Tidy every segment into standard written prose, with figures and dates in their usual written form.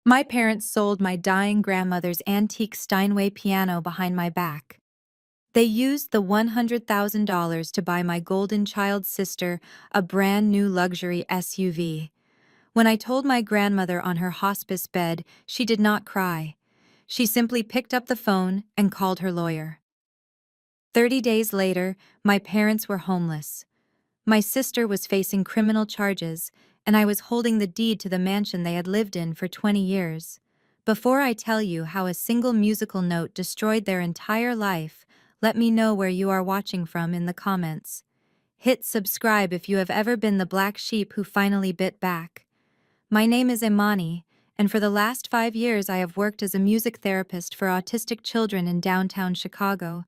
My parents sold my dying grandmother's antique Steinway piano behind my back. They used the $100,000 to buy my golden child sister a brand new luxury SUV. When I told my grandmother on her hospice bed, she did not cry. She simply picked up the phone and called her lawyer. 30 days later, my parents were homeless. My sister was facing criminal charges, and I was holding the deed to the mansion they had lived in for 20 years. Before I tell you how a single musical note destroyed their entire life, let me know where you are watching from in the comments. Hit subscribe if you have ever been the black sheep who finally bit back. My name is Imani, and for the last 5 years I have worked as a music therapist for autistic children in downtown Chicago.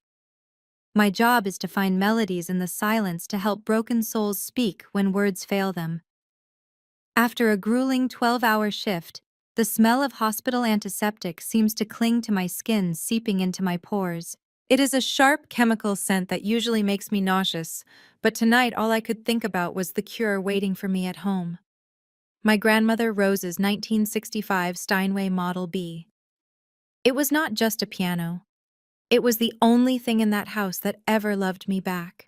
My job is to find melodies in the silence to help broken souls speak when words fail them. After a grueling 12-hour shift, the smell of hospital antiseptic seems to cling to my skin, seeping into my pores. It is a sharp chemical scent that usually makes me nauseous, but tonight all I could think about was the cure waiting for me at home. My grandmother Rose's 1965 Steinway Model B. It was not just a piano. It was the only thing in that house that ever loved me back.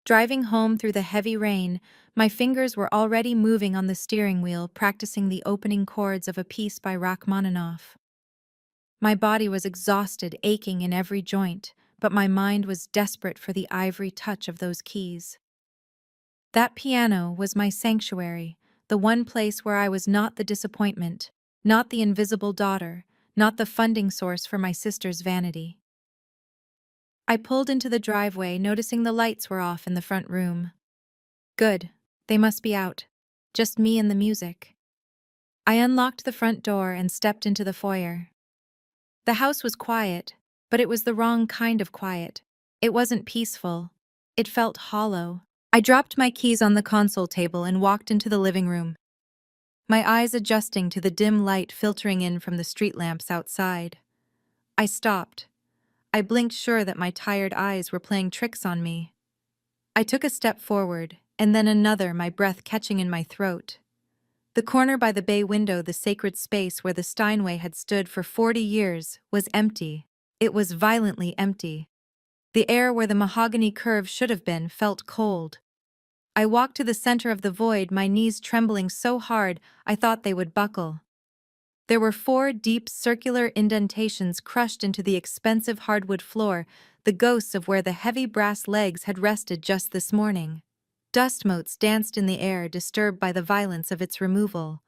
Driving home through the heavy rain, my fingers were already moving on the steering wheel, practicing the opening chords of a piece by Rachmaninoff. My body was exhausted, aching in every joint, but my mind was desperate for the ivory touch of those keys. That piano was my sanctuary, the one place where I was not the disappointment, not the invisible daughter, not the funding source for my sister's vanity. I pulled into the driveway, noticing the lights were off in the front room. Good, they must be out. Just me and the music. I unlocked the front door and stepped into the foyer. The house was quiet, but it was the wrong kind of quiet. It wasn't peaceful. It felt hollow. I dropped my keys on the console table and walked into the living room, my eyes adjusting to the dim light filtering in from the street lamps outside. I stopped. I blinked, sure that my tired eyes were playing tricks on me. I took a step forward, and then another, my breath catching in my throat. The corner by the bay window, the sacred space where the Steinway had stood for 40 years, was empty. It was violently empty. The air where the mahogany curve should have been felt cold. I walked to the center of the void, my knees trembling so hard I thought they would buckle. There were 4 deep circular indentations crushed into the expensive hardwood floor, the ghosts of where the heavy brass legs had rested just this morning. Dust motes danced in the air, disturbed by the violence of its removal.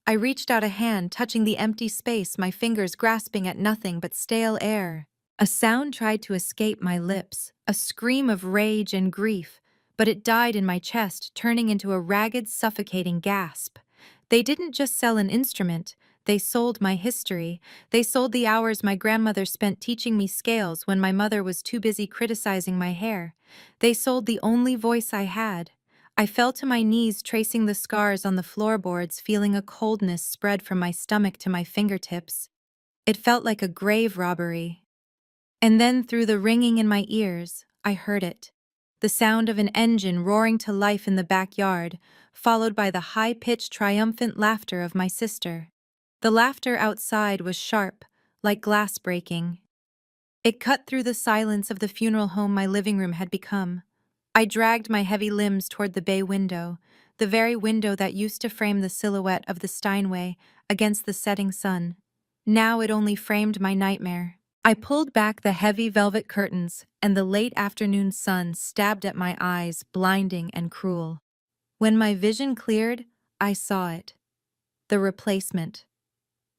I reached out a hand, touching the empty space, my fingers grasping at nothing but stale air. A sound tried to escape my lips, a scream of rage and grief, but it died in my chest, turning into a ragged, suffocating gasp. They didn't just sell an instrument. They sold my history. They sold the hours my grandmother spent teaching me scales when my mother was too busy criticizing my hair. They sold the only voice I had. I fell to my knees, tracing the scars on the floorboards, feeling a coldness spread from my stomach to my fingertips. It felt like a grave robbery. And then, through the ringing in my ears, I heard it. The sound of an engine roaring to life in the backyard, followed by the high-pitched, triumphant laughter of my sister. The laughter outside was sharp, like glass breaking. It cut through the silence of the funeral home my living room had become. I dragged my heavy limbs toward the bay window, the very window that used to frame the silhouette of the Steinway against the setting sun. Now it only framed my nightmare. I pulled back the heavy velvet curtains, and the late afternoon sun stabbed at my eyes, blinding and cruel. When my vision cleared, I saw it. The replacement.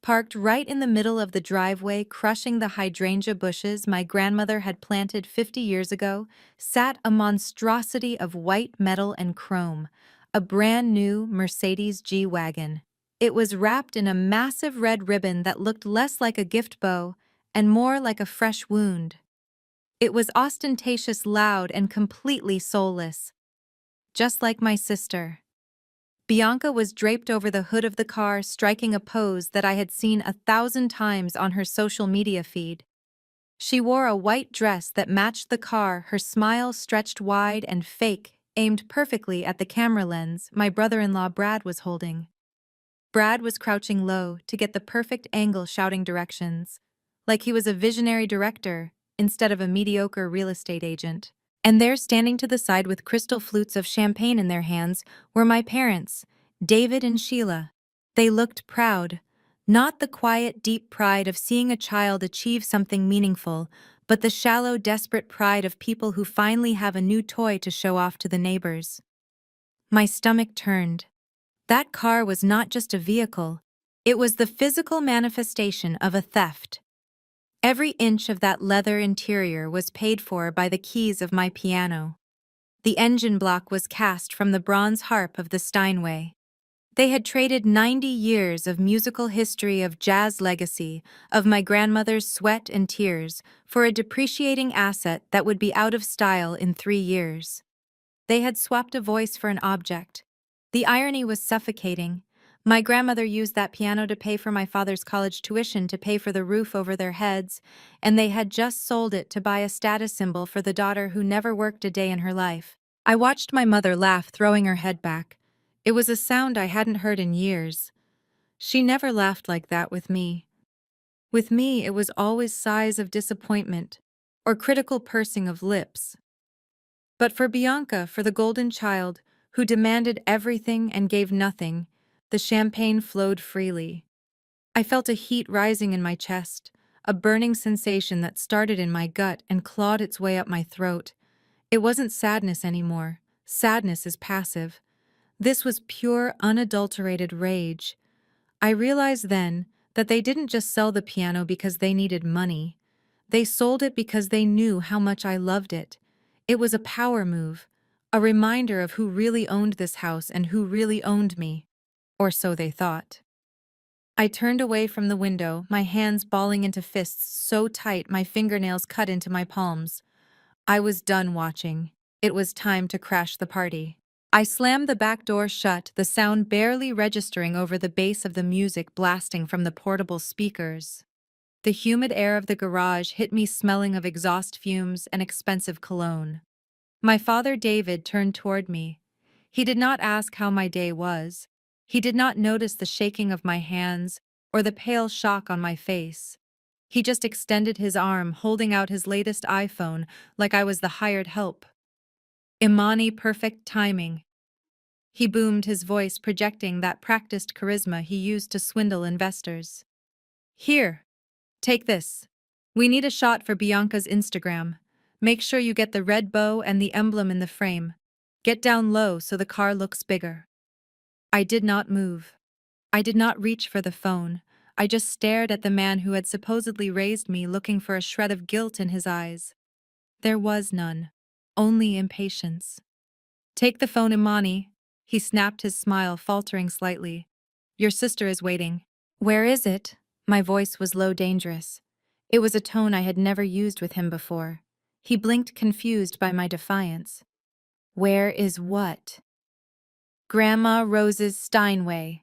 Parked right in the middle of the driveway, crushing the hydrangea bushes my grandmother had planted 50 years ago, sat a monstrosity of white metal and chrome, a brand new Mercedes G-Wagon. It was wrapped in a massive red ribbon that looked less like a gift bow and more like a fresh wound. It was ostentatious, loud, and completely soulless. Just like my sister. Bianca was draped over the hood of the car, striking a pose that I had seen 1,000 times on her social media feed. She wore a white dress that matched the car, her smile stretched wide and fake, aimed perfectly at the camera lens my brother-in-law Brad was holding. Brad was crouching low to get the perfect angle, shouting directions, like he was a visionary director instead of a mediocre real estate agent. And there, standing to the side with crystal flutes of champagne in their hands, were my parents, David and Sheila. They looked proud, not the quiet, deep pride of seeing a child achieve something meaningful, but the shallow, desperate pride of people who finally have a new toy to show off to the neighbors. My stomach turned. That car was not just a vehicle, it was the physical manifestation of a theft. Every inch of that leather interior was paid for by the keys of my piano. The engine block was cast from the bronze harp of the Steinway. They had traded 90 years of musical history, of jazz legacy, of my grandmother's sweat and tears, for a depreciating asset that would be out of style in 3 years. They had swapped a voice for an object. The irony was suffocating. My grandmother used that piano to pay for my father's college tuition, to pay for the roof over their heads, and they had just sold it to buy a status symbol for the daughter who never worked a day in her life. I watched my mother laugh, throwing her head back. It was a sound I hadn't heard in years. She never laughed like that with me. With me, it was always sighs of disappointment or critical pursing of lips. But for Bianca, for the golden child, who demanded everything and gave nothing, the champagne flowed freely. I felt a heat rising in my chest, a burning sensation that started in my gut and clawed its way up my throat. It wasn't sadness anymore. Sadness is passive. This was pure, unadulterated rage. I realized then that they didn't just sell the piano because they needed money. They sold it because they knew how much I loved it. It was a power move, a reminder of who really owned this house and who really owned me. Or so they thought. I turned away from the window, my hands balling into fists so tight my fingernails cut into my palms. I was done watching. It was time to crash the party. I slammed the back door shut, the sound barely registering over the bass of the music blasting from the portable speakers. The humid air of the garage hit me, smelling of exhaust fumes and expensive cologne. My father, David, turned toward me. He did not ask how my day was. He did not notice the shaking of my hands or the pale shock on my face. He just extended his arm, holding out his latest iPhone like I was the hired help. Imani, perfect timing. He boomed, his voice projecting that practiced charisma he used to swindle investors. Here, take this. We need a shot for Bianca's Instagram. Make sure you get the red bow and the emblem in the frame. Get down low so the car looks bigger. I did not move. I did not reach for the phone. I just stared at the man who had supposedly raised me, looking for a shred of guilt in his eyes. There was none. Only impatience. Take the phone, Imani. He snapped, his smile faltering slightly. Your sister is waiting. Where is it? My voice was low, dangerous. It was a tone I had never used with him before. He blinked, confused by my defiance. Where is what? Grandma Rose's Steinway.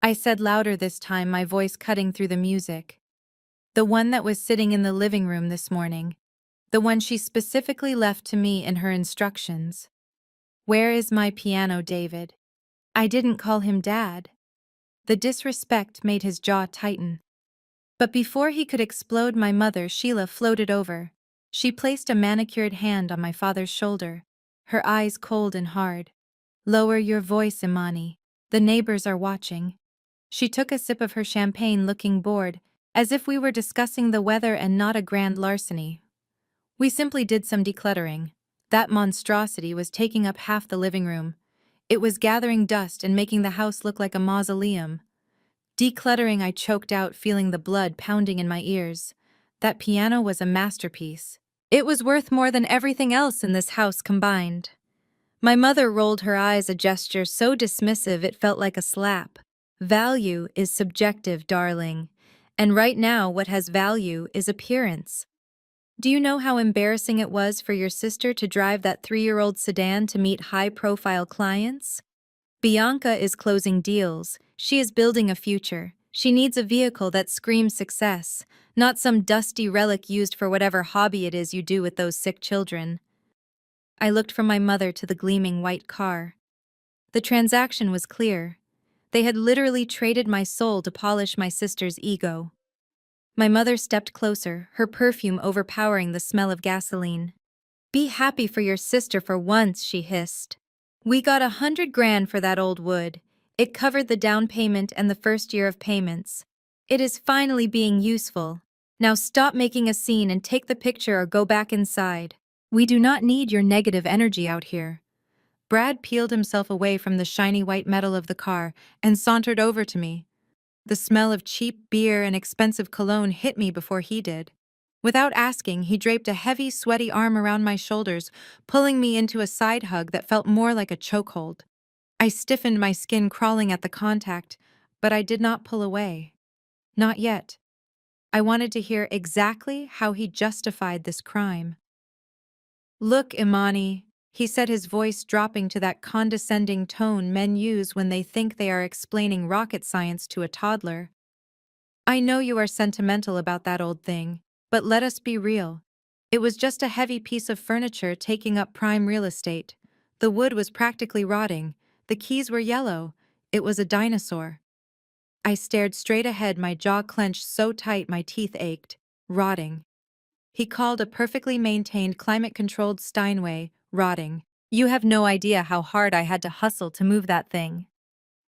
I said louder this time, my voice cutting through the music. The one that was sitting in the living room this morning. The one she specifically left to me in her instructions. Where is my piano, David? I didn't call him Dad. The disrespect made his jaw tighten. But before he could explode, my mother, Sheila, floated over. She placed a manicured hand on my father's shoulder, her eyes cold and hard. Lower your voice, Imani. The neighbors are watching. She took a sip of her champagne, looking bored, as if we were discussing the weather and not a grand larceny. We simply did some decluttering. That monstrosity was taking up half the living room. It was gathering dust and making the house look like a mausoleum. Decluttering, I choked out, feeling the blood pounding in my ears. That piano was a masterpiece. It was worth more than everything else in this house combined. My mother rolled her eyes, a gesture so dismissive it felt like a slap. Value is subjective, darling. And right now, what has value is appearance. Do you know how embarrassing it was for your sister to drive that 3-year-old sedan to meet high-profile clients? Bianca is closing deals. She is building a future. She needs a vehicle that screams success, not some dusty relic used for whatever hobby it is you do with those sick children. I looked from my mother to the gleaming white car. The transaction was clear. They had literally traded my soul to polish my sister's ego. My mother stepped closer, her perfume overpowering the smell of gasoline. "Be happy for your sister for once," she hissed. "We got 100 grand for that old wood. It covered the down payment and the first year of payments. It is finally being useful. Now stop making a scene and take the picture or go back inside. We do not need your negative energy out here." Brad peeled himself away from the shiny white metal of the car and sauntered over to me. The smell of cheap beer and expensive cologne hit me before he did. Without asking, he draped a heavy, sweaty arm around my shoulders, pulling me into a side hug that felt more like a chokehold. I stiffened, my skin crawling at the contact, but I did not pull away. Not yet. I wanted to hear exactly how he justified this crime. "Look, Imani," he said, his voice dropping to that condescending tone men use when they think they are explaining rocket science to a toddler. "I know you are sentimental about that old thing, but let us be real. It was just a heavy piece of furniture taking up prime real estate. The wood was practically rotting. The keys were yellow. It was a dinosaur." I stared straight ahead, my jaw clenched so tight my teeth ached. Rotting. He called a perfectly maintained, climate-controlled Steinway rotting. "You have no idea how hard I had to hustle to move that thing."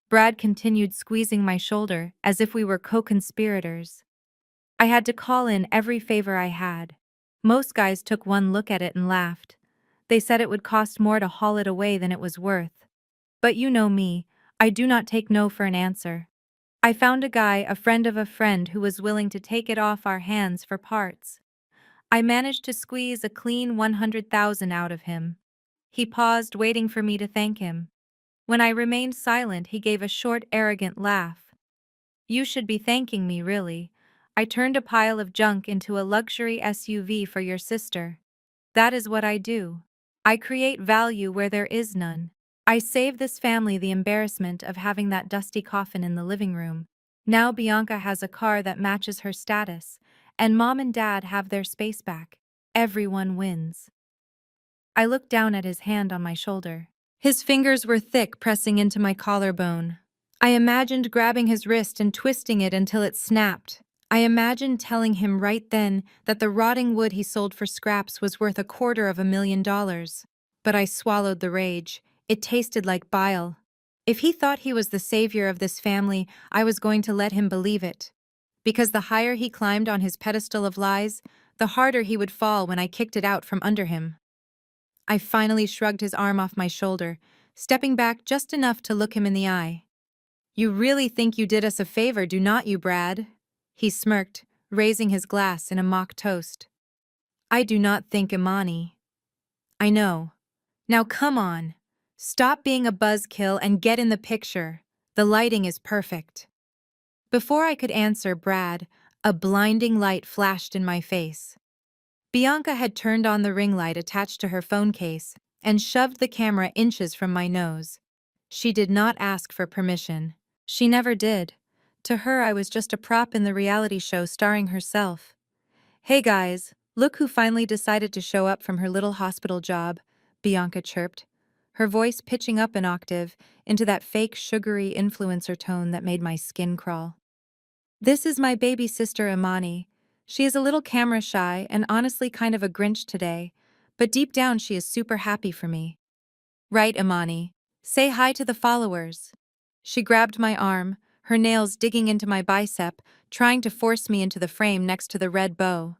Brad continued squeezing my shoulder as if we were co-conspirators. "I had to call in every favor I had. Most guys took one look at it and laughed. They said it would cost more to haul it away than it was worth. But you know me, I do not take no for an answer. I found a guy, a friend of a friend, who was willing to take it off our hands for parts. I managed to squeeze a clean 100,000 out of him." He paused, waiting for me to thank him. When I remained silent, he gave a short, arrogant laugh. "You should be thanking me, really. I turned a pile of junk into a luxury SUV for your sister. That is what I do. I create value where there is none. I save this family the embarrassment of having that dusty coffin in the living room. Now Bianca has a car that matches her status, and Mom and Dad have their space back. Everyone wins." I looked down at his hand on my shoulder. His fingers were thick, pressing into my collarbone. I imagined grabbing his wrist and twisting it until it snapped. I imagined telling him right then that the rotting wood he sold for scraps was worth $250,000. But I swallowed the rage. It tasted like bile. If he thought he was the savior of this family, I was going to let him believe it. Because the higher he climbed on his pedestal of lies, the harder he would fall when I kicked it out from under him. I finally shrugged his arm off my shoulder, stepping back just enough to look him in the eye. "You really think you did us a favor, do not you, Brad?" He smirked, raising his glass in a mock toast. "I do not think, Imani." "I know. Now come on. Stop being a buzzkill and get in the picture. The lighting is perfect." Before I could answer Brad, a blinding light flashed in my face. Bianca had turned on the ring light attached to her phone case and shoved the camera inches from my nose. She did not ask for permission. She never did. To her, I was just a prop in the reality show starring herself. "Hey guys, look who finally decided to show up from her little hospital job," Bianca chirped, her voice pitching up an octave into that fake sugary influencer tone that made my skin crawl. "This is my baby sister Imani. She is a little camera shy and honestly kind of a Grinch today, but deep down she is super happy for me." "Right, Imani. Say hi to the followers." She grabbed my arm, her nails digging into my bicep, trying to force me into the frame next to the red bow.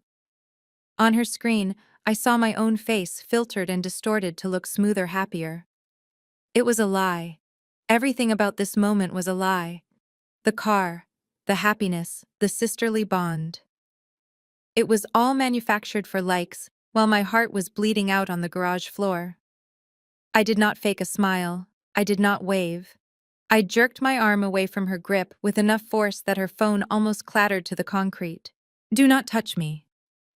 On her screen, I saw my own face filtered and distorted to look smoother, happier. It was a lie. Everything about this moment was a lie. The car, the happiness, the sisterly bond. It was all manufactured for likes, while my heart was bleeding out on the garage floor. I did not fake a smile. I did not wave. I jerked my arm away from her grip with enough force that her phone almost clattered to the concrete. "Do not touch me,"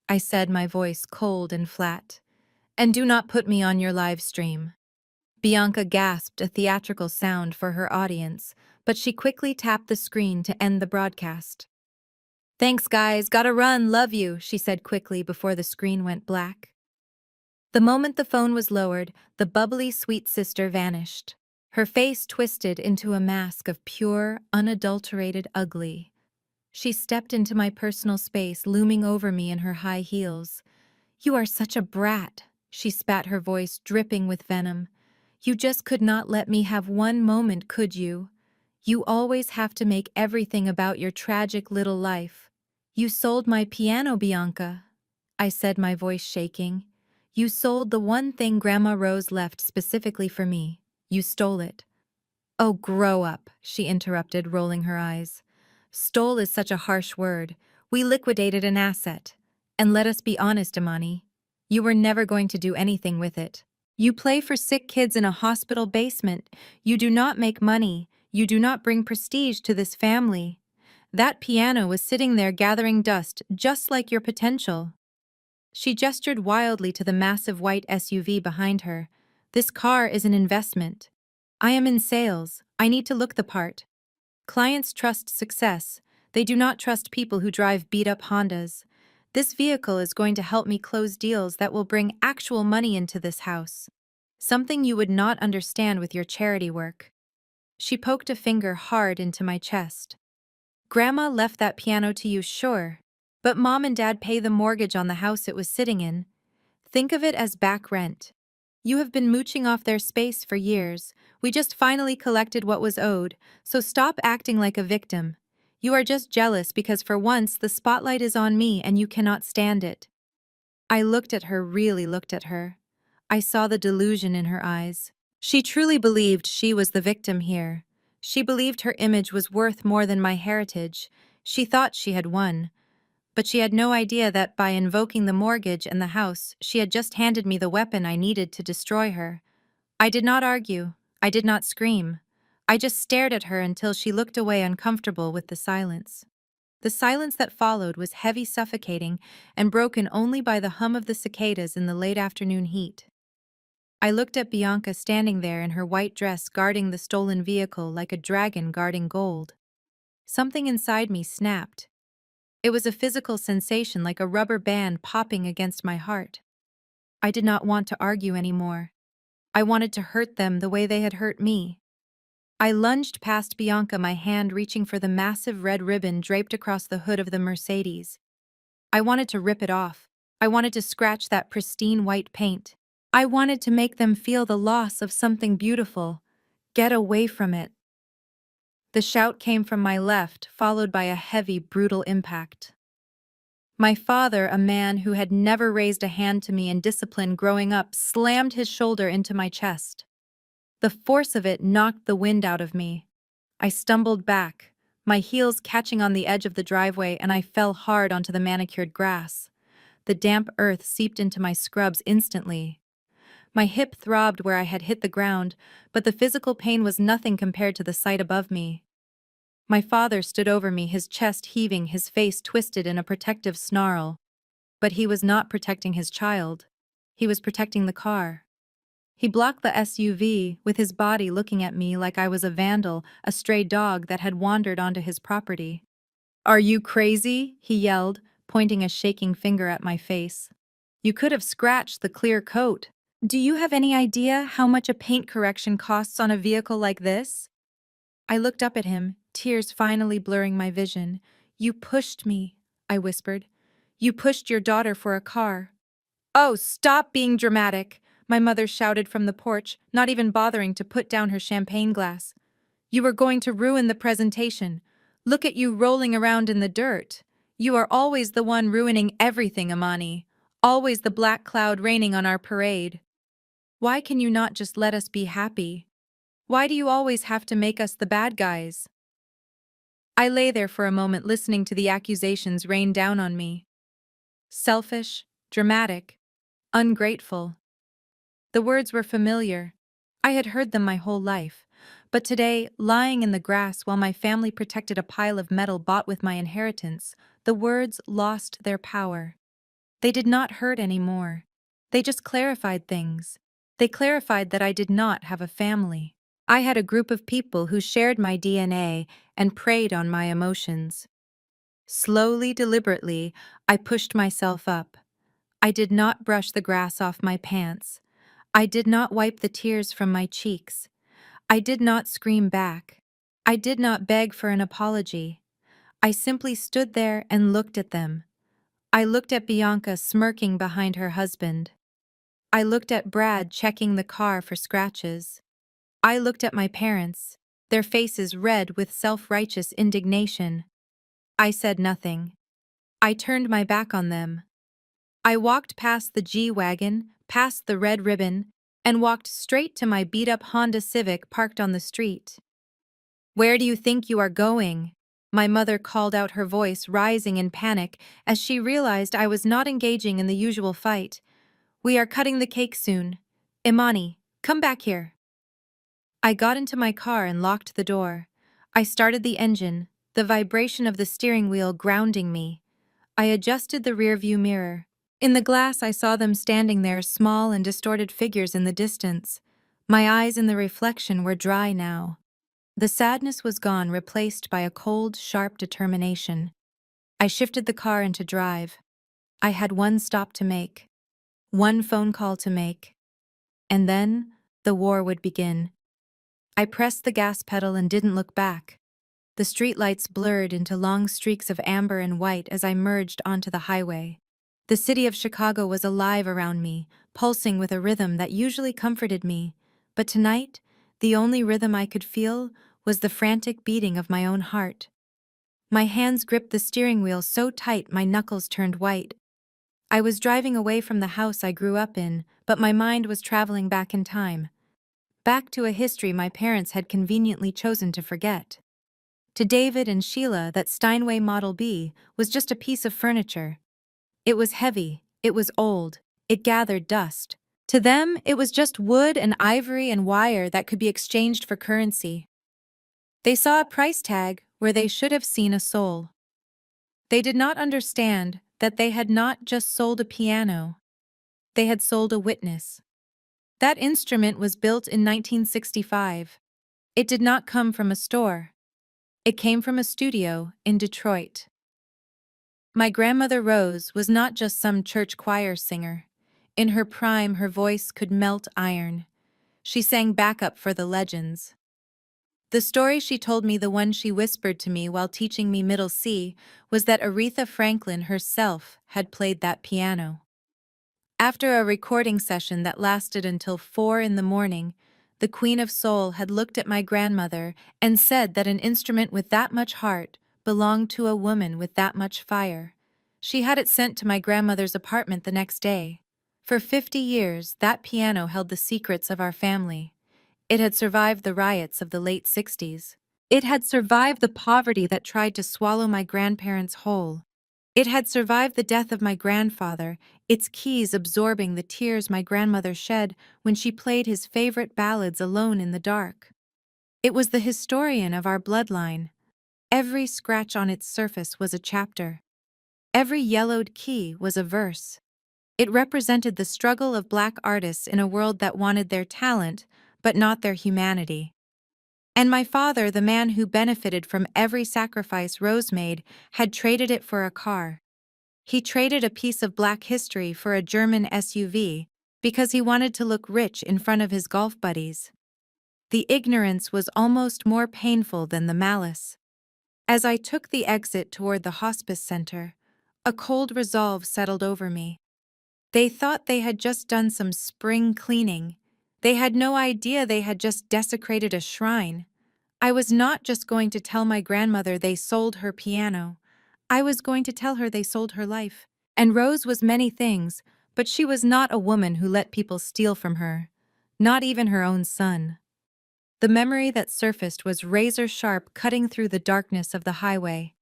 I said, my voice cold and flat. "And do not put me on your live stream." Bianca gasped, a theatrical sound for her audience, but she quickly tapped the screen to end the broadcast. "Thanks, guys. Gotta run. Love you," she said quickly before the screen went black. The moment the phone was lowered, the bubbly, sweet sister vanished. Her face twisted into a mask of pure, unadulterated ugly. She stepped into my personal space, looming over me in her high heels. "You are such a brat," she spat, her voice dripping with venom. "You just could not let me have one moment, could you? You always have to make everything about your tragic little life." "You sold my piano, Bianca," I said, my voice shaking. "You sold the one thing Grandma Rose left specifically for me. You stole it." "Oh, grow up," she interrupted, rolling her eyes. "Stole is such a harsh word. We liquidated an asset. And let us be honest, Imani. You were never going to do anything with it. You play for sick kids in a hospital basement. You do not make money. You do not bring prestige to this family. That piano was sitting there gathering dust, just like your potential." She gestured wildly to the massive white SUV behind her. "This car is an investment. I am in sales. I need to look the part. Clients trust success. They do not trust people who drive beat-up Hondas. This vehicle is going to help me close deals that will bring actual money into this house. Something you would not understand with your charity work." She poked a finger hard into my chest. "Grandma left that piano to you, sure. But Mom and Dad pay the mortgage on the house it was sitting in. Think of it as back rent. You have been mooching off their space for years. We just finally collected what was owed, so stop acting like a victim. You are just jealous because for once the spotlight is on me and you cannot stand it." I looked at her, really looked at her. I saw the delusion in her eyes. She truly believed she was the victim here. She believed her image was worth more than my heritage. She thought she had won. But she had no idea that by invoking the mortgage and the house, she had just handed me the weapon I needed to destroy her. I did not argue. I did not scream. I just stared at her until she looked away, uncomfortable with the silence. The silence that followed was heavy, suffocating, and broken only by the hum of the cicadas in the late afternoon heat. I looked at Bianca standing there in her white dress, guarding the stolen vehicle like a dragon guarding gold. Something inside me snapped. It was a physical sensation, like a rubber band popping against my heart. I did not want to argue anymore. I wanted to hurt them the way they had hurt me. I lunged past Bianca, my hand reaching for the massive red ribbon draped across the hood of the Mercedes. I wanted to rip it off. I wanted to scratch that pristine white paint. I wanted to make them feel the loss of something beautiful. Get away from it. The shout came from my left, followed by a heavy, brutal impact. My father, a man who had never raised a hand to me in discipline growing up, slammed his shoulder into my chest. The force of it knocked the wind out of me. I stumbled back, my heels catching on the edge of the driveway, and I fell hard onto the manicured grass. The damp earth seeped into my scrubs instantly. My hip throbbed where I had hit the ground, but the physical pain was nothing compared to the sight above me. My father stood over me, his chest heaving, his face twisted in a protective snarl. But he was not protecting his child. He was protecting the car. He blocked the SUV, with his body looking at me like I was a vandal, a stray dog that had wandered onto his property. "Are you crazy?" he yelled, pointing a shaking finger at my face. "You could have scratched the clear coat. Do you have any idea how much a paint correction costs on a vehicle like this?" I looked up at him, tears finally blurring my vision. "You pushed me," I whispered. "You pushed your daughter for a car." "Oh, stop being dramatic," my mother shouted from the porch, not even bothering to put down her champagne glass. "You are going to ruin the presentation. Look at you rolling around in the dirt. You are always the one ruining everything, Imani. Always the black cloud raining on our parade. Why can you not just let us be happy? Why do you always have to make us the bad guys?" I lay there for a moment, listening to the accusations rain down on me. Selfish, dramatic, ungrateful. The words were familiar. I had heard them my whole life. But today, lying in the grass while my family protected a pile of metal bought with my inheritance, the words lost their power. They did not hurt anymore. They just clarified things. They clarified that I did not have a family. I had a group of people who shared my DNA and preyed on my emotions. Slowly, deliberately, I pushed myself up. I did not brush the grass off my pants. I did not wipe the tears from my cheeks. I did not scream back. I did not beg for an apology. I simply stood there and looked at them. I looked at Bianca smirking behind her husband. I looked at Brad checking the car for scratches. I looked at my parents, their faces red with self-righteous indignation. I said nothing. I turned my back on them. I walked past the G-Wagon, past the red ribbon, and walked straight to my beat-up Honda Civic parked on the street. "Where do you think you are going?" My mother called out, her voice rising in panic as she realized I was not engaging in the usual fight. "We are cutting the cake soon. Imani, come back here." I got into my car and locked the door. I started the engine, the vibration of the steering wheel grounding me. I adjusted the rearview mirror. In the glass, I saw them standing there, small and distorted figures in the distance. My eyes in the reflection were dry now. The sadness was gone, replaced by a cold, sharp determination. I shifted the car into drive. I had one stop to make, one phone call to make, and then the war would begin. I pressed the gas pedal and didn't look back. The streetlights blurred into long streaks of amber and white as I merged onto the highway. The city of Chicago was alive around me, pulsing with a rhythm that usually comforted me, but tonight, the only rhythm I could feel was the frantic beating of my own heart. My hands gripped the steering wheel so tight my knuckles turned white. I was driving away from the house I grew up in, but my mind was traveling back in time. Back to a history my parents had conveniently chosen to forget. To David and Sheila, that Steinway Model B was just a piece of furniture. It was heavy, it was old, it gathered dust. To them, it was just wood and ivory and wire that could be exchanged for currency. They saw a price tag where they should have seen a soul. They did not understand that they had not just sold a piano. They had sold a witness. That instrument was built in 1965. It did not come from a store. It came from a studio in Detroit. My grandmother Rose was not just some church choir singer. In her prime, her voice could melt iron. She sang backup for the legends. The story she told me, the one she whispered to me while teaching me middle C, was that Aretha Franklin herself had played that piano. After a recording session that lasted until 4 in the morning, the Queen of Soul had looked at my grandmother and said that an instrument with that much heart belonged to a woman with that much fire. She had it sent to my grandmother's apartment the next day. For 50 years, that piano held the secrets of our family. It had survived the riots of the late 60s. It had survived the poverty that tried to swallow my grandparents whole. It had survived the death of my grandfather, its keys absorbing the tears my grandmother shed when she played his favorite ballads alone in the dark. It was the historian of our bloodline. Every scratch on its surface was a chapter. Every yellowed key was a verse. It represented the struggle of Black artists in a world that wanted their talent, but not their humanity. And my father, the man who benefited from every sacrifice Rose made, had traded it for a car. He traded a piece of Black history for a German SUV because he wanted to look rich in front of his golf buddies. The ignorance was almost more painful than the malice. As I took the exit toward the hospice center, a cold resolve settled over me. They thought they had just done some spring cleaning. They had no idea they had just desecrated a shrine. I was not just going to tell my grandmother they sold her piano. I was going to tell her they sold her life. And Rose was many things, but she was not a woman who let people steal from her. Not even her own son. The memory that surfaced was razor sharp, cutting through the darkness of the highway.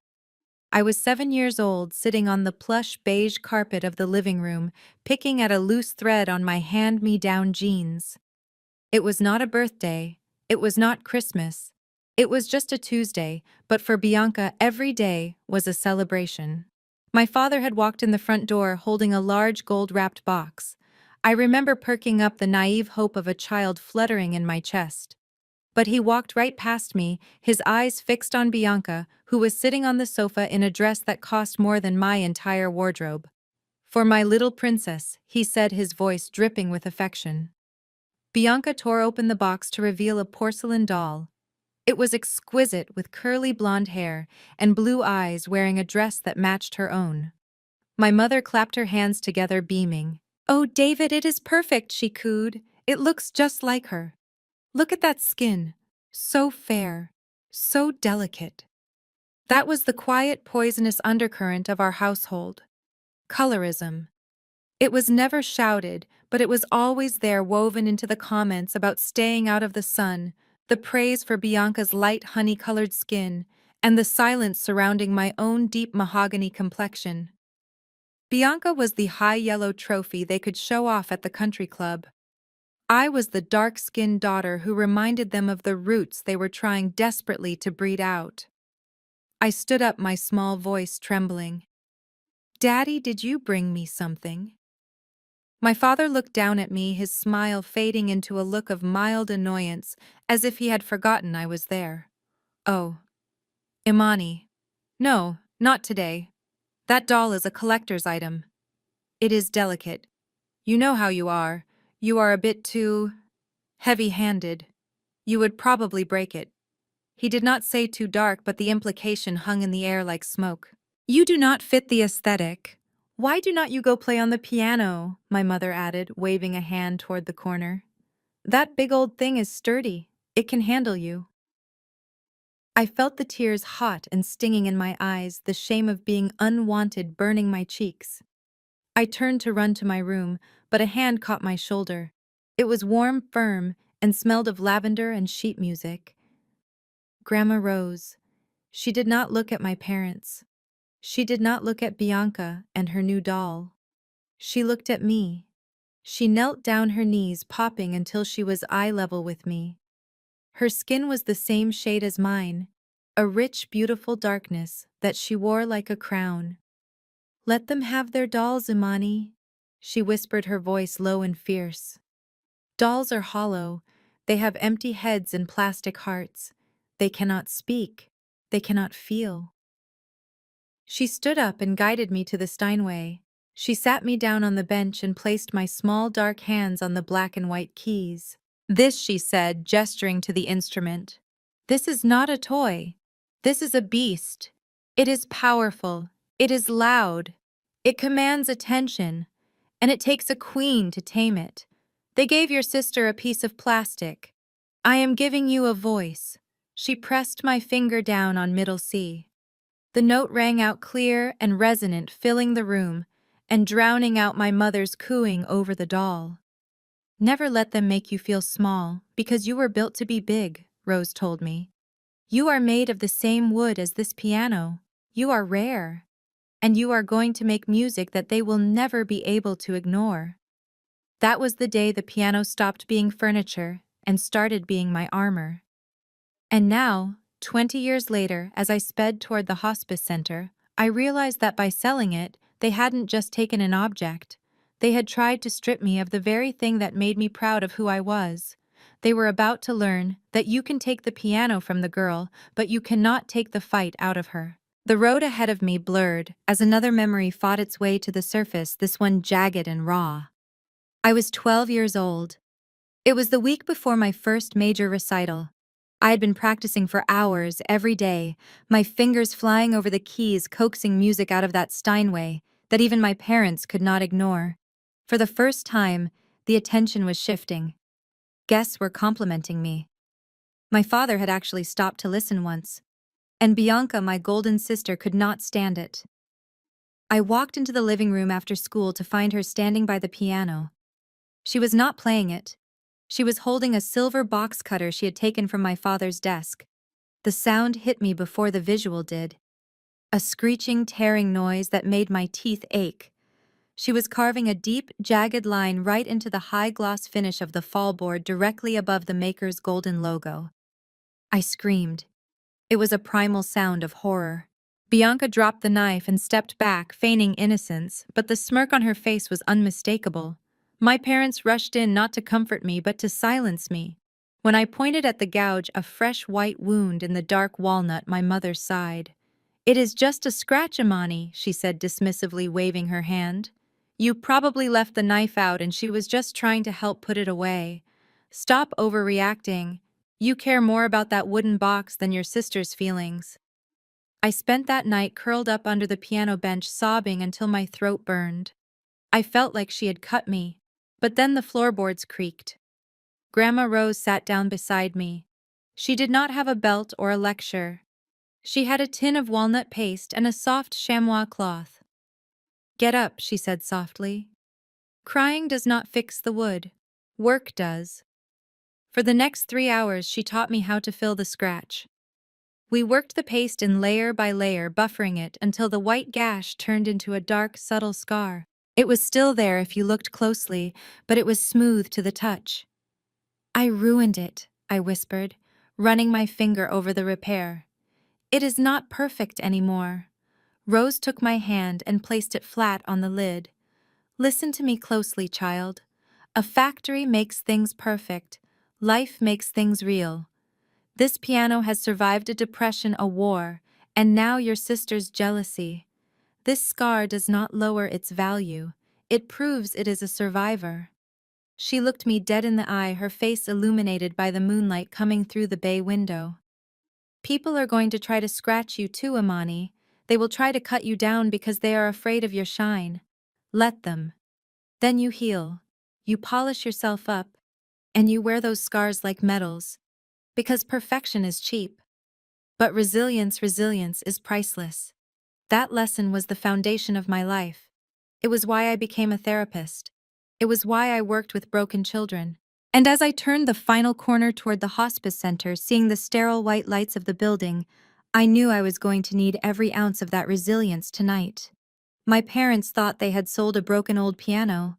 I was 7 years old, sitting on the plush beige carpet of the living room, picking at a loose thread on my hand-me-down jeans. It was not a birthday. It was not Christmas. It was just a Tuesday, but for Bianca, every day was a celebration. My father had walked in the front door holding a large gold-wrapped box. I remember perking up, the naive hope of a child fluttering in my chest. But he walked right past me, his eyes fixed on Bianca, who was sitting on the sofa in a dress that cost more than my entire wardrobe. "For my little princess," he said, his voice dripping with affection. Bianca tore open the box to reveal a porcelain doll. It was exquisite with curly blonde hair and blue eyes, wearing a dress that matched her own. My mother clapped her hands together, beaming. "Oh, David, it is perfect," she cooed. "It looks just like her. Look at that skin. So fair. So delicate." That was the quiet, poisonous undercurrent of our household. Colorism. It was never shouted, but it was always there, woven into the comments about staying out of the sun, the praise for Bianca's light honey-colored skin, and the silence surrounding my own deep mahogany complexion. Bianca was the high yellow trophy they could show off at the country club. I was the dark-skinned daughter who reminded them of the roots they were trying desperately to breed out. I stood up, my small voice trembling. "Daddy, did you bring me something?" My father looked down at me, his smile fading into a look of mild annoyance, as if he had forgotten I was there. "Oh, Imani. No, not today. That doll is a collector's item. It is delicate. You know how you are. You are a bit too heavy-handed. You would probably break it." He did not say too dark, but the implication hung in the air like smoke. "You do not fit the aesthetic. Why do not you go play on the piano?" my mother added, waving a hand toward the corner. "That big old thing is sturdy. It can handle you." I felt the tears hot and stinging in my eyes, the shame of being unwanted burning my cheeks. I turned to run to my room, but a hand caught my shoulder. It was warm, firm, and smelled of lavender and sheet music. Grandma rose. She did not look at my parents. She did not look at Bianca and her new doll. She looked at me. She knelt down, her knees popping until she was eye level with me. Her skin was the same shade as mine, a rich, beautiful darkness that she wore like a crown. "Let them have their dolls, Imani," she whispered, her voice low and fierce. "Dolls are hollow. They have empty heads and plastic hearts. They cannot speak. They cannot feel." She stood up and guided me to the Steinway. She sat me down on the bench and placed my small dark hands on the black and white keys. "This," she said, gesturing to the instrument. "This is not a toy. This is a beast. It is powerful. It is loud. It commands attention. And it takes a queen to tame it. They gave your sister a piece of plastic. I am giving you a voice." She pressed my finger down on middle C. The note rang out clear and resonant, filling the room and drowning out my mother's cooing over the doll. "Never let them make you feel small, because you were built to be big," Rose told me. "You are made of the same wood as this piano. You are rare. And you are going to make music that they will never be able to ignore." That was the day the piano stopped being furniture and started being my armor. And now, 20 years later, as I sped toward the hospice center, I realized that by selling it, they hadn't just taken an object. They had tried to strip me of the very thing that made me proud of who I was. They were about to learn that you can take the piano from the girl, but you cannot take the fight out of her. The road ahead of me blurred as another memory fought its way to the surface, this one jagged and raw. I was 12 years old. It was the week before my first major recital. I had been practicing for hours every day, my fingers flying over the keys, coaxing music out of that Steinway that even my parents could not ignore. For the first time, the attention was shifting. Guests were complimenting me. My father had actually stopped to listen once, and Bianca, my golden sister, could not stand it. I walked into the living room after school to find her standing by the piano. She was not playing it. She was holding a silver box cutter she had taken from my father's desk. The sound hit me before the visual did. A screeching, tearing noise that made my teeth ache. She was carving a deep, jagged line right into the high-gloss finish of the fallboard directly above the maker's golden logo. I screamed. It was a primal sound of horror. Bianca dropped the knife and stepped back, feigning innocence, but the smirk on her face was unmistakable. My parents rushed in not to comfort me but to silence me. When I pointed at the gouge, a fresh white wound in the dark walnut, my mother sighed. "It is just a scratch, Imani," she said dismissively, waving her hand. "You probably left the knife out and she was just trying to help put it away." Stop overreacting. You care more about that wooden box than your sister's feelings. I spent that night curled up under the piano bench sobbing until my throat burned. I felt like she had cut me. But then the floorboards creaked. Grandma Rose sat down beside me. She did not have a belt or a lecture. She had a tin of walnut paste and a soft chamois cloth. "Get up," she said softly. "Crying does not fix the wood. Work does." For the next 3 hours she taught me how to fill the scratch. We worked the paste in layer by layer, buffering it until the white gash turned into a dark, subtle scar. It was still there if you looked closely, but it was smooth to the touch. "I ruined it," I whispered, running my finger over the repair. "It is not perfect anymore." Rose took my hand and placed it flat on the lid. "Listen to me closely, child. A factory makes things perfect. Life makes things real. This piano has survived a depression, a war, and now your sister's jealousy. This scar does not lower its value. It proves it is a survivor." She looked me dead in the eye, her face illuminated by the moonlight coming through the bay window. "People are going to try to scratch you too, Amani. They will try to cut you down because they are afraid of your shine. Let them. Then you heal. You polish yourself up, and you wear those scars like medals. Because perfection is cheap. But resilience is priceless." That lesson was the foundation of my life. It was why I became a therapist. It was why I worked with broken children. And as I turned the final corner toward the hospice center, seeing the sterile white lights of the building, I knew I was going to need every ounce of that resilience tonight. My parents thought they had sold a broken old piano.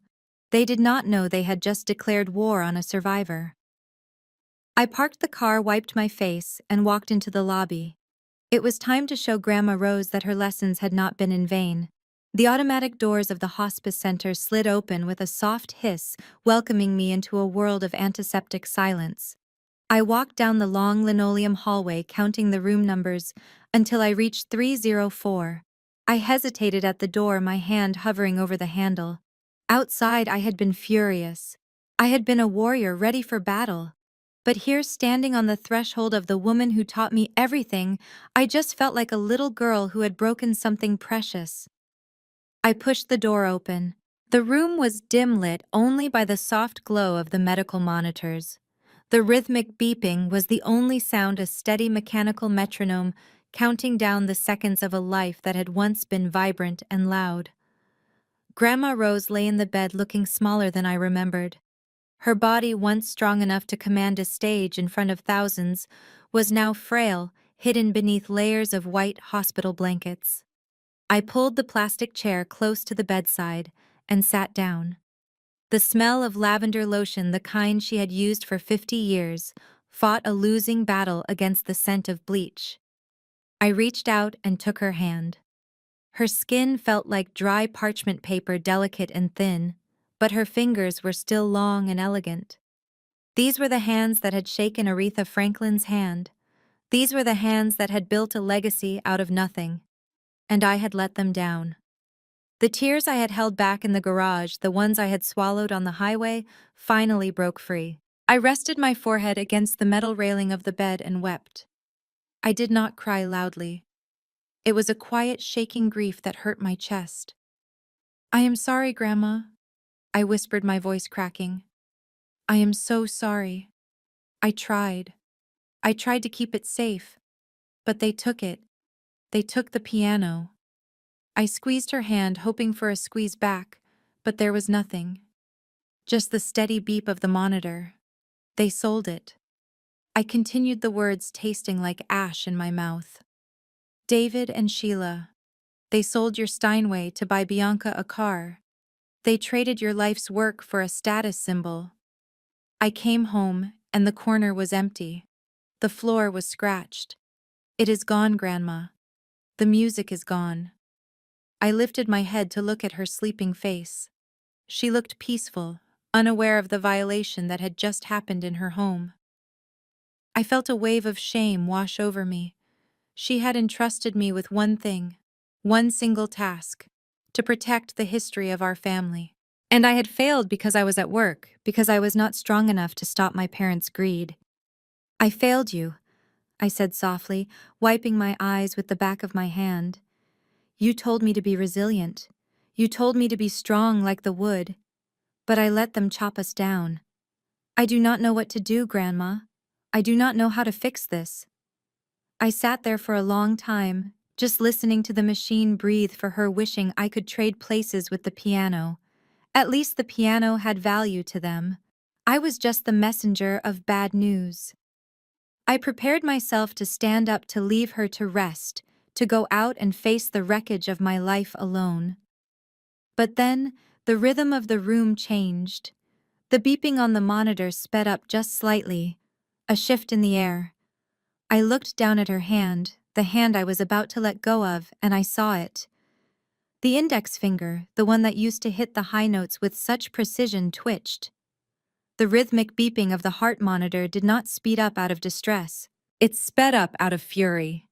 They did not know they had just declared war on a survivor. I parked the car, wiped my face, and walked into the lobby. It was time to show Grandma Rose that her lessons had not been in vain. The automatic doors of the hospice center slid open with a soft hiss, welcoming me into a world of antiseptic silence. I walked down the long linoleum hallway, counting the room numbers, until I reached 304. I hesitated at the door, my hand hovering over the handle. Outside, I had been furious. I had been a warrior ready for battle. But here, standing on the threshold of the woman who taught me everything, I just felt like a little girl who had broken something precious. I pushed the door open. The room was dim, lit only by the soft glow of the medical monitors. The rhythmic beeping was the only sound, a steady mechanical metronome counting down the seconds of a life that had once been vibrant and loud. Grandma Rose lay in the bed looking smaller than I remembered. Her body, once strong enough to command a stage in front of thousands, was now frail, hidden beneath layers of white hospital blankets. I pulled the plastic chair close to the bedside and sat down. The smell of lavender lotion, the kind she had used for 50 years, fought a losing battle against the scent of bleach. I reached out and took her hand. Her skin felt like dry parchment paper, delicate and thin, but her fingers were still long and elegant. These were the hands that had shaken Aretha Franklin's hand. These were the hands that had built a legacy out of nothing. And I had let them down. The tears I had held back in the garage, the ones I had swallowed on the highway, finally broke free. I rested my forehead against the metal railing of the bed and wept. I did not cry loudly. It was a quiet, shaking grief that hurt my chest. "I am sorry, Grandma," I whispered, my voice cracking. "I am so sorry. I tried. I tried to keep it safe. But they took it. They took the piano." I squeezed her hand, hoping for a squeeze back, but there was nothing. Just the steady beep of the monitor. "They sold it." I continued, the words tasting like ash in my mouth. "David and Sheila. They sold your Steinway to buy Bianca a car. They traded your life's work for a status symbol." I came home, and the corner was empty. The floor was scratched. "It is gone, Grandma. The music is gone." I lifted my head to look at her sleeping face. She looked peaceful, unaware of the violation that had just happened in her home. I felt a wave of shame wash over me. She had entrusted me with one thing, one single task: to protect the history of our family. And I had failed because I was at work, because I was not strong enough to stop my parents' greed. I failed you, I said softly, wiping my eyes with the back of my hand. You told me to be resilient. You told me to be strong like the wood. But I let them chop us down. I do not know what to do, Grandma. I do not know how to fix this. I sat there for a long time, just listening to the machine breathe for her, wishing I could trade places with the piano. At least the piano had value to them. I was just the messenger of bad news. I prepared myself to stand up, to leave her to rest, to go out and face the wreckage of my life alone. But then, the rhythm of the room changed. The beeping on the monitor sped up just slightly. A shift in the air. I looked down at her hand, the hand I was about to let go of, and I saw it. The index finger, the one that used to hit the high notes with such precision, twitched. The rhythmic beeping of the heart monitor did not speed up out of distress. It sped up out of fury.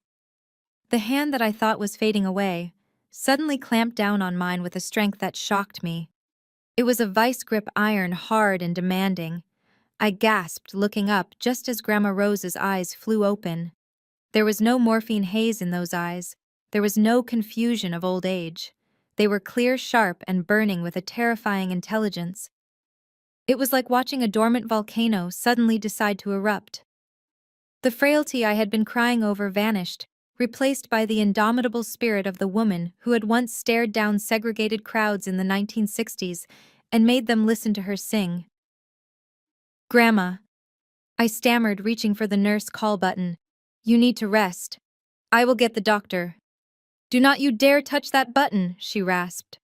The hand that I thought was fading away suddenly clamped down on mine with a strength that shocked me. It was a vice grip iron, hard and demanding. I gasped, looking up just as Grandma Rose's eyes flew open. There was no morphine haze in those eyes. There was no confusion of old age. They were clear, sharp, and burning with a terrifying intelligence. It was like watching a dormant volcano suddenly decide to erupt. The frailty I had been crying over vanished, replaced by the indomitable spirit of the woman who had once stared down segregated crowds in the 1960s and made them listen to her sing. Grandma, I stammered, reaching for the nurse call button. You need to rest. I will get the doctor. Do not you dare touch that button, she rasped.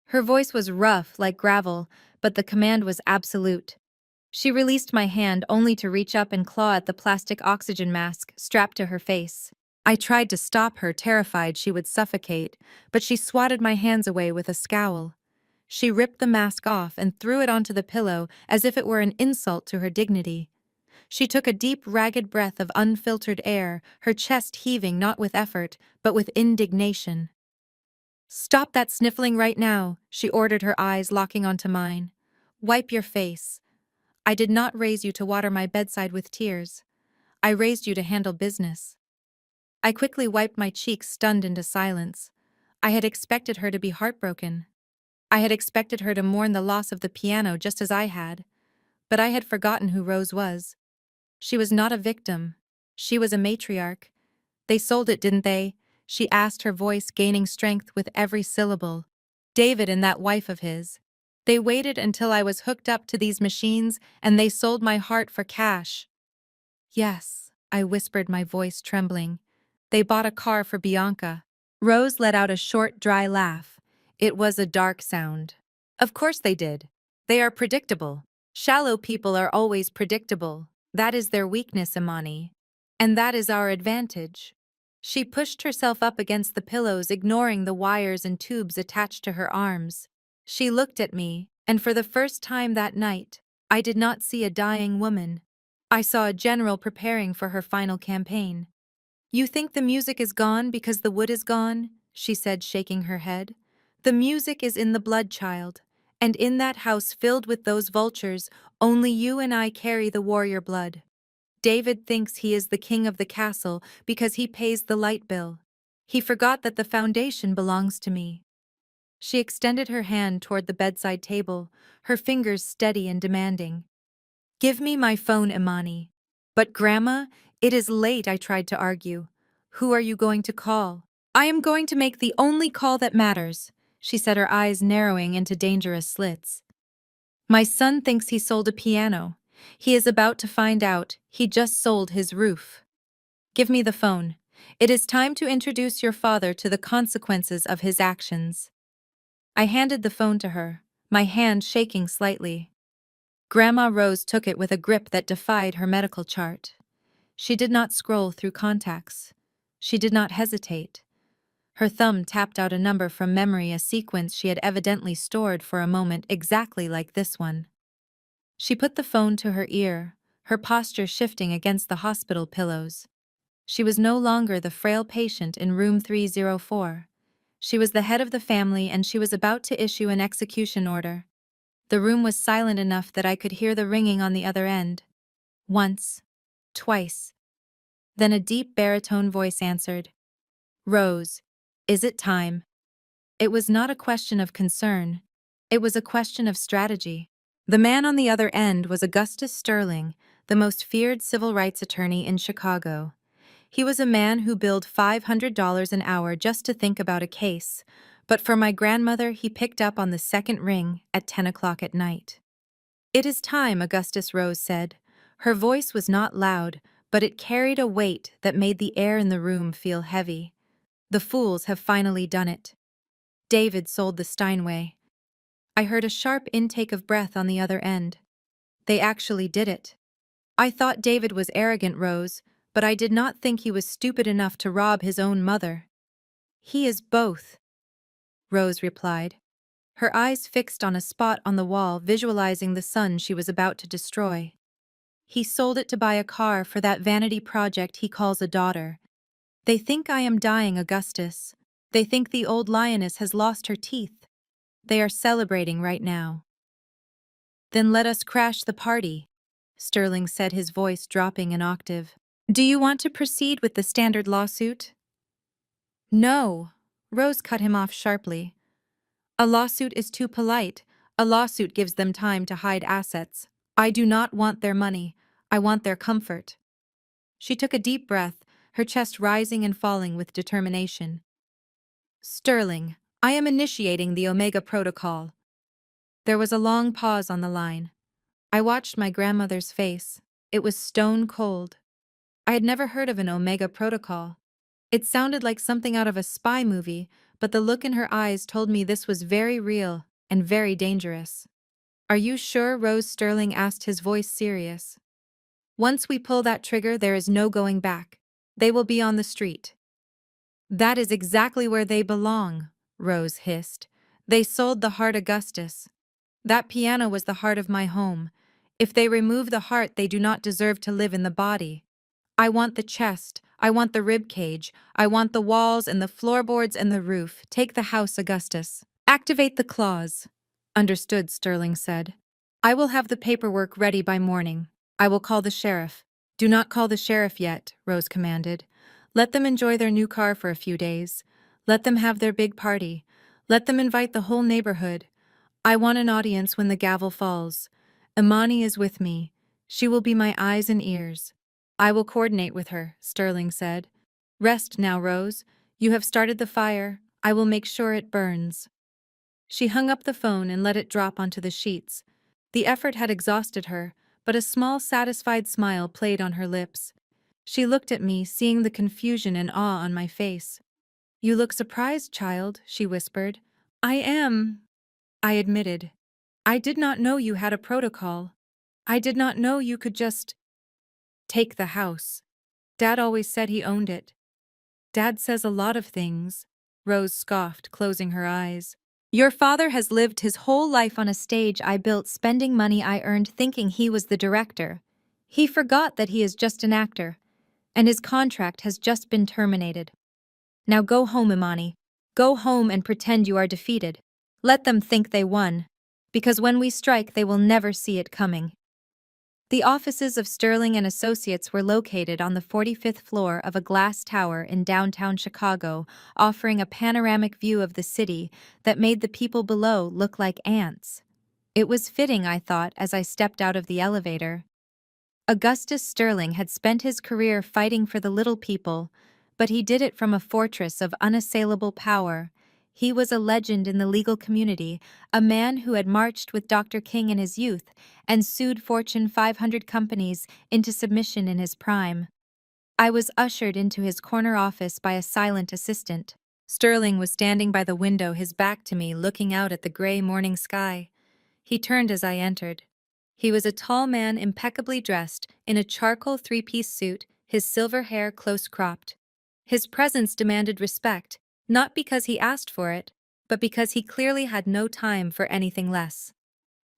Her voice was rough, like gravel, but the command was absolute. She released my hand only to reach up and claw at the plastic oxygen mask strapped to her face. I tried to stop her, terrified she would suffocate, but she swatted my hands away with a scowl. She ripped the mask off and threw it onto the pillow as if it were an insult to her dignity. She took a deep, ragged breath of unfiltered air, her chest heaving not with effort, but with indignation. Stop that sniffling right now, she ordered, her eyes locking onto mine. Wipe your face. I did not raise you to water my bedside with tears. I raised you to handle business. I quickly wiped my cheeks, stunned into silence. I had expected her to be heartbroken. I had expected her to mourn the loss of the piano just as I had. But I had forgotten who Rose was. She was not a victim. She was a matriarch. They sold it, didn't they? She asked, her voice gaining strength with every syllable. David and that wife of his. They waited until I was hooked up to these machines, and they sold my heart for cash. Yes, I whispered, my voice trembling. They bought a car for Bianca. Rose let out a short, dry laugh. It was a dark sound. Of course they did. They are predictable. Shallow people are always predictable. That is their weakness, Imani. And that is our advantage. She pushed herself up against the pillows, ignoring the wires and tubes attached to her arms. She looked at me, and for the first time that night, I did not see a dying woman. I saw a general preparing for her final campaign. You think the music is gone because the wood is gone? She said, shaking her head. The music is in the blood, child. And in that house filled with those vultures, only you and I carry the warrior blood. David thinks he is the king of the castle because he pays the light bill. He forgot that the foundation belongs to me. She extended her hand toward the bedside table, her fingers steady and demanding. Give me my phone, Imani. But Grandma, it is late, I tried to argue. Who are you going to call? I am going to make the only call that matters, she said, her eyes narrowing into dangerous slits. My son thinks he sold a piano. He is about to find out. He just sold his roof. Give me the phone. It is time to introduce your father to the consequences of his actions. I handed the phone to her, my hand shaking slightly. Grandma Rose took it with a grip that defied her medical chart. She did not scroll through contacts. She did not hesitate. Her thumb tapped out a number from memory, a sequence she had evidently stored for a moment exactly like this one. She put the phone to her ear, her posture shifting against the hospital pillows. She was no longer the frail patient in room 304. She was the head of the family, and she was about to issue an execution order. The room was silent enough that I could hear the ringing on the other end. Once. Twice. Then a deep baritone voice answered. Rose, is it time? It was not a question of concern. It was a question of strategy. The man on the other end was Augustus Sterling, the most feared civil rights attorney in Chicago. He was a man who billed $500 an hour just to think about a case, but for my grandmother he picked up on the second ring at 10 o'clock at night. It is time, Augustus Rose said. Her voice was not loud, but it carried a weight that made the air in the room feel heavy. The fools have finally done it. David sold the Steinway. I heard a sharp intake of breath on the other end. They actually did it. I thought David was arrogant, Rose, but I did not think he was stupid enough to rob his own mother. He is both, Rose replied, her eyes fixed on a spot on the wall visualizing the son she was about to destroy. He sold it to buy a car for that vanity project he calls a daughter. They think I am dying, Augustus. They think the old lioness has lost her teeth. They are celebrating right now. Then let us crash the party, Sterling said, his voice dropping an octave. Do you want to proceed with the standard lawsuit? No, Rose cut him off sharply. A lawsuit is too polite. A lawsuit gives them time to hide assets. I do not want their money. I want their comfort. She took a deep breath, her chest rising and falling with determination. Sterling, I am initiating the Omega Protocol. There was a long pause on the line. I watched my grandmother's face. It was stone cold. I had never heard of an Omega Protocol. It sounded like something out of a spy movie, but the look in her eyes told me this was very real and very dangerous. Are you sure? Rose Sterling asked, his voice serious. Once we pull that trigger, there is no going back. They will be on the street. That is exactly where they belong, Rose hissed. They sold the heart, Augustus. That piano was the heart of my home. If they remove the heart, they do not deserve to live in the body. I want the chest, I want the rib cage, I want the walls and the floorboards and the roof. Take the house, Augustus. Activate the clause. Understood, Sterling said. I will have the paperwork ready by morning. I will call the sheriff. Do not call the sheriff yet, Rose commanded. Let them enjoy their new car for a few days. Let them have their big party. Let them invite the whole neighborhood. I want an audience when the gavel falls. Imani is with me. She will be my eyes and ears. I will coordinate with her, Sterling said. Rest now, Rose. You have started the fire. I will make sure it burns. She hung up the phone and let it drop onto the sheets. The effort had exhausted her, but a small satisfied smile played on her lips. She looked at me, seeing the confusion and awe on my face. You look surprised, child, she whispered. I am, I admitted. I did not know you had a protocol. I did not know you could just take the house. Dad always said he owned it. Dad says a lot of things, Rose scoffed, closing her eyes. Your father has lived his whole life on a stage I built, spending money I earned, thinking he was the director. He forgot that he is just an actor, and his contract has just been terminated. Now go home, Imani. Go home and pretend you are defeated. Let them think they won, because when we strike they will never see it coming. The offices of Sterling and Associates were located on the 45th floor of a glass tower in downtown Chicago, offering a panoramic view of the city that made the people below look like ants. It was fitting, I thought, as I stepped out of the elevator. Augustus Sterling had spent his career fighting for the little people, but he did it from a fortress of unassailable power. He was a legend in the legal community, a man who had marched with Dr. King in his youth and sued Fortune 500 companies into submission in his prime. I was ushered into his corner office by a silent assistant. Sterling was standing by the window, his back to me, looking out at the gray morning sky. He turned as I entered. He was a tall man, impeccably dressed, in a charcoal three-piece suit, his silver hair close-cropped. His presence demanded respect, not because he asked for it, but because he clearly had no time for anything less.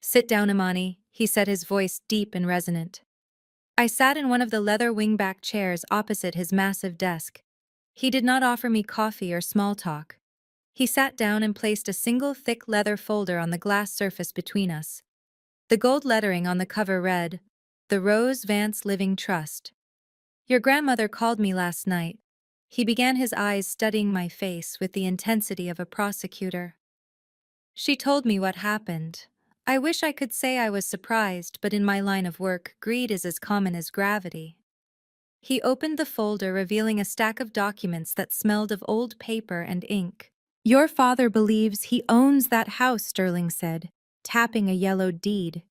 Sit down, Imani, he said, his voice deep and resonant. I sat in one of the leather wingback chairs opposite his massive desk. He did not offer me coffee or small talk. He sat down and placed a single thick leather folder on the glass surface between us. The gold lettering on the cover read, "The Rose Vance Living Trust." "Your grandmother called me last night." He began, his eyes studying my face with the intensity of a prosecutor. "She told me what happened. I wish I could say I was surprised, but in my line of work, greed is as common as gravity." He opened the folder, revealing a stack of documents that smelled of old paper and ink. "Your father believes he owns that house," Sterling said, tapping a yellowed deed.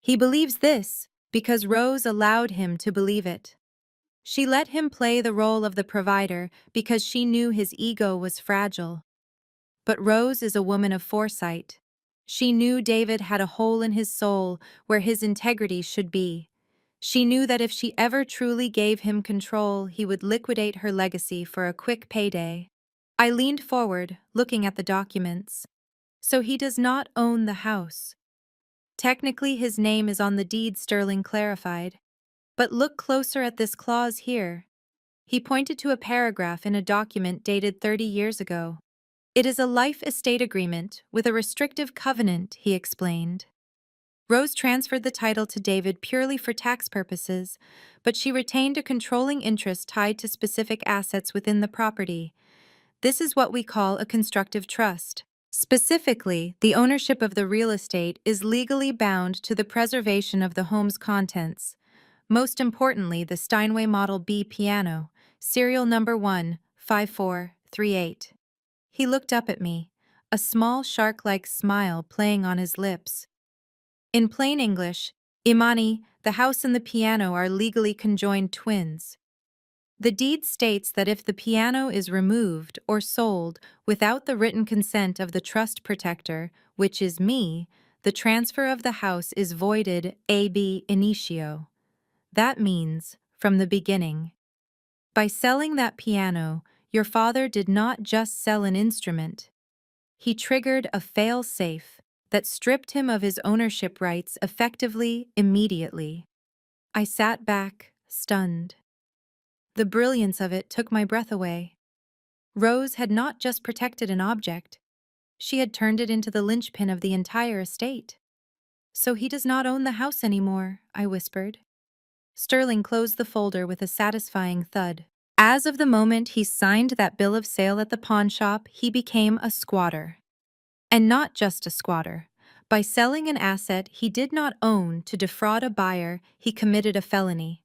"He believes this because Rose allowed him to believe it. She let him play the role of the provider because she knew his ego was fragile. But Rose is a woman of foresight. She knew David had a hole in his soul where his integrity should be. She knew that if she ever truly gave him control, he would liquidate her legacy for a quick payday." I leaned forward, looking at the documents. "So he does not own the house. Technically, his name is on the deed," Sterling clarified. "But look closer at this clause here." He pointed to a paragraph in a document dated 30 years ago. "It is a life estate agreement with a restrictive covenant," he explained. Rose transferred the title to David purely for tax purposes, but she retained a controlling interest tied to specific assets within the property. This is what we call a constructive trust. Specifically, the ownership of the real estate is legally bound to the preservation of the home's contents. Most importantly, the Steinway Model B piano, serial number 15438. He looked up at me, a small shark-like smile playing on his lips. "In plain English, Imani, the house and the piano are legally conjoined twins. The deed states that if the piano is removed or sold without the written consent of the trust protector, which is me, the transfer of the house is voided ab initio. That means, from the beginning. By selling that piano, your father did not just sell an instrument. He triggered a fail-safe that stripped him of his ownership rights effectively, immediately." I sat back, stunned. The brilliance of it took my breath away. Rose had not just protected an object, she had turned it into the linchpin of the entire estate. "So he does not own the house anymore," I whispered. Sterling closed the folder with a satisfying thud. "As of the moment he signed that bill of sale at the pawn shop, he became a squatter. And not just a squatter. By selling an asset he did not own to defraud a buyer, he committed a felony.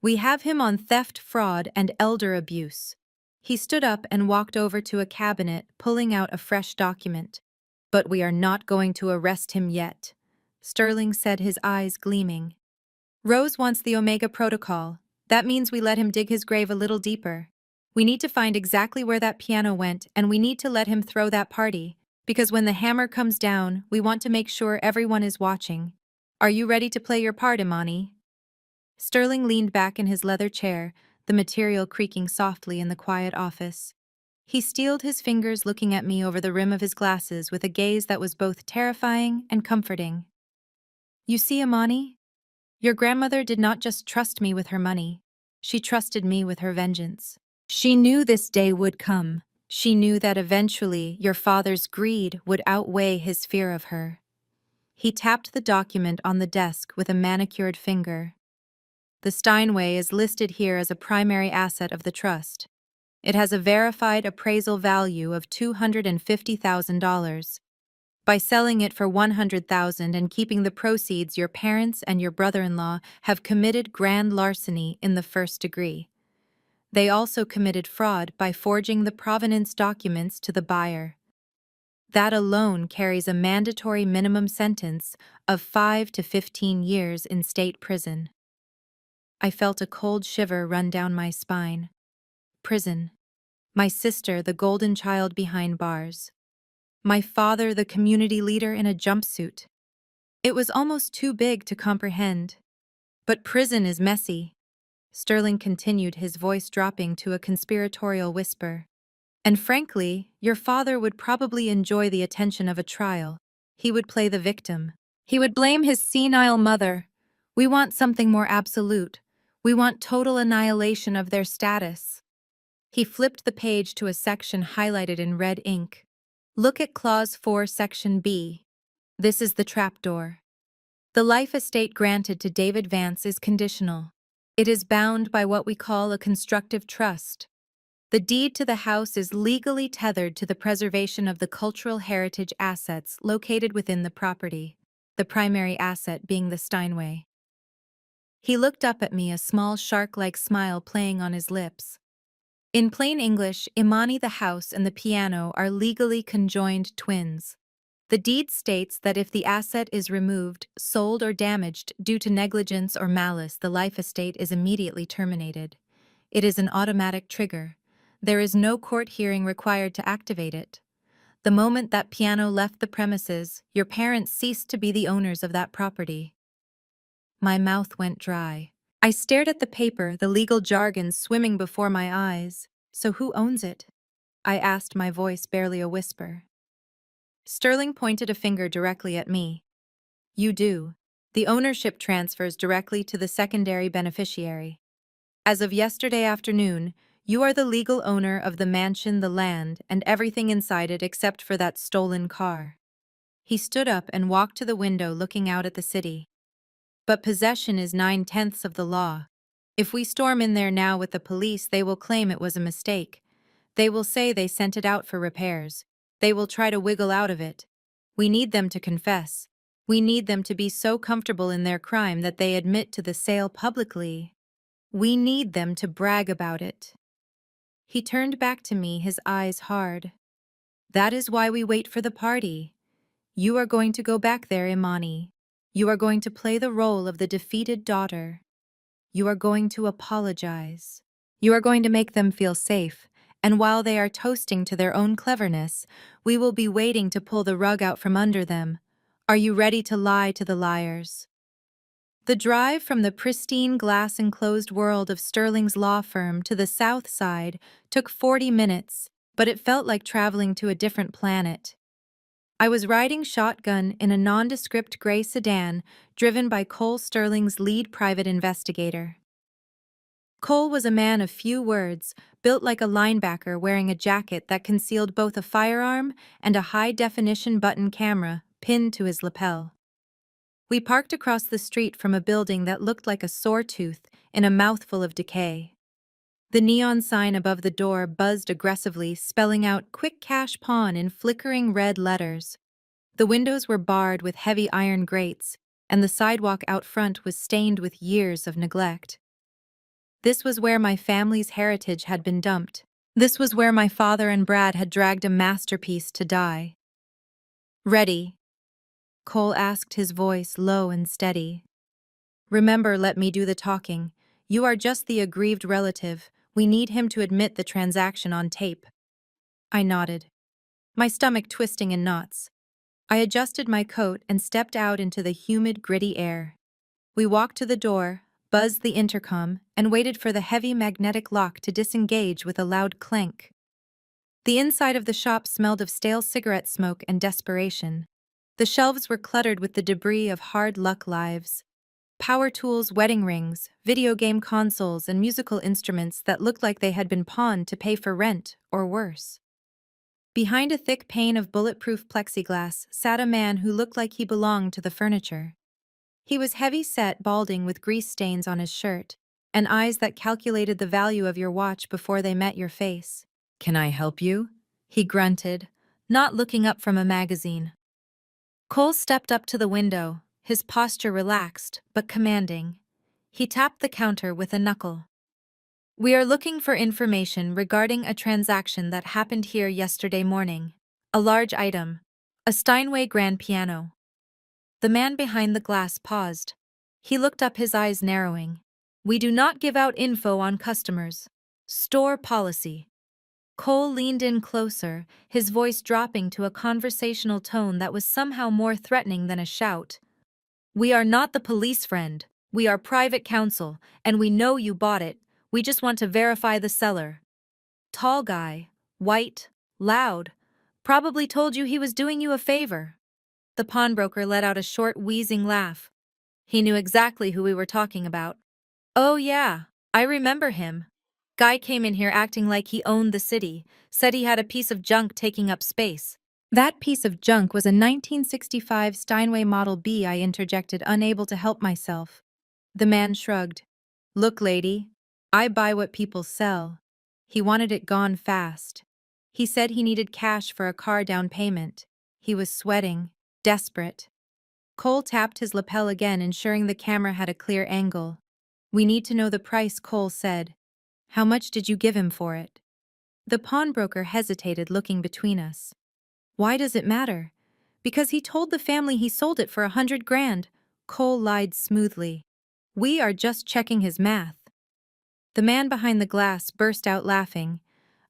We have him on theft, fraud, and elder abuse." He stood up and walked over to a cabinet, pulling out a fresh document. "But we are not going to arrest him yet," Sterling said, his eyes gleaming. "Rose wants the Omega Protocol. That means we let him dig his grave a little deeper. We need to find exactly where that piano went, and we need to let him throw that party, because when the hammer comes down, we want to make sure everyone is watching. Are you ready to play your part, Imani?" Sterling leaned back in his leather chair, the material creaking softly in the quiet office. He steeled his fingers, looking at me over the rim of his glasses with a gaze that was both terrifying and comforting. "You see, Imani? Your grandmother did not just trust me with her money. She trusted me with her vengeance. She knew this day would come. She knew that eventually your father's greed would outweigh his fear of her." He tapped the document on the desk with a manicured finger. "The Steinway is listed here as a primary asset of the trust. It has a verified appraisal value of $250,000. By selling it for $100,000 and keeping the proceeds, your parents and your brother-in-law have committed grand larceny in the first degree. They also committed fraud by forging the provenance documents to the buyer. That alone carries a mandatory minimum sentence of 5 to 15 years in state prison." I felt a cold shiver run down my spine. Prison. My sister, the golden child behind bars. My father, the community leader in a jumpsuit. It was almost too big to comprehend. "But prison is messy," Sterling continued, his voice dropping to a conspiratorial whisper. "And frankly, your father would probably enjoy the attention of a trial. He would play the victim. He would blame his senile mother. We want something more absolute. We want total annihilation of their status." He flipped the page to a section highlighted in red ink. Look at Clause 4, Section B. This is the trapdoor. The life estate granted to David Vance is conditional. It is bound by what we call a constructive trust. The deed to the house is legally tethered to the preservation of the cultural heritage assets located within the property, the primary asset being the Steinway. He looked up at me, a small shark-like smile playing on his lips. In plain English, Imani, the house, and the piano are legally conjoined twins. The deed states that if the asset is removed, sold, or damaged due to negligence or malice, the life estate is immediately terminated. It is an automatic trigger. There is no court hearing required to activate it. The moment that piano left the premises, your parents ceased to be the owners of that property. My mouth went dry. I stared at the paper, the legal jargon swimming before my eyes. So who owns it? I asked, my voice barely a whisper. Sterling pointed a finger directly at me. You do. The ownership transfers directly to the secondary beneficiary. As of yesterday afternoon, you are the legal owner of the mansion, the land, and everything inside it except for that stolen car. He stood up and walked to the window, looking out at the city. But possession is 9/10 of the law. If we storm in there now with the police, they will claim it was a mistake. They will say they sent it out for repairs. They will try to wiggle out of it. We need them to confess. We need them to be so comfortable in their crime that they admit to the sale publicly. We need them to brag about it. He turned back to me, his eyes hard. That is why we wait for the party. You are going to go back there, Imani. You are going to play the role of the defeated daughter. You are going to apologize. You are going to make them feel safe, and while they are toasting to their own cleverness, we will be waiting to pull the rug out from under them. Are you ready to lie to the liars? The drive from the pristine glass-enclosed world of Sterling's law firm to the south side took 40 minutes, but it felt like traveling to a different planet. I was riding shotgun in a nondescript gray sedan driven by Cole Sterling's lead private investigator. Cole was a man of few words, built like a linebacker wearing a jacket that concealed both a firearm and a high-definition button camera pinned to his lapel. We parked across the street from a building that looked like a sore tooth in a mouthful of decay. The neon sign above the door buzzed aggressively, spelling out "Quick Cash Pawn" in flickering red letters. The windows were barred with heavy iron grates, and the sidewalk out front was stained with years of neglect. This was where my family's heritage had been dumped. This was where my father and Brad had dragged a masterpiece to die. Ready? Cole asked, his voice low and steady. Remember, let me do the talking. You are just the aggrieved relative. We need him to admit the transaction on tape. I nodded, my stomach twisting in knots. I adjusted my coat and stepped out into the humid, gritty air. We walked to the door, buzzed the intercom, and waited for the heavy magnetic lock to disengage with a loud clank. The inside of the shop smelled of stale cigarette smoke and desperation. The shelves were cluttered with the debris of hard luck lives. Power tools, wedding rings, video game consoles, and musical instruments that looked like they had been pawned to pay for rent, or worse. Behind a thick pane of bulletproof plexiglass sat a man who looked like he belonged to the furniture. He was heavy-set, balding with grease stains on his shirt, and eyes that calculated the value of your watch before they met your face. "Can I help you?" he grunted, not looking up from a magazine. Cole stepped up to the window, his posture relaxed but commanding. He tapped the counter with a knuckle. "We are looking for information regarding a transaction that happened here yesterday morning. A large item, a Steinway grand piano." The man behind the glass paused. He looked up, his eyes narrowing. "We do not give out info on customers. Store policy." Cole leaned in closer, his voice dropping to a conversational tone that was somehow more threatening than a shout. "We are not the police, friend. We are private counsel, and we know you bought it. We just want to verify the seller." Tall guy, white, loud, probably told you he was doing you a favor. The pawnbroker let out a short, wheezing laugh. He knew exactly who we were talking about. "Oh yeah, I remember him. Guy came in here acting like he owned the city, said he had a piece of junk taking up space. That piece of junk was a 1965 Steinway Model B, I interjected, unable to help myself. The man shrugged. Look, lady, I buy what people sell. He wanted it gone fast. He said he needed cash for a car down payment. He was sweating, desperate. Cole tapped his lapel again, ensuring the camera had a clear angle. We need to know the price, Cole said. How much did you give him for it? The pawnbroker hesitated, looking between us. Why does it matter? Because he told the family he sold it for 100 grand. Cole lied smoothly. We are just checking his math. The man behind the glass burst out laughing,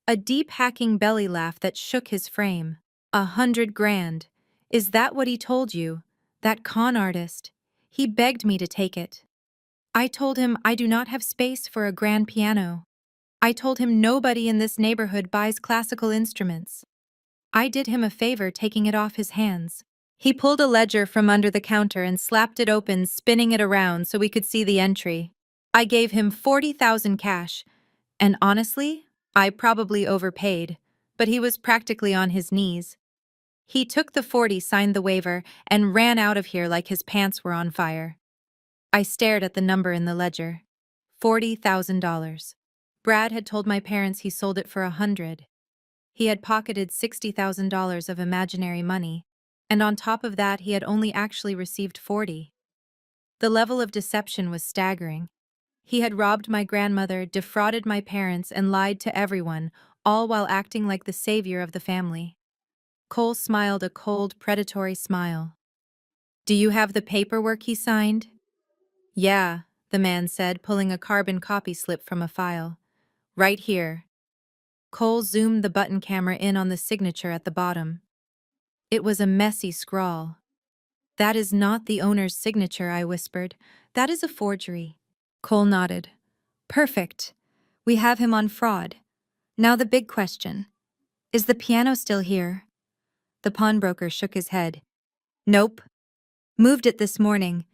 a deep hacking belly laugh that shook his frame. 100 grand. Is that what he told you? That con artist. He begged me to take it. I told him I do not have space for a grand piano. I told him nobody in this neighborhood buys classical instruments. I did him a favor taking it off his hands. He pulled a ledger from under the counter and slapped it open, spinning it around so we could see the entry. I gave him 40,000 cash, and honestly, I probably overpaid, but he was practically on his knees. He took the 40, signed the waiver, and ran out of here like his pants were on fire. I stared at the number in the ledger. $40,000. Brad had told my parents he sold it for 100. He had pocketed $60,000 of imaginary money, and on top of that he had only actually received 40. The level of deception was staggering. He had robbed my grandmother, defrauded my parents, and lied to everyone, all while acting like the savior of the family. Cole smiled a cold, predatory smile. Do you have the paperwork he signed? Yeah, the man said, pulling a carbon copy slip from a file. Right here. Cole zoomed the button camera in on the signature at the bottom. It was a messy scrawl. That is not the owner's signature, I whispered. That is a forgery. Cole nodded. Perfect. We have him on fraud. Now the big question. Is the piano still here? The pawnbroker shook his head. Nope. Moved it this morning.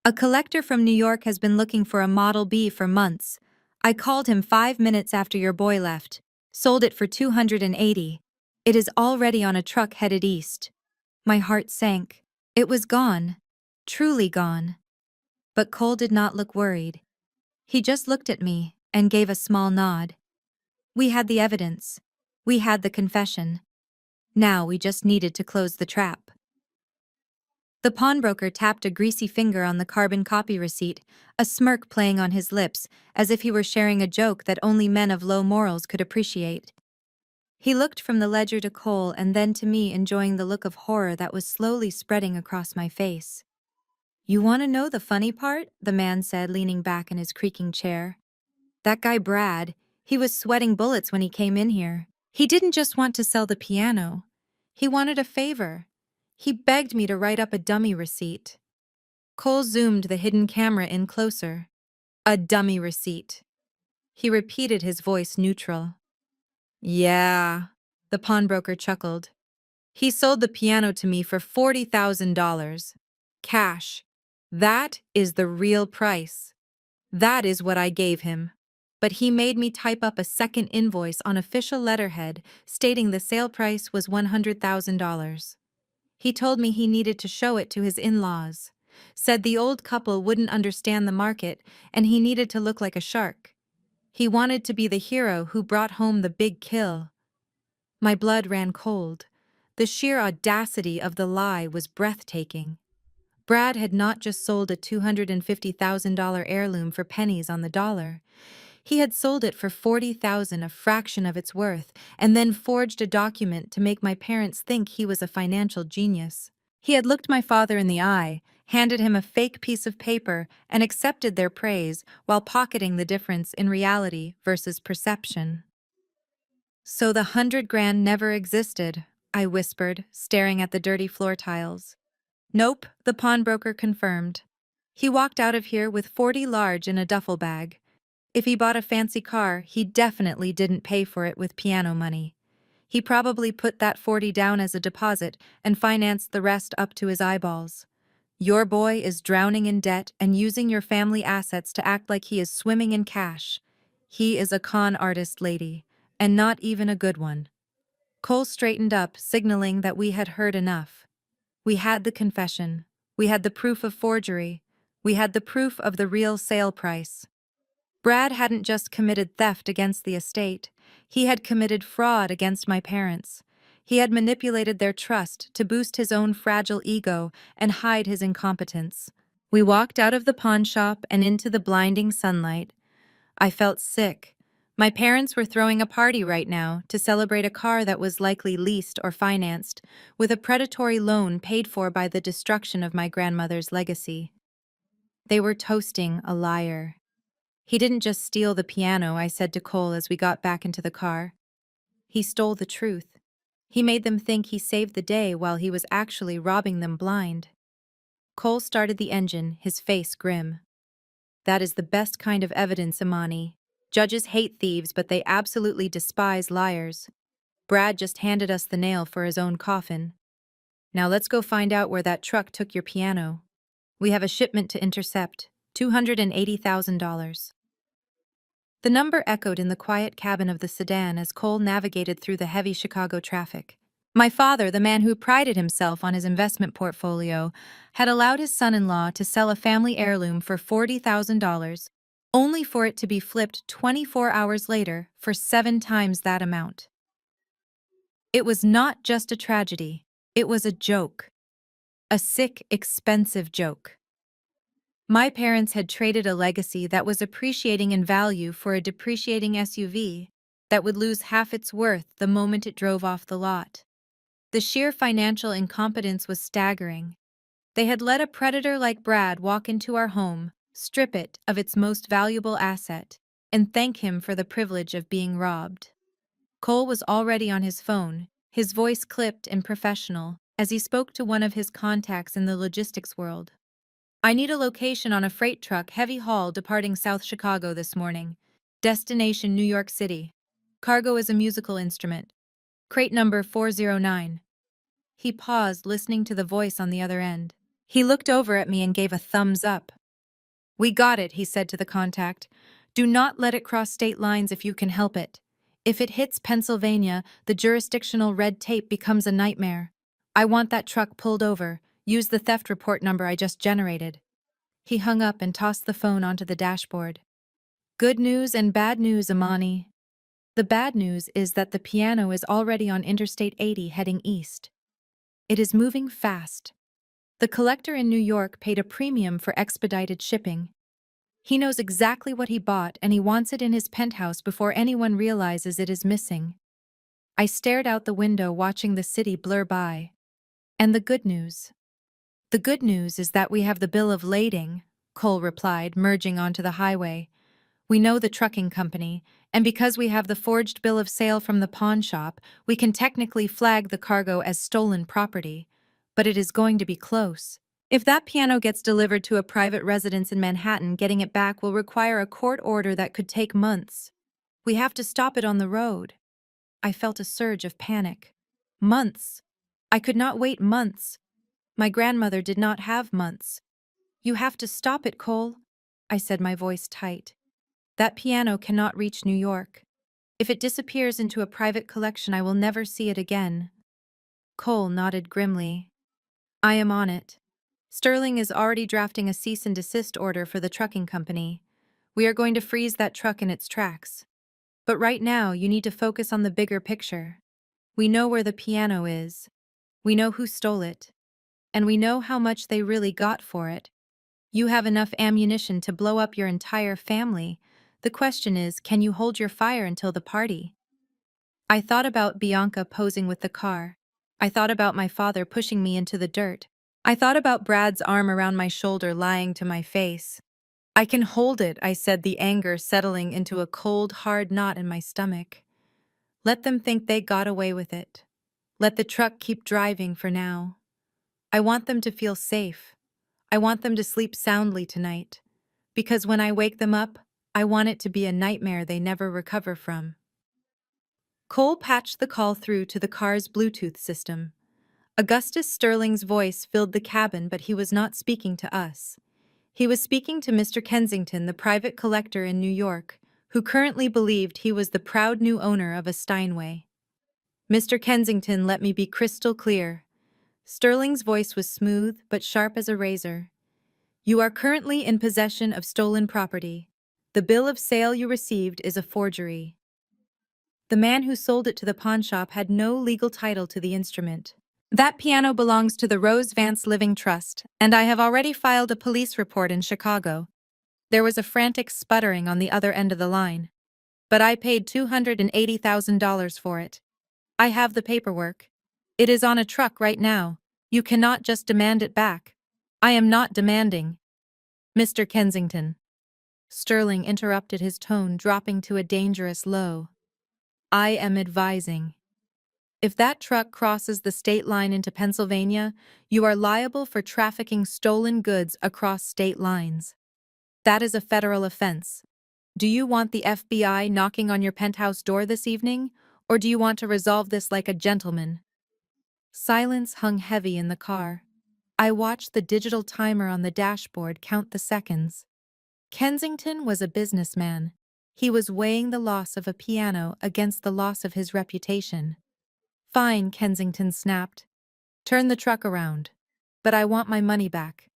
A collector from New York has been looking for a Model B for months. I called him 5 minutes after your boy left. Sold it for 280. It is already on a truck headed east. My heart sank. It was gone. Truly gone. But Cole did not look worried. He just looked at me and gave a small nod. We had the evidence. We had the confession. Now we just needed to close the trap. The pawnbroker tapped a greasy finger on the carbon copy receipt, a smirk playing on his lips, as if he were sharing a joke that only men of low morals could appreciate. He looked from the ledger to Cole and then to me, enjoying the look of horror that was slowly spreading across my face. You want to know the funny part? The man said, leaning back in his creaking chair. That guy Brad, he was sweating bullets when he came in here. He didn't just want to sell the piano. He wanted a favor. He begged me to write up a dummy receipt. Cole zoomed the hidden camera in closer. A dummy receipt. He repeated, his voice neutral. Yeah, the pawnbroker chuckled. He sold the piano to me for $40,000. Cash. That is the real price. That is what I gave him. But he made me type up a second invoice on official letterhead stating the sale price was $100,000. He told me he needed to show it to his in-laws. Said the old couple wouldn't understand the market and he needed to look like a shark. He wanted to be the hero who brought home the big kill. My blood ran cold. The sheer audacity of the lie was breathtaking. Brad had not just sold a $250,000 heirloom for pennies on the dollar. He had sold it for $40,000, a fraction of its worth, and then forged a document to make my parents think he was a financial genius. He had looked my father in the eye, handed him a fake piece of paper, and accepted their praise while pocketing the difference in reality versus perception. So the 100 grand never existed, I whispered, staring at the dirty floor tiles. Nope, the pawnbroker confirmed. He walked out of here with 40 large in a duffel bag. If he bought a fancy car, he definitely didn't pay for it with piano money. He probably put that 40 down as a deposit and financed the rest up to his eyeballs. Your boy is drowning in debt and using your family assets to act like he is swimming in cash. He is a con artist, lady, and not even a good one. Cole straightened up, signaling that we had heard enough. We had the confession. We had the proof of forgery. We had the proof of the real sale price. Brad hadn't just committed theft against the estate, he had committed fraud against my parents. He had manipulated their trust to boost his own fragile ego and hide his incompetence. We walked out of the pawn shop and into the blinding sunlight. I felt sick. My parents were throwing a party right now to celebrate a car that was likely leased or financed, with a predatory loan paid for by the destruction of my grandmother's legacy. They were toasting a liar. He didn't just steal the piano, I said to Cole as we got back into the car. He stole the truth. He made them think he saved the day while he was actually robbing them blind. Cole started the engine, his face grim. That is the best kind of evidence, Imani. Judges hate thieves, but they absolutely despise liars. Brad just handed us the nail for his own coffin. Now let's go find out where that truck took your piano. We have a shipment to intercept, $280,000. The number echoed in the quiet cabin of the sedan as Cole navigated through the heavy Chicago traffic. My father, the man who prided himself on his investment portfolio, had allowed his son-in-law to sell a family heirloom for $40,000, only for it to be flipped 24 hours later for 7 times that amount. It was not just a tragedy, it was a joke. A sick, expensive joke. My parents had traded a legacy that was appreciating in value for a depreciating SUV that would lose half its worth the moment it drove off the lot. The sheer financial incompetence was staggering. They had let a predator like Brad walk into our home, strip it of its most valuable asset, and thank him for the privilege of being robbed. Cole was already on his phone, his voice clipped and professional, as he spoke to one of his contacts in the logistics world. I need a location on a freight truck heavy haul departing South Chicago this morning. Destination New York City. Cargo is a musical instrument. Crate number 409. He paused, listening to the voice on the other end. He looked over at me and gave a thumbs up. We got it, he said to the contact. Do not let it cross state lines if you can help it. If it hits Pennsylvania, the jurisdictional red tape becomes a nightmare. I want that truck pulled over. Use the theft report number I just generated. He hung up and tossed the phone onto the dashboard. Good news and bad news, Imani. The bad news is that the piano is already on Interstate 80 heading east. It is moving fast. The collector in New York paid a premium for expedited shipping. He knows exactly what he bought and he wants it in his penthouse before anyone realizes it is missing. I stared out the window watching the city blur by. And the good news? The good news is that we have the bill of lading, Cole replied, merging onto the highway. We know the trucking company, and because we have the forged bill of sale from the pawn shop, we can technically flag the cargo as stolen property. But it is going to be close. If that piano gets delivered to a private residence in Manhattan, getting it back will require a court order that could take months. We have to stop it on the road. I felt a surge of panic. Months. I could not wait months. My grandmother did not have months. You have to stop it, Cole, I said, my voice tight. That piano cannot reach New York. If it disappears into a private collection, I will never see it again. Cole nodded grimly. I am on it. Sterling is already drafting a cease and desist order for the trucking company. We are going to freeze that truck in its tracks. But right now, you need to focus on the bigger picture. We know where the piano is. We know who stole it. And we know how much they really got for it. You have enough ammunition to blow up your entire family. The question is, can you hold your fire until the party? I thought about Bianca posing with the car. I thought about my father pushing me into the dirt. I thought about Brad's arm around my shoulder lying to my face. I can hold it, I said, the anger settling into a cold, hard knot in my stomach. Let them think they got away with it. Let the truck keep driving for now. I want them to feel safe. I want them to sleep soundly tonight. Because when I wake them up, I want it to be a nightmare they never recover from. Cole patched the call through to the car's Bluetooth system. Augustus Sterling's voice filled the cabin, but he was not speaking to us. He was speaking to Mr. Kensington, the private collector in New York, who currently believed he was the proud new owner of a Steinway. Mr. Kensington, let me be crystal clear. Sterling's voice was smooth but sharp as a razor. You are currently in possession of stolen property. The bill of sale you received is a forgery. The man who sold it to the pawnshop had no legal title to the instrument. That piano belongs to the Rose Vance Living Trust, and I have already filed a police report in Chicago. There was a frantic sputtering on the other end of the line. But I paid $280,000 for it. I have the paperwork. It is on a truck right now. You cannot just demand it back. I am not demanding. Mr. Kensington. Sterling interrupted, his tone dropping to a dangerous low. I am advising. If that truck crosses the state line into Pennsylvania, you are liable for trafficking stolen goods across state lines. That is a federal offense. Do you want the FBI knocking on your penthouse door this evening, or do you want to resolve this like a gentleman? Silence hung heavy in the car. I watched the digital timer on the dashboard count the seconds. Kensington was a businessman. He was weighing the loss of a piano against the loss of his reputation. Fine, Kensington snapped. Turn the truck around. But I want my money back.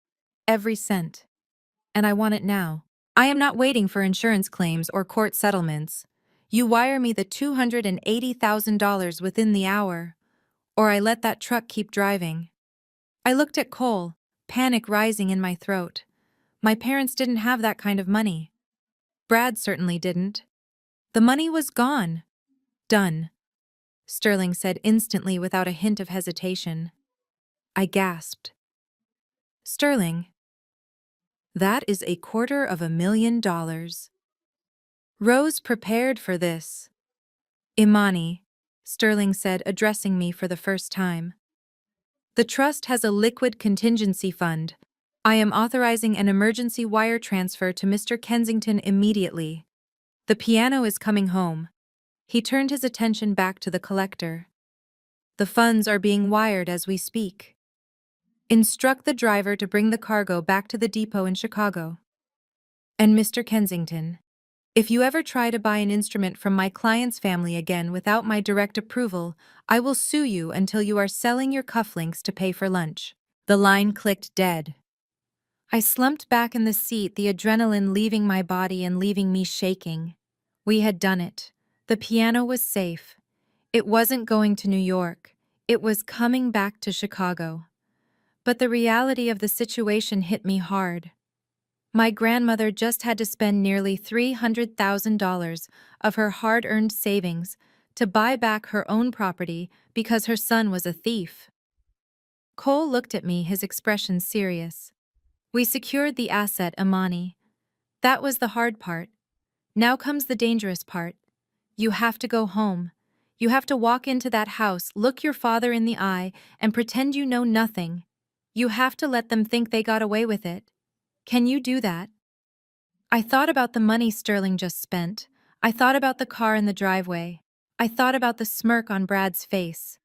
Every cent. And I want it now. I am not waiting for insurance claims or court settlements. You wire me the $280,000 within the hour, or I let that truck keep driving. I looked at Cole, panic rising in my throat. My parents didn't have that kind of money. Brad certainly didn't. The money was gone. Done. Sterling said instantly without a hint of hesitation. I gasped. Sterling. That is $250,000. Rose prepared for this. Imani, Sterling said, addressing me for the first time. The trust has a liquid contingency fund. I am authorizing an emergency wire transfer to Mr. Kensington immediately. The piano is coming home. He turned his attention back to the collector. The funds are being wired as we speak. Instruct the driver to bring the cargo back to the depot in Chicago. And Mr. Kensington, if you ever try to buy an instrument from my client's family again without my direct approval, I will sue you until you are selling your cufflinks to pay for lunch. The line clicked dead. I slumped back in the seat, the adrenaline leaving my body and leaving me shaking. We had done it. The piano was safe. It wasn't going to New York. It was coming back to Chicago. But the reality of the situation hit me hard. My grandmother just had to spend nearly $300,000 of her hard-earned savings to buy back her own property because her son was a thief. Cole looked at me, his expression serious. We secured the asset, Imani. That was the hard part. Now comes the dangerous part. You have to go home. You have to walk into that house, look your father in the eye, and pretend you know nothing. You have to let them think they got away with it. Can you do that? I thought about the money Sterling just spent. I thought about the car in the driveway. I thought about the smirk on Brad's face.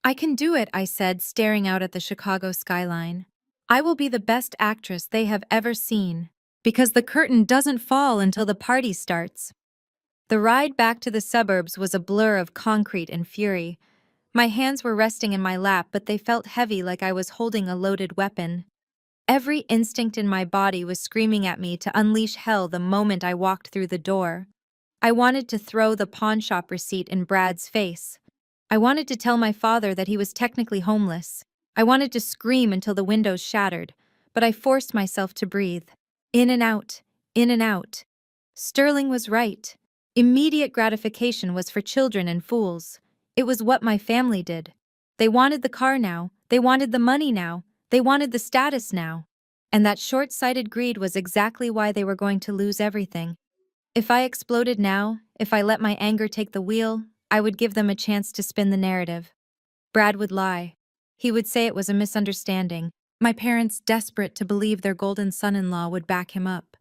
I can do it, I said, staring out at the Chicago skyline. I will be the best actress they have ever seen, because the curtain doesn't fall until the party starts. The ride back to the suburbs was a blur of concrete and fury. My hands were resting in my lap, but they felt heavy, like I was holding a loaded weapon. Every instinct in my body was screaming at me to unleash hell the moment I walked through the door. I wanted to throw the pawnshop receipt in Brad's face. I wanted to tell my father that he was technically homeless. I wanted to scream until the windows shattered, but I forced myself to breathe. In and out, in and out. Sterling was right. Immediate gratification was for children and fools. It was what my family did. They wanted the car now. They wanted the money now. They wanted the status now. And that short-sighted greed was exactly why they were going to lose everything. If I exploded now, if I let my anger take the wheel, I would give them a chance to spin the narrative. Brad would lie. He would say it was a misunderstanding. My parents, desperate to believe their golden son-in-law, would back him up.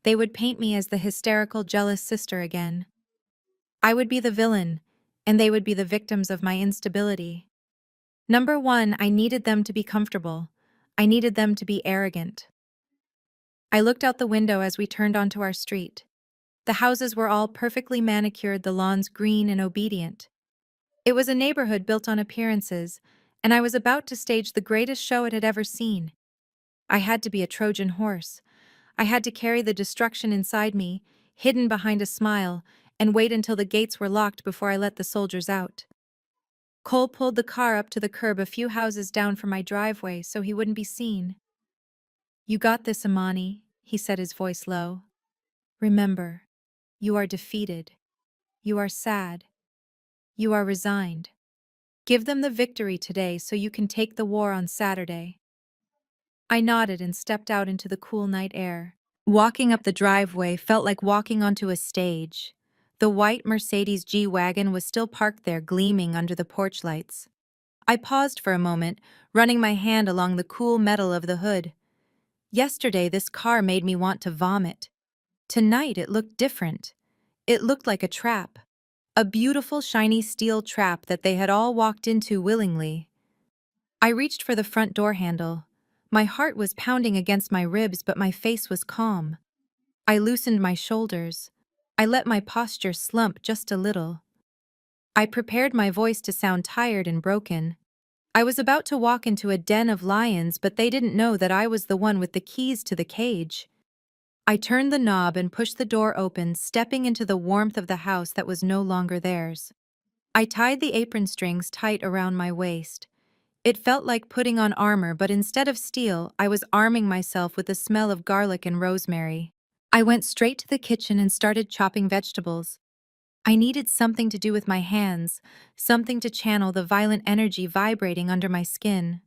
They would paint me as the hysterical, jealous sister again. I would be the villain, and they would be the victims of my instability. Number one, I needed them to be comfortable. I needed them to be arrogant. I looked out the window as we turned onto our street. The houses were all perfectly manicured, the lawns green and obedient. It was a neighborhood built on appearances, and I was about to stage the greatest show it had ever seen. I had to be a Trojan horse. I had to carry the destruction inside me, hidden behind a smile, and wait until the gates were locked before I let the soldiers out. Cole pulled the car up to the curb a few houses down from my driveway so he wouldn't be seen. "You got this, Amani," he said, his voice low. "Remember, you are defeated. You are sad. You are resigned. Give them the victory today so you can take the war on Saturday." I nodded and stepped out into the cool night air. Walking up the driveway felt like walking onto a stage. The white Mercedes G-Wagon was still parked there, gleaming under the porch lights. I paused for a moment, running my hand along the cool metal of the hood. Yesterday, this car made me want to vomit. Tonight, it looked different. It looked like a trap. A beautiful, shiny steel trap that they had all walked into willingly. I reached for the front door handle. My heart was pounding against my ribs, but my face was calm. I loosened my shoulders. I let my posture slump just a little. I prepared my voice to sound tired and broken. I was about to walk into a den of lions, but they didn't know that I was the one with the keys to the cage. I turned the knob and pushed the door open, stepping into the warmth of the house that was no longer theirs. I tied the apron strings tight around my waist. It felt like putting on armor, but instead of steel, I was arming myself with the smell of garlic and rosemary. I went straight to the kitchen and started chopping vegetables. I needed something to do with my hands, something to channel the violent energy vibrating under my skin.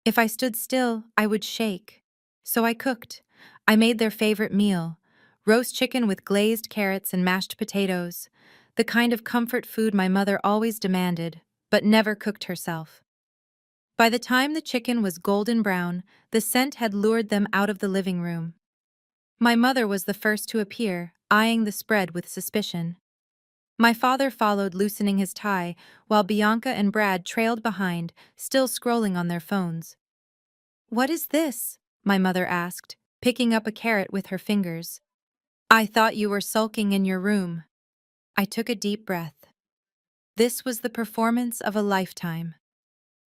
If I stood still, I would shake. So I cooked. I made their favorite meal: roast chicken with glazed carrots and mashed potatoes, the kind of comfort food my mother always demanded, but never cooked herself. By the time the chicken was golden brown, the scent had lured them out of the living room. My mother was the first to appear, eyeing the spread with suspicion. My father followed, loosening his tie, while Bianca and Brad trailed behind, still scrolling on their phones. "What is this?" my mother asked, picking up a carrot with her fingers. "I thought you were sulking in your room." I took a deep breath. This was the performance of a lifetime.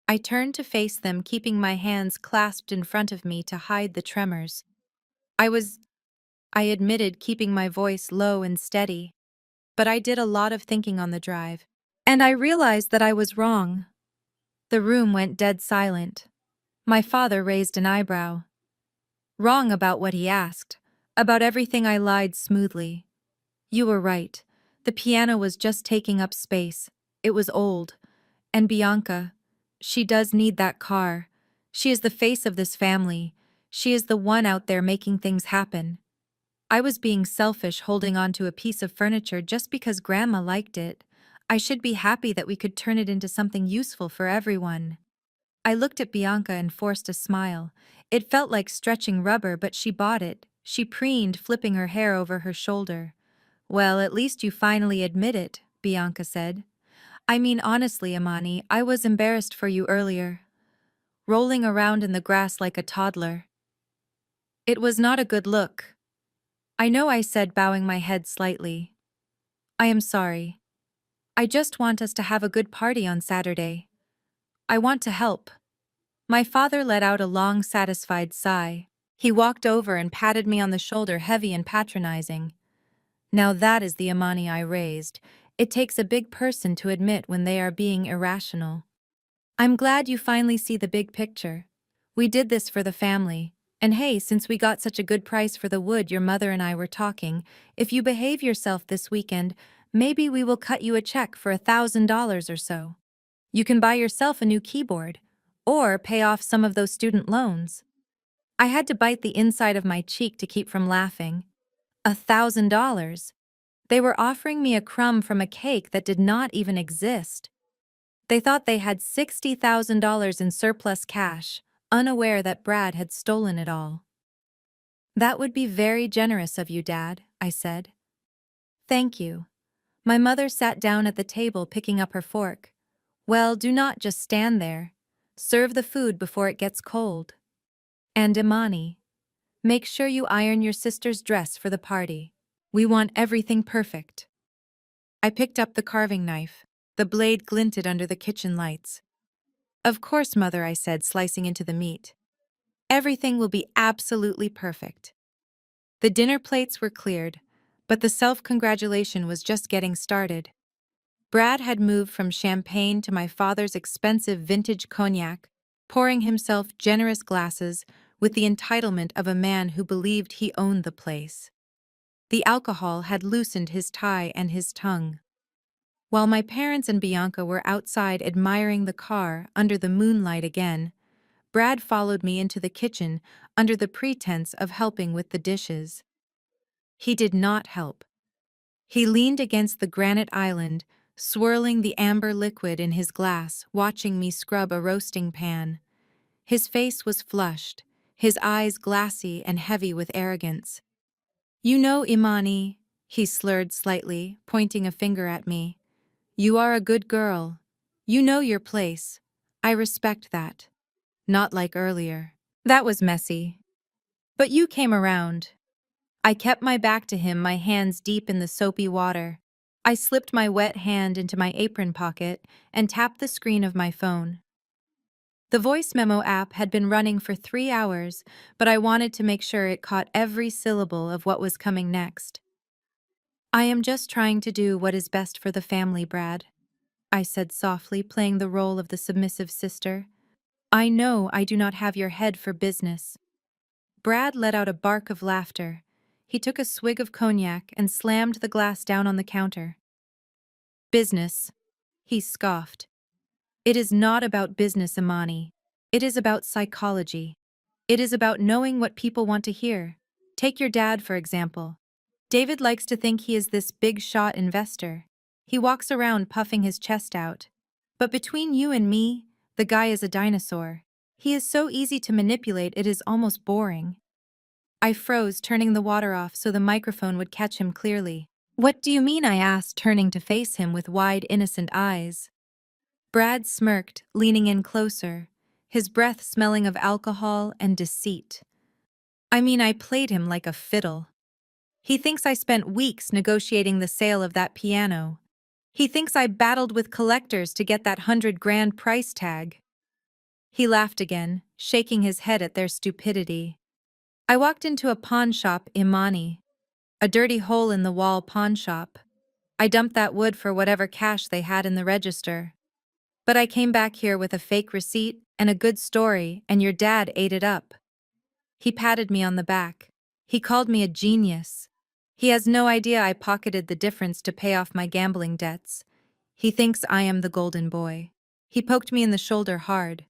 I turned to face them, keeping my hands clasped in front of me to hide the tremors. I admitted, keeping my voice low and steady. But I did a lot of thinking on the drive. And I realized that I was wrong. The room went dead silent. My father raised an eyebrow. "Wrong about what?" he asked. "About everything." I lied smoothly. "You were right. The piano was just taking up space. It was old. And Bianca, she does need that car. She is the face of this family. She is the one out there making things happen." I was being selfish, holding on to a piece of furniture just because Grandma liked it. I should be happy that we could turn it into something useful for everyone. I looked at Bianca and forced a smile. It felt like stretching rubber, but she bought it. She preened, flipping her hair over her shoulder. "Well, at least you finally admit it," Bianca said. "I mean, honestly, Amani, I was embarrassed for you earlier. Rolling around in the grass like a toddler. It was not a good look." "I know," I said, bowing my head slightly. "I am sorry. I just want us to have a good party on Saturday. I want to help." My father let out a long, satisfied sigh. He walked over and patted me on the shoulder, heavy and patronizing. "Now that is the Amani I raised. It takes a big person to admit when they are being irrational. I'm glad you finally see the big picture. We did this for the family. And hey, since we got such a good price for the wood, your mother and I were talking, if you behave yourself this weekend, maybe we will cut you a check for $1,000 or so. You can buy yourself a new keyboard, or pay off some of those student loans." I had to bite the inside of my cheek to keep from laughing. $1,000? They were offering me a crumb from a cake that did not even exist. They thought they had $60,000 in surplus cash, unaware that Brad had stolen it all. "That would be very generous of you, Dad," I said. "Thank you." My mother sat down at the table, picking up her fork. "Well, do not just stand there. Serve the food before it gets cold. And Imani, make sure you iron your sister's dress for the party. We want everything perfect." I picked up the carving knife. The blade glinted under the kitchen lights. "Of course, Mother," I said, slicing into the meat. "Everything will be absolutely perfect." The dinner plates were cleared, but the self-congratulation was just getting started. Brad had moved from champagne to my father's expensive vintage cognac, pouring himself generous glasses with the entitlement of a man who believed he owned the place. The alcohol had loosened his tie and his tongue. While my parents and Bianca were outside admiring the car under the moonlight again, Brad followed me into the kitchen under the pretense of helping with the dishes. He did not help. He leaned against the granite island, swirling the amber liquid in his glass, watching me scrub a roasting pan. His face was flushed, his eyes glassy and heavy with arrogance. "You know, Imani," he slurred slightly, pointing a finger at me. "You are a good girl. You know your place. I respect that. Not like earlier. That was messy. But you came around." I kept my back to him, my hands deep in the soapy water. I slipped my wet hand into my apron pocket and tapped the screen of my phone. The voice memo app had been running for 3 hours, but I wanted to make sure it caught every syllable of what was coming next. "I am just trying to do what is best for the family, Brad," I said softly, playing the role of the submissive sister. "I know I do not have your head for business." Brad let out a bark of laughter. He took a swig of cognac and slammed the glass down on the counter. "Business," he scoffed. "It is not about business, Imani. It is about psychology. It is about knowing what people want to hear. Take your dad, for example. David likes to think he is this big-shot investor. He walks around puffing his chest out. But between you and me, the guy is a dinosaur. He is so easy to manipulate it is almost boring." I froze, turning the water off so the microphone would catch him clearly. "What do you mean?" I asked, turning to face him with wide, innocent eyes. Brad smirked, leaning in closer, his breath smelling of alcohol and deceit. "I mean, I played him like a fiddle. He thinks I spent weeks negotiating the sale of that piano. He thinks I battled with collectors to get that $100,000 price tag." He laughed again, shaking his head at their stupidity. "I walked into a pawn shop, Imani. A dirty hole-in-the-wall pawn shop. I dumped that wood for whatever cash they had in the register. But I came back here with a fake receipt and a good story, and your dad ate it up." He patted me on the back. He called me a genius. He has no idea I pocketed the difference to pay off my gambling debts. He thinks I am the golden boy. He poked me in the shoulder hard.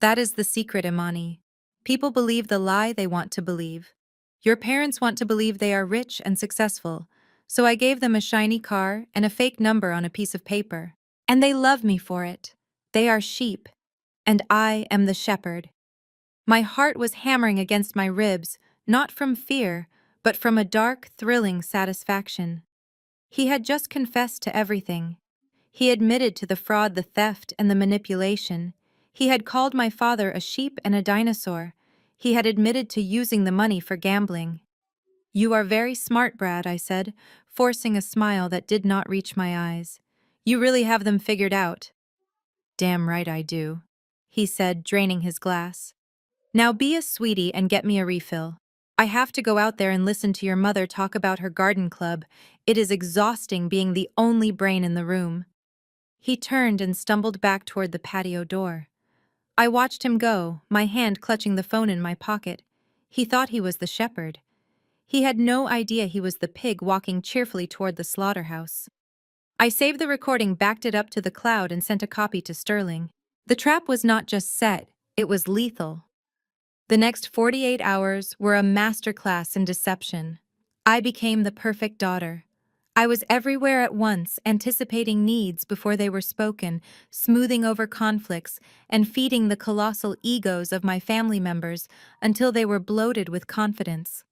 "That is the secret, Imani. People believe the lie they want to believe. Your parents want to believe they are rich and successful, so I gave them a shiny car and a fake number on a piece of paper. And they love me for it. They are sheep, and I am the shepherd." My heart was hammering against my ribs, not from fear, but from a dark, thrilling satisfaction. He had just confessed to everything. He admitted to the fraud, the theft, and the manipulation. He had called my father a sheep and a dinosaur. He had admitted to using the money for gambling. "You are very smart, Brad," I said, forcing a smile that did not reach my eyes. "You really have them figured out." "Damn right I do," he said, draining his glass. "Now be a sweetie and get me a refill. I have to go out there and listen to your mother talk about her garden club. It is exhausting being the only brain in the room." He turned and stumbled back toward the patio door. I watched him go, my hand clutching the phone in my pocket. He thought he was the shepherd. He had no idea he was the pig walking cheerfully toward the slaughterhouse. I saved the recording, backed it up to the cloud, and sent a copy to Sterling. The trap was not just set, it was lethal. The next 48 hours were a masterclass in deception. I became the perfect daughter. I was everywhere at once, anticipating needs before they were spoken, smoothing over conflicts, and feeding the colossal egos of my family members until they were bloated with confidence.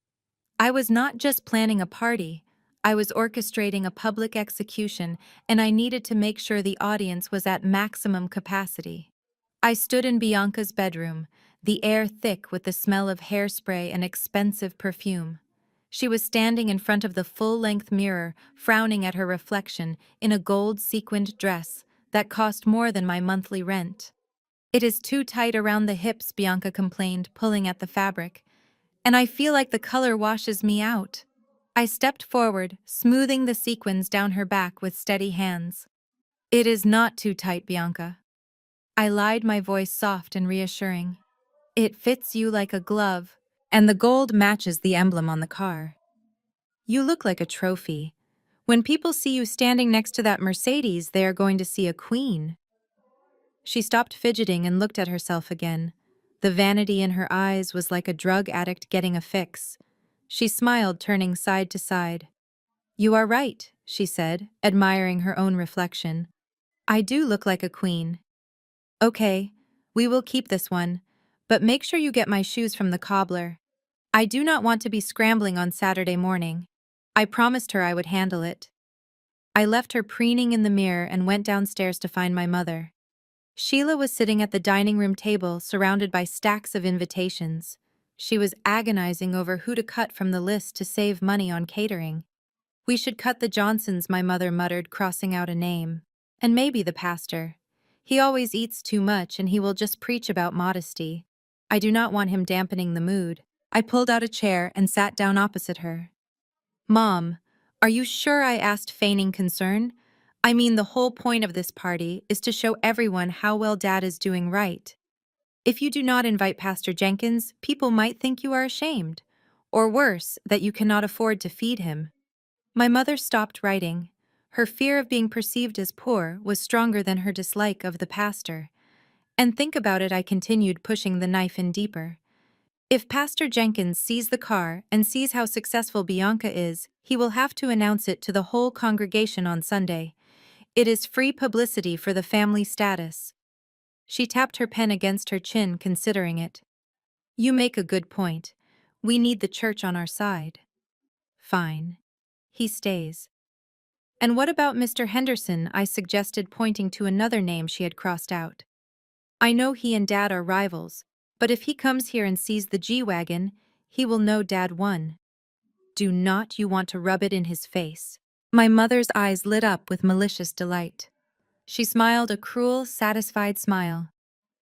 I was not just planning a party, I was orchestrating a public execution, and I needed to make sure the audience was at maximum capacity. I stood in Bianca's bedroom, the air thick with the smell of hairspray and expensive perfume. She was standing in front of the full-length mirror, frowning at her reflection in a gold-sequined dress, that cost more than my monthly rent. It is too tight around the hips, Bianca complained, pulling at the fabric, and I feel like the color washes me out. I stepped forward, smoothing the sequins down her back with steady hands. It is not too tight, Bianca. I lied, my voice soft and reassuring. It fits you like a glove, and the gold matches the emblem on the car. You look like a trophy. When people see you standing next to that Mercedes, they are going to see a queen. She stopped fidgeting and looked at herself again. The vanity in her eyes was like a drug addict getting a fix. She smiled, turning side to side. You are right, she said, admiring her own reflection. I do look like a queen. Okay, we will keep this one, but make sure you get my shoes from the cobbler. I do not want to be scrambling on Saturday morning. I promised her I would handle it. I left her preening in the mirror and went downstairs to find my mother. Sheila was sitting at the dining room table, surrounded by stacks of invitations. She was agonizing over who to cut from the list to save money on catering. We should cut the Johnsons, my mother muttered, crossing out a name. And maybe the pastor. He always eats too much and he will just preach about modesty. I do not want him dampening the mood. I pulled out a chair and sat down opposite her. Mom, are you sure? I asked, feigning concern. I mean, the whole point of this party is to show everyone how well Dad is doing right. If you do not invite Pastor Jenkins, people might think you are ashamed. Or worse, that you cannot afford to feed him. My mother stopped writing. Her fear of being perceived as poor was stronger than her dislike of the pastor. And think about it, I continued, pushing the knife in deeper. If Pastor Jenkins sees the car and sees how successful Bianca is, he will have to announce it to the whole congregation on Sunday. It is free publicity for the family status. She tapped her pen against her chin, considering it. You make a good point. We need the church on our side. Fine. He stays. And what about Mr. Henderson? I suggested, pointing to another name she had crossed out. I know he and Dad are rivals, but if he comes here and sees the G-Wagon, he will know Dad won. Do not you want to rub it in his face? My mother's eyes lit up with malicious delight. She smiled a cruel, satisfied smile.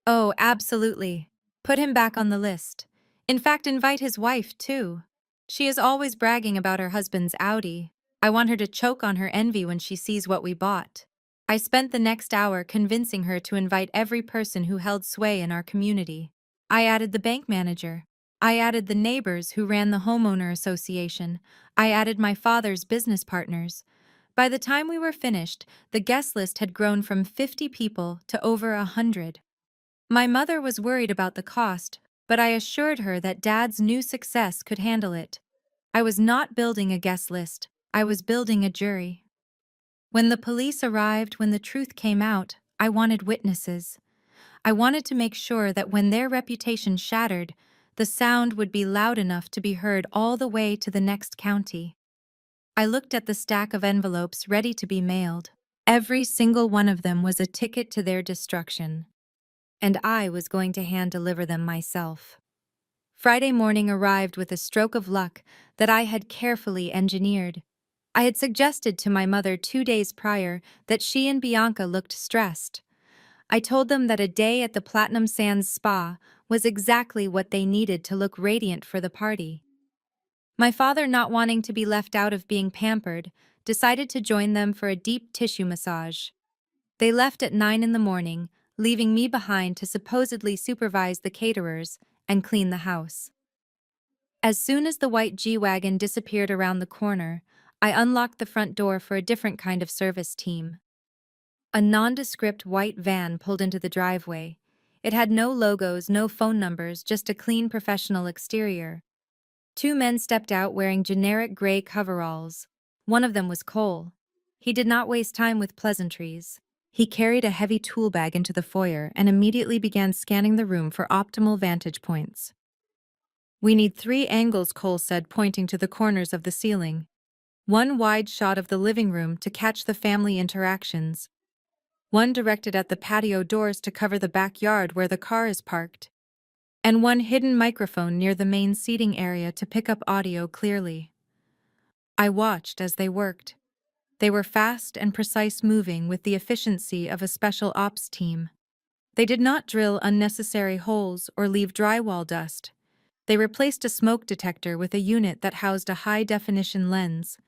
Oh, absolutely. Put him back on the list. In fact, invite his wife, too. She is always bragging about her husband's Audi. I want her to choke on her envy when she sees what we bought. I spent the next hour convincing her to invite every person who held sway in our community. I added the bank manager. I added the neighbors who ran the homeowner association. I added my father's business partners. By the time we were finished, the guest list had grown from 50 people to over 100. My mother was worried about the cost, but I assured her that Dad's new success could handle it. I was not building a guest list. I was building a jury. When the police arrived, when the truth came out, I wanted witnesses. I wanted to make sure that when their reputation shattered, the sound would be loud enough to be heard all the way to the next county. I looked at the stack of envelopes ready to be mailed. Every single one of them was a ticket to their destruction. And I was going to hand-deliver them myself. Friday morning arrived with a stroke of luck that I had carefully engineered. I had suggested to my mother 2 days prior that she and Bianca looked stressed. I told them that a day at the Platinum Sands Spa was exactly what they needed to look radiant for the party. My father, not wanting to be left out of being pampered, decided to join them for a deep tissue massage. They left at 9 in the morning, leaving me behind to supposedly supervise the caterers and clean the house. As soon as the white G-Wagon disappeared around the corner, I unlocked the front door for a different kind of service team. A nondescript white van pulled into the driveway. It had no logos, no phone numbers, just a clean professional exterior. 2 men stepped out wearing generic gray coveralls. One of them was Cole. He did not waste time with pleasantries. He carried a heavy tool bag into the foyer and immediately began scanning the room for optimal vantage points. We need 3 angles, Cole said, pointing to the corners of the ceiling. 1 wide shot of the living room to catch the family interactions. 1 directed at the patio doors to cover the backyard where the car is parked. And 1 hidden microphone near the main seating area to pick up audio clearly. I watched as they worked. They were fast and precise, moving with the efficiency of a special ops team. They did not drill unnecessary holes or leave drywall dust. They replaced a smoke detector with a unit that housed a high-definition lens.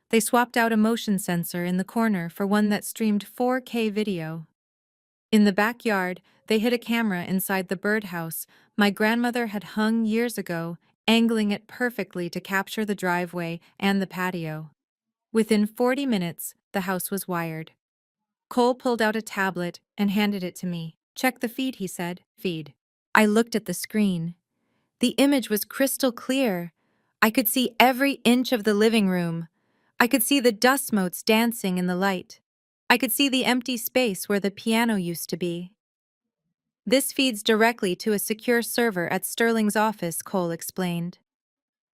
They swapped out a motion sensor in the corner for one that streamed 4K video. In the backyard, they hid a camera inside the birdhouse my grandmother had hung years ago, angling it perfectly to capture the driveway and the patio. Within 40 minutes, the house was wired. Cole pulled out a tablet and handed it to me. "Check the feed," he said. "Feed." I looked at the screen. The image was crystal clear. I could see every inch of the living room. I could see the dust motes dancing in the light. I could see the empty space where the piano used to be. "This feeds directly to a secure server at Sterling's office," Cole explained.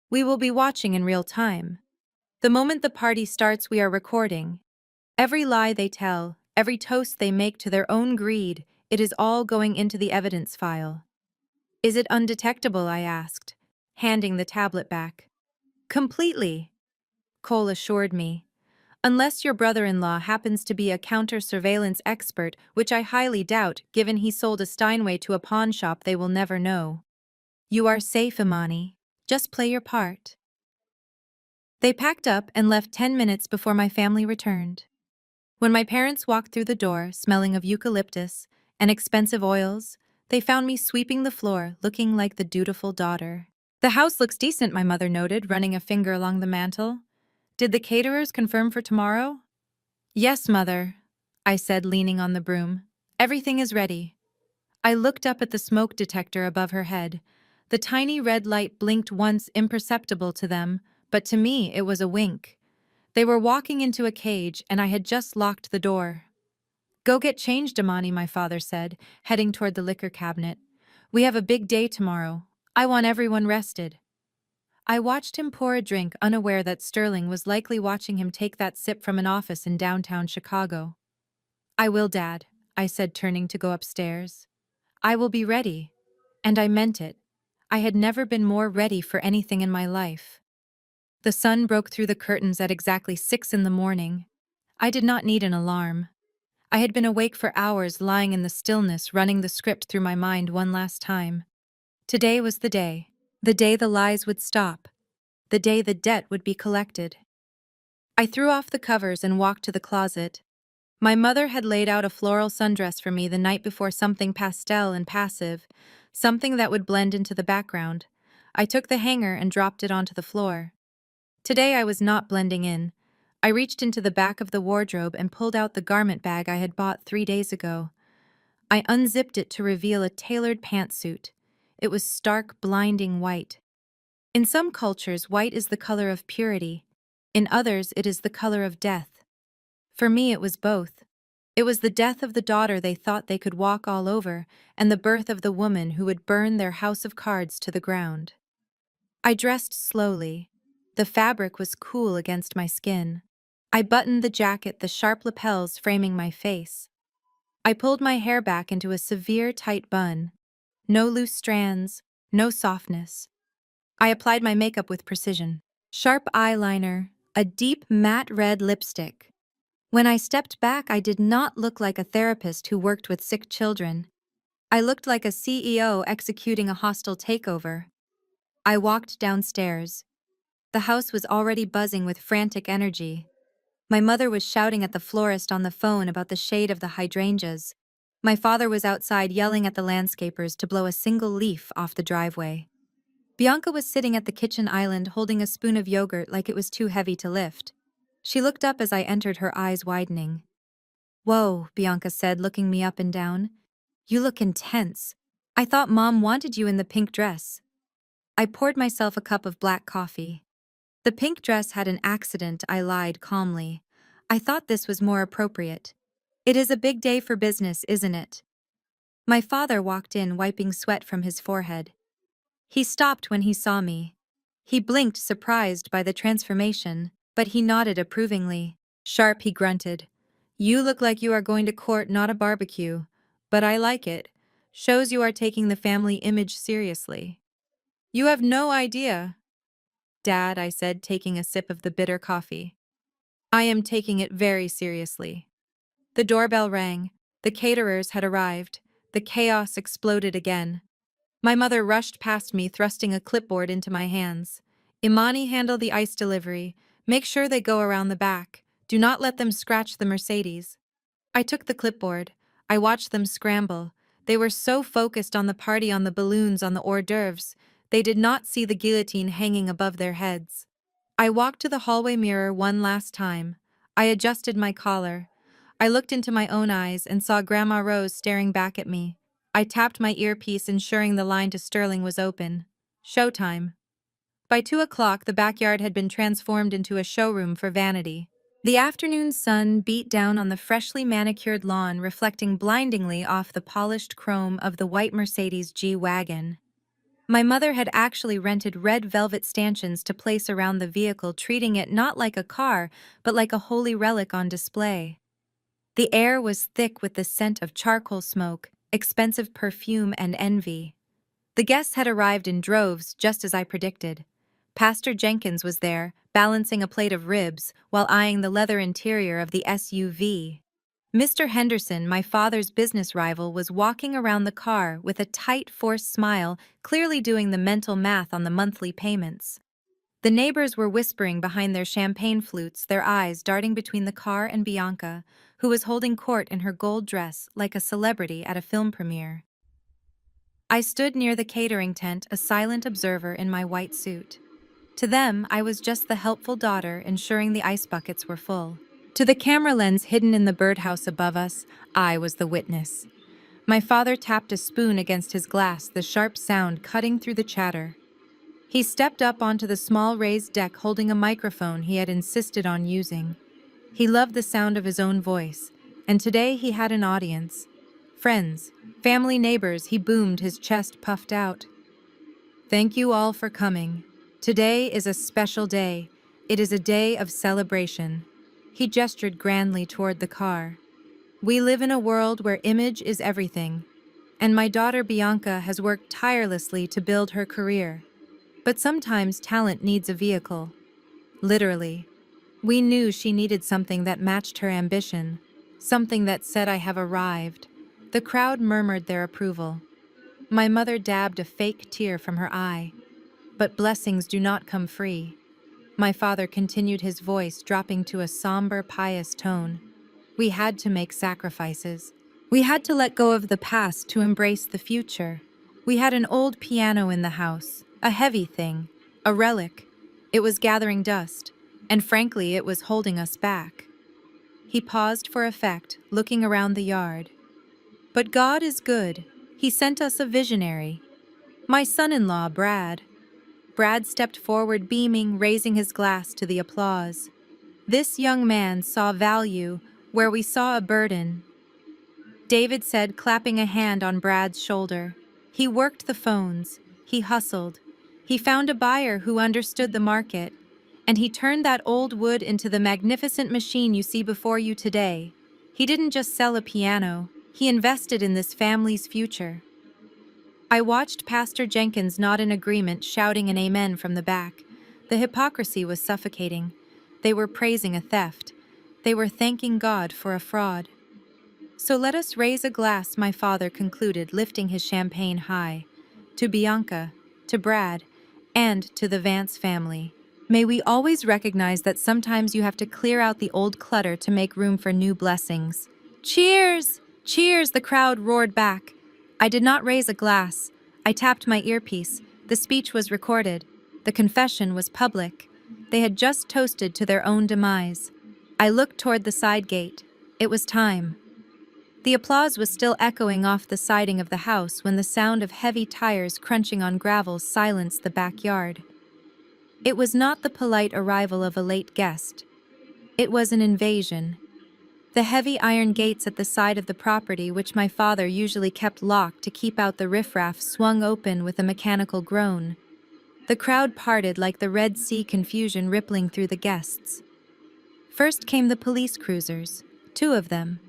"We will be watching in real time. The moment the party starts, we are recording. Every lie they tell, every toast they make to their own greed, it is all going into the evidence file." "Is it undetectable?" I asked, handing the tablet back. "Completely," Cole assured me. "Unless your brother-in-law happens to be a counter-surveillance expert, which I highly doubt, given he sold a Steinway to a pawn shop, they will never know. You are safe, Imani. Just play your part." They packed up and left 10 minutes before my family returned. When my parents walked through the door, smelling of eucalyptus and expensive oils, they found me sweeping the floor, looking like the dutiful daughter. "The house looks decent," my mother noted, running a finger along the mantel. "Did the caterers confirm for tomorrow?" "Yes, Mother," I said, leaning on the broom. "Everything is ready." I looked up at the smoke detector above her head. The tiny red light blinked once, imperceptible to them, but to me it was a wink. They were walking into a cage, and I had just locked the door. "Go get changed, Imani," my father said, heading toward the liquor cabinet. "We have a big day tomorrow. I want everyone rested." I watched him pour a drink, unaware that Sterling was likely watching him take that sip from an office in downtown Chicago. "I will, Dad," I said, turning to go upstairs. "I will be ready." And I meant it. I had never been more ready for anything in my life. The sun broke through the curtains at exactly 6 in the morning. I did not need an alarm. I had been awake for hours, lying in the stillness, running the script through my mind one last time. Today was the day. The day the lies would stop. The day the debt would be collected. I threw off the covers and walked to the closet. My mother had laid out a floral sundress for me the night before, something pastel and passive, something that would blend into the background. I took the hanger and dropped it onto the floor. Today I was not blending in. I reached into the back of the wardrobe and pulled out the garment bag I had bought 3 days ago. I unzipped it to reveal a tailored pantsuit. It was stark, blinding white. In some cultures, white is the color of purity. In others, it is the color of death. For me, it was both. It was the death of the daughter they thought they could walk all over, and the birth of the woman who would burn their house of cards to the ground. I dressed slowly. The fabric was cool against my skin. I buttoned the jacket, the sharp lapels framing my face. I pulled my hair back into a severe, tight bun. No loose strands, no softness. I applied my makeup with precision. Sharp eyeliner, a deep matte red lipstick. When I stepped back, I did not look like a therapist who worked with sick children. I looked like a CEO executing a hostile takeover. I walked downstairs. The house was already buzzing with frantic energy. My mother was shouting at the florist on the phone about the shade of the hydrangeas. My father was outside yelling at the landscapers to blow a single leaf off the driveway. Bianca was sitting at the kitchen island holding a spoon of yogurt like it was too heavy to lift. She looked up as I entered, her eyes widening. "Whoa," Bianca said, looking me up and down. "You look intense. I thought Mom wanted you in the pink dress." I poured myself a cup of black coffee. "The pink dress had an accident," I lied calmly. "I thought this was more appropriate. It is a big day for business, isn't it?" My father walked in, wiping sweat from his forehead. He stopped when he saw me. He blinked, surprised by the transformation, but he nodded approvingly. "Sharp," he grunted. "You look like you are going to court, not a barbecue. But I like it. Shows you are taking the family image seriously." "You have no idea." "Dad," I said, taking a sip of the bitter coffee. I am taking it very seriously. The doorbell rang. The caterers had arrived. The chaos exploded again. My mother rushed past me, thrusting a clipboard into my hands. Imani, handle the ice delivery. Make sure they go around the back. Do not let them scratch the Mercedes. I took the clipboard. I watched them scramble. They were so focused on the party, on the balloons, on the hors d'oeuvres, they did not see the guillotine hanging above their heads. I walked to the hallway mirror one last time. I adjusted my collar. I looked into my own eyes and saw Grandma Rose staring back at me. I tapped my earpiece, ensuring the line to Sterling was open. Showtime. By 2 o'clock, the backyard had been transformed into a showroom for vanity. The afternoon sun beat down on the freshly manicured lawn, reflecting blindingly off the polished chrome of the white Mercedes G-Wagon. My mother had actually rented red velvet stanchions to place around the vehicle, treating it not like a car, but like a holy relic on display. The air was thick with the scent of charcoal smoke, expensive perfume, and envy. The guests had arrived in droves, just as I predicted. Pastor Jenkins was there, balancing a plate of ribs, while eyeing the leather interior of the SUV. Mr. Henderson, my father's business rival, was walking around the car with a tight, forced smile, clearly doing the mental math on the monthly payments. The neighbors were whispering behind their champagne flutes, their eyes darting between the car and Bianca, who was holding court in her gold dress like a celebrity at a film premiere. I stood near the catering tent, a silent observer in my white suit. To them, I was just the helpful daughter, ensuring the ice buckets were full. To the camera lens hidden in the birdhouse above us, I was the witness. My father tapped a spoon against his glass, the sharp sound cutting through the chatter. He stepped up onto the small raised deck, holding a microphone he had insisted on using. He loved the sound of his own voice, and today he had an audience. Friends, family, neighbors, he boomed, his chest puffed out. Thank you all for coming. Today is a special day. It is a day of celebration. He gestured grandly toward the car. We live in a world where image is everything, and my daughter Bianca has worked tirelessly to build her career. But sometimes talent needs a vehicle. Literally. We knew she needed something that matched her ambition, something that said, "I have arrived." The crowd murmured their approval. My mother dabbed a fake tear from her eye. But blessings do not come free. My father continued, his voice dropping to a somber, pious tone. We had to make sacrifices. We had to let go of the past to embrace the future. We had an old piano in the house, a heavy thing, a relic. It was gathering dust, and frankly, it was holding us back. He paused for effect, looking around the yard. But God is good. He sent us a visionary. My son-in-law, Brad. Brad stepped forward, beaming, raising his glass to the applause. This young man saw value where we saw a burden. David said, clapping a hand on Brad's shoulder. He worked the phones. He hustled. He found a buyer who understood the market, and he turned that old wood into the magnificent machine you see before you today. He didn't just sell a piano. He invested in this family's future. I watched Pastor Jenkins nod in agreement, shouting an amen from the back. The hypocrisy was suffocating. They were praising a theft. They were thanking God for a fraud. So let us raise a glass, my father concluded, lifting his champagne high. To Bianca, to Brad, and to the Vance family. May we always recognize that sometimes you have to clear out the old clutter to make room for new blessings. Cheers! Cheers! The crowd roared back. I did not raise a glass. I tapped my earpiece. The speech was recorded. The confession was public. They had just toasted to their own demise. I looked toward the side gate. It was time. The applause was still echoing off the siding of the house when the sound of heavy tires crunching on gravel silenced the backyard. It was not the polite arrival of a late guest. It was an invasion. The heavy iron gates at the side of the property, which my father usually kept locked to keep out the riffraff, swung open with a mechanical groan. The crowd parted like the Red Sea, confusion rippling through the guests. First came the police cruisers, 2 of them.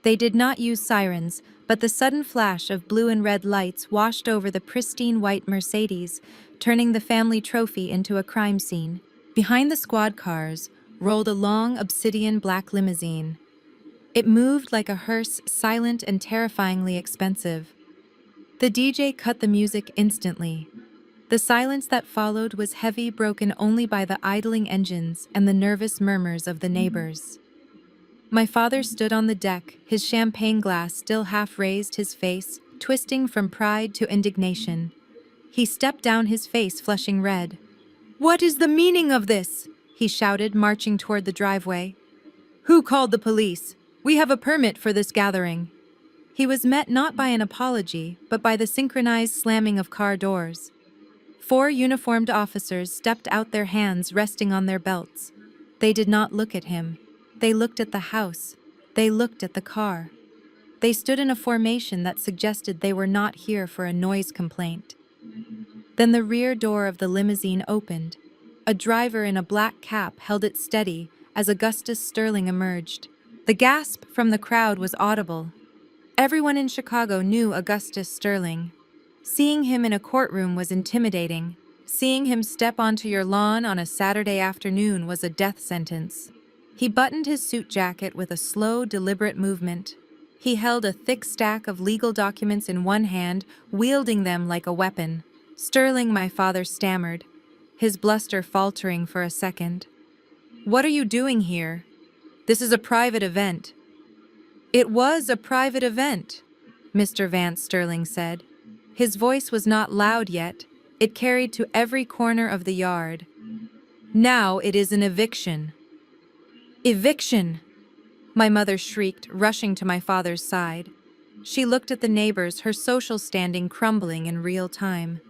They did not use sirens, but the sudden flash of blue and red lights washed over the pristine white Mercedes, turning the family trophy into a crime scene. Behind the squad cars, rolled a long obsidian black limousine. It moved like a hearse, silent and terrifyingly expensive. The DJ cut the music instantly. The silence that followed was heavy, broken only by the idling engines and the nervous murmurs of the neighbors. My father stood on the deck, his champagne glass still half raised, his face twisting from pride to indignation. He stepped down, his face flushing red. "What is the meaning of this?" he shouted, marching toward the driveway. "Who called the police? We have a permit for this gathering." He was met not by an apology, but by the synchronized slamming of car doors. 4 uniformed officers stepped out, their hands resting on their belts. They did not look at him. They looked at the house. They looked at the car. They stood in a formation that suggested they were not here for a noise complaint. Then the rear door of the limousine opened. A driver in a black cap held it steady as Augustus Sterling emerged. The gasp from the crowd was audible. Everyone in Chicago knew Augustus Sterling. Seeing him in a courtroom was intimidating. Seeing him step onto your lawn on a Saturday afternoon was a death sentence. He buttoned his suit jacket with a slow, deliberate movement. He held a thick stack of legal documents in one hand, wielding them like a weapon. "Sterling," my father stammered, his bluster faltering for a second. "What are you doing here? This is a private event." "It was a private event," Mr. Vance Sterling said. His voice was not loud yet. It carried to every corner of the yard. "Now it is an eviction." "Eviction!" my mother shrieked, rushing to my father's side. She looked at the neighbors, her social standing crumbling in real time.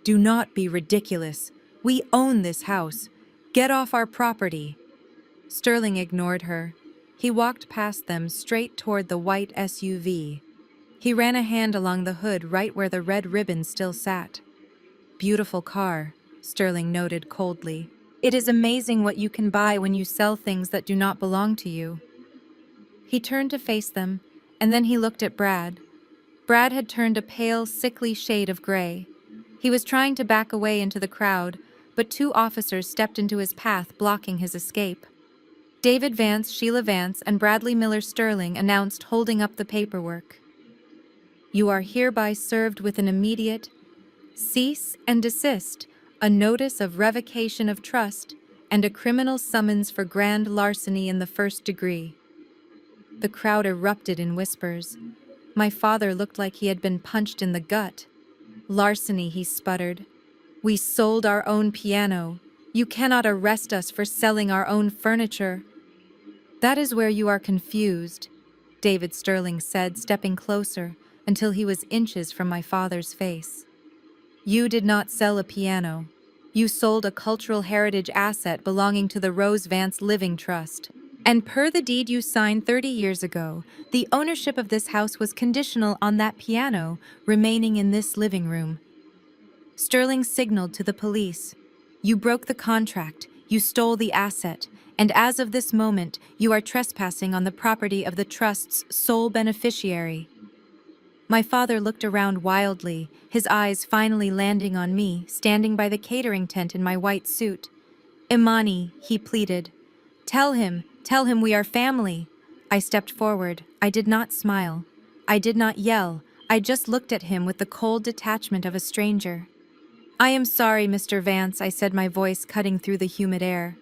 "Do not be ridiculous. We own this house. Get off our property." Sterling ignored her. He walked past them, straight toward the white SUV. He ran a hand along the hood, right where the red ribbon still sat. "Beautiful car," Sterling noted coldly. "It is amazing what you can buy when you sell things that do not belong to you." He turned to face them, and then he looked at Brad. Brad had turned a pale, sickly shade of gray. He was trying to back away into the crowd, but 2 officers stepped into his path, blocking his escape. David Vance, Sheila Vance, and Bradley Miller Sterling announced, holding up the paperwork. "You are hereby served with an immediate cease and desist, a notice of revocation of trust, and a criminal summons for grand larceny in the 1st degree." The crowd erupted in whispers. My father looked like he had been punched in the gut. "Larceny," he sputtered. "We sold our own piano. You cannot arrest us for selling our own furniture." "That is where you are confused," David Sterling said, stepping closer until he was inches from my father's face. "You did not sell a piano. You sold a cultural heritage asset belonging to the Rose Vance Living Trust. And per the deed you signed 30 years ago, the ownership of this house was conditional on that piano remaining in this living room." Sterling signaled to the police. "You broke the contract, you stole the asset, and as of this moment, you are trespassing on the property of the trust's sole beneficiary." My father looked around wildly, his eyes finally landing on me, standing by the catering tent in my white suit. "Imani," he pleaded. Tell him we are family." I stepped forward. I did not smile. I did not yell. I just looked at him with the cold detachment of a stranger. "I am sorry, Mr. Vance," I said, my voice cutting through the humid air.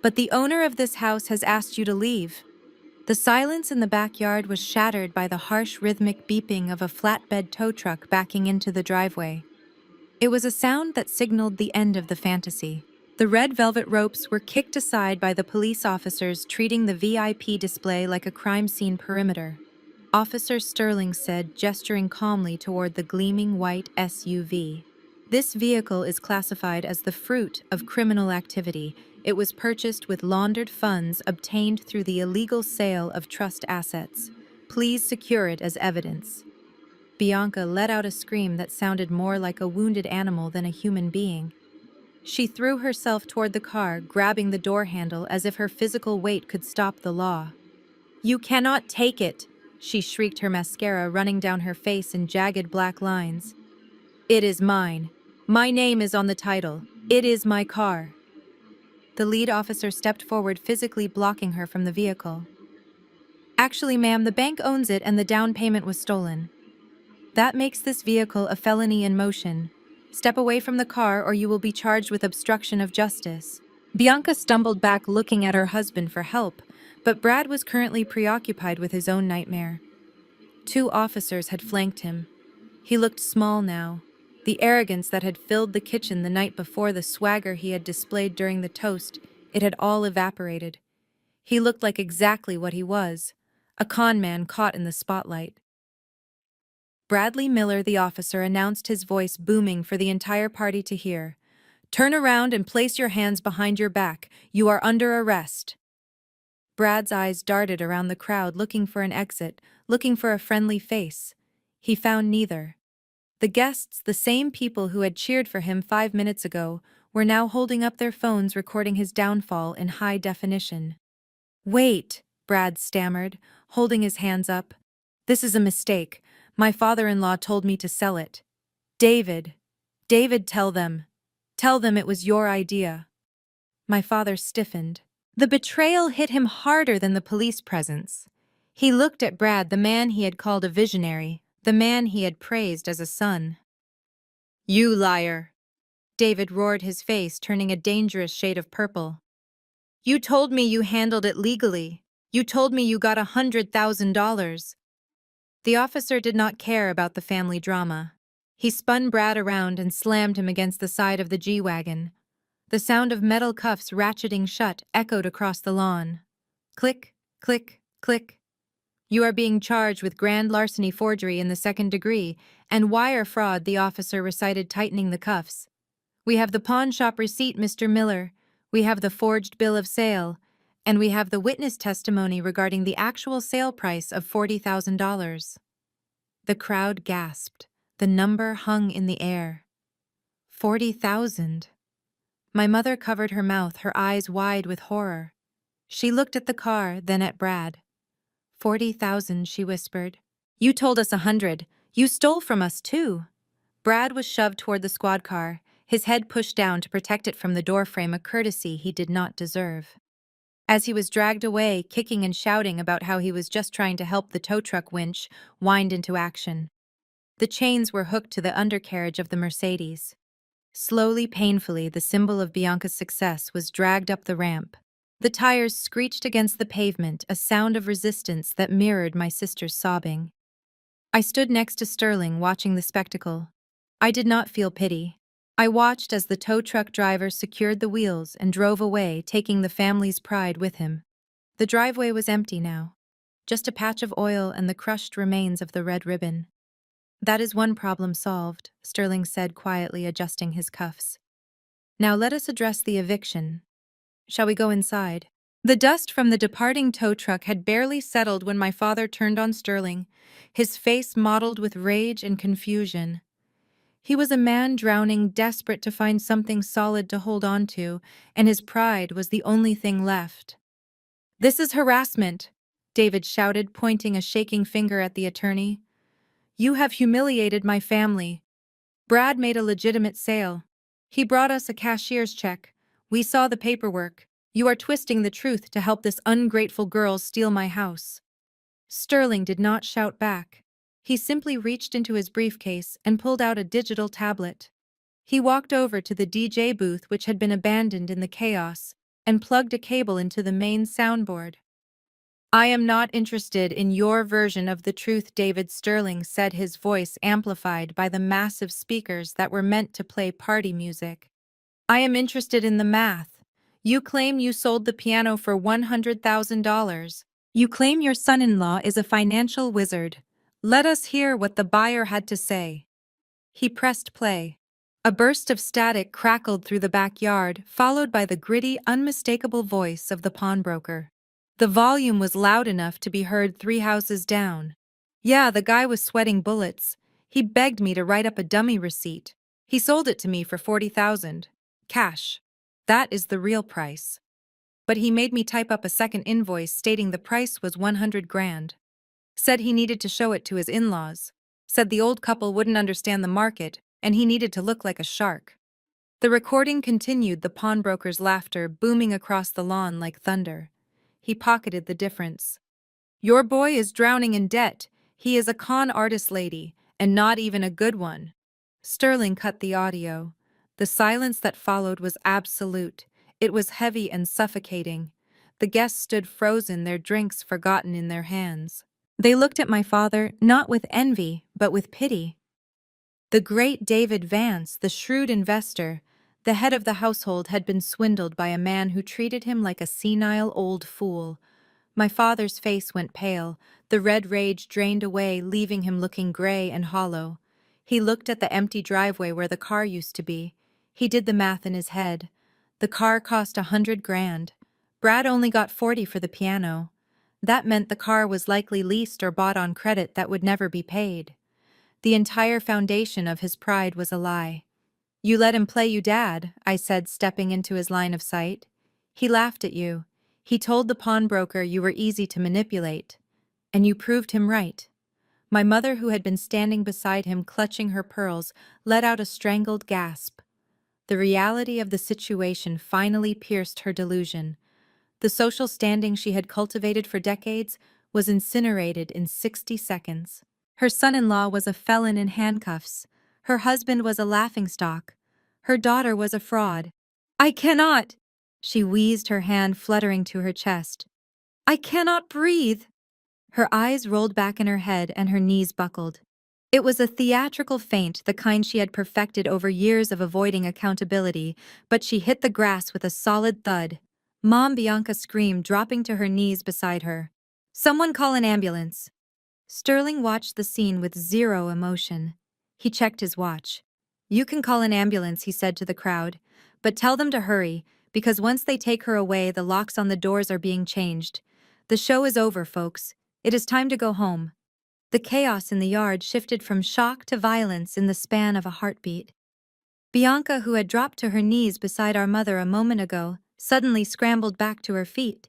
"But the owner of this house has asked you to leave." The silence in the backyard was shattered by the harsh rhythmic beeping of a flatbed tow truck backing into the driveway. It was a sound that signaled the end of the fantasy. The red velvet ropes were kicked aside by the police officers, treating the VIP display like a crime scene perimeter. Officer Sterling said, gesturing calmly toward the gleaming white SUV. "This vehicle is classified as the fruit of criminal activity. It was purchased with laundered funds obtained through the illegal sale of trust assets. Please secure it as evidence." Bianca let out a scream that sounded more like a wounded animal than a human being. She threw herself toward the car, grabbing the door handle as if her physical weight could stop the law. "You cannot take it," she shrieked, her mascara running down her face in jagged black lines. "It is mine. My name is on the title. It is my car." The lead officer stepped forward, physically blocking her from the vehicle. Actually, ma'am, the bank owns it and the down payment was stolen. That makes this vehicle a felony in motion. Step away from the car or you will be charged with obstruction of justice. Bianca stumbled back, looking at her husband for help, but Brad was currently preoccupied with his own nightmare. 2 officers had flanked him. He looked small now. The arrogance that had filled the kitchen the night before, the swagger he had displayed during the toast, it had all evaporated. He looked like exactly what he was, a con man caught in the spotlight. Bradley Miller, the officer, announced, his voice booming for the entire party to hear. "Turn around and place your hands behind your back. You are under arrest." Brad's eyes darted around the crowd, looking for an exit, looking for a friendly face. He found neither. The guests, the same people who had cheered for him 5 minutes ago, were now holding up their phones, recording his downfall in high definition. "Wait," Brad stammered, holding his hands up. "This is a mistake. My father-in-law told me to sell it." David, tell them. Tell them it was your idea." My father stiffened. The betrayal hit him harder than the police presence. He looked at Brad, the man he had called a visionary, the man he had praised as a son. "You liar!" David roared, his face turning a dangerous shade of purple. "You told me you handled it legally. You told me you got $100,000. The officer did not care about the family drama. He spun Brad around and slammed him against the side of the G-Wagon. The sound of metal cuffs ratcheting shut echoed across the lawn. Click, click, click. "You are being charged with grand larceny, forgery in the 2nd degree, and wire fraud," the officer recited, tightening the cuffs. "We have the pawn shop receipt, Mr. Miller. We have the forged bill of sale. And we have the witness testimony regarding the actual sale price of $40,000. The crowd gasped. The number hung in the air. 40,000. My mother covered her mouth, her eyes wide with horror. She looked at the car, then at Brad. 40,000, she whispered. "You told us 100. You stole from us, too." Brad was shoved toward the squad car, his head pushed down to protect it from the doorframe, a courtesy he did not deserve. As he was dragged away, kicking and shouting about how he was just trying to help, the tow truck winch whined into action. The chains were hooked to the undercarriage of the Mercedes. Slowly, painfully, the symbol of Bianca's success was dragged up the ramp. The tires screeched against the pavement, a sound of resistance that mirrored my sister's sobbing. I stood next to Sterling, watching the spectacle. I did not feel pity. I watched as the tow truck driver secured the wheels and drove away, taking the family's pride with him. The driveway was empty now. Just a patch of oil and the crushed remains of the red ribbon. "That is one problem solved," Sterling said quietly, adjusting his cuffs. "Now let us address the eviction. Shall we go inside?" The dust from the departing tow truck had barely settled when my father turned on Sterling, his face mottled with rage and confusion. He was a man drowning, desperate to find something solid to hold on to, and his pride was the only thing left. "This is harassment," David shouted, pointing a shaking finger at the attorney. "You have humiliated my family. Brad made a legitimate sale. He brought us a cashier's check. We saw the paperwork. You are twisting the truth to help this ungrateful girl steal my house." Sterling did not shout back. He simply reached into his briefcase and pulled out a digital tablet. He walked over to the DJ booth, which had been abandoned in the chaos, and plugged a cable into the main soundboard. "I am not interested in your version of the truth," David Sterling said, his voice amplified by the massive speakers that were meant to play party music. "I am interested in the math. You claim you sold the piano for $100,000. You claim your son-in-law is a financial wizard. Let us hear what the buyer had to say." He pressed play. A burst of static crackled through the backyard, followed by the gritty, unmistakable voice of the pawnbroker. The volume was loud enough to be heard 3 houses down. "Yeah, the guy was sweating bullets. He begged me to write up a dummy receipt. He sold it to me for 40,000. Cash. That is the real price. But he made me type up a second invoice stating the price was 100 grand. Said he needed to show it to his in-laws. Said the old couple wouldn't understand the market, and he needed to look like a shark. The recording continued, the pawnbroker's laughter booming across the lawn like thunder. He pocketed the difference. Your boy is drowning in debt. He is a con artist, lady, and not even a good one. Sterling cut the audio. The silence that followed was absolute. It was heavy and suffocating. The guests stood frozen, their drinks forgotten in their hands. They looked at my father, not with envy, but with pity. The great David Vance, the shrewd investor, the head of the household, had been swindled by a man who treated him like a senile old fool. My father's face went pale, the red rage drained away, leaving him looking gray and hollow. He looked at the empty driveway where the car used to be. He did the math in his head. The car cost $100,000. Brad only got 40 for the piano. That meant the car was likely leased or bought on credit that would never be paid. The entire foundation of his pride was a lie. You let him play you, Dad, I said, stepping into his line of sight. He laughed at you. He told the pawnbroker you were easy to manipulate. And you proved him right. My mother, who had been standing beside him clutching her pearls, let out a strangled gasp. The reality of the situation finally pierced her delusion. The social standing she had cultivated for decades was incinerated in 60 seconds. Her son-in-law was a felon in handcuffs. Her husband was a laughingstock. Her daughter was a fraud. I cannot! She wheezed, her hand fluttering to her chest. I cannot breathe! Her eyes rolled back in her head and her knees buckled. It was a theatrical faint, the kind she had perfected over years of avoiding accountability, but she hit the grass with a solid thud. Mom, Bianca screamed, dropping to her knees beside her. Someone call an ambulance. Sterling watched the scene with zero emotion. He checked his watch. You can call an ambulance, he said to the crowd, but tell them to hurry, because once they take her away, the locks on the doors are being changed. The show is over, folks. It is time to go home. The chaos in the yard shifted from shock to violence in the span of a heartbeat. Bianca, who had dropped to her knees beside our mother a moment ago, suddenly scrambled back to her feet.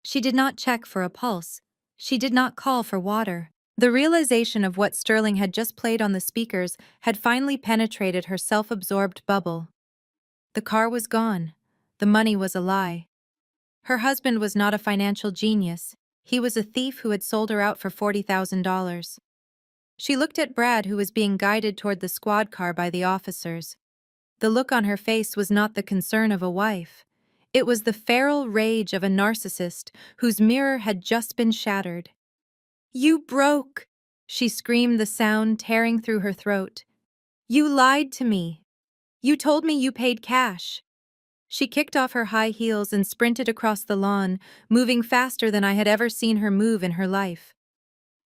She did not check for a pulse. She did not call for water. The realization of what Sterling had just played on the speakers had finally penetrated her self-absorbed bubble. The car was gone. The money was a lie. Her husband was not a financial genius. He was a thief who had sold her out for $40,000. She looked at Brad, who was being guided toward the squad car by the officers. The look on her face was not the concern of a wife. It was the feral rage of a narcissist whose mirror had just been shattered. You broke, she screamed, the sound tearing through her throat. You lied to me. You told me you paid cash. She kicked off her high heels and sprinted across the lawn, moving faster than I had ever seen her move in her life.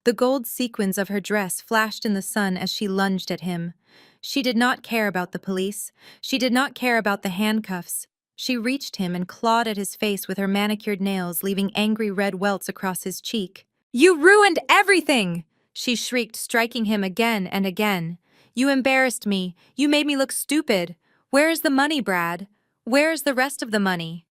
The gold sequins of her dress flashed in the sun as she lunged at him. She did not care about the police. She did not care about the handcuffs. She reached him and clawed at his face with her manicured nails, leaving angry red welts across his cheek. You ruined everything! She shrieked, striking him again and again. You embarrassed me. You made me look stupid. Where is the money, Brad? Where is the rest of the money?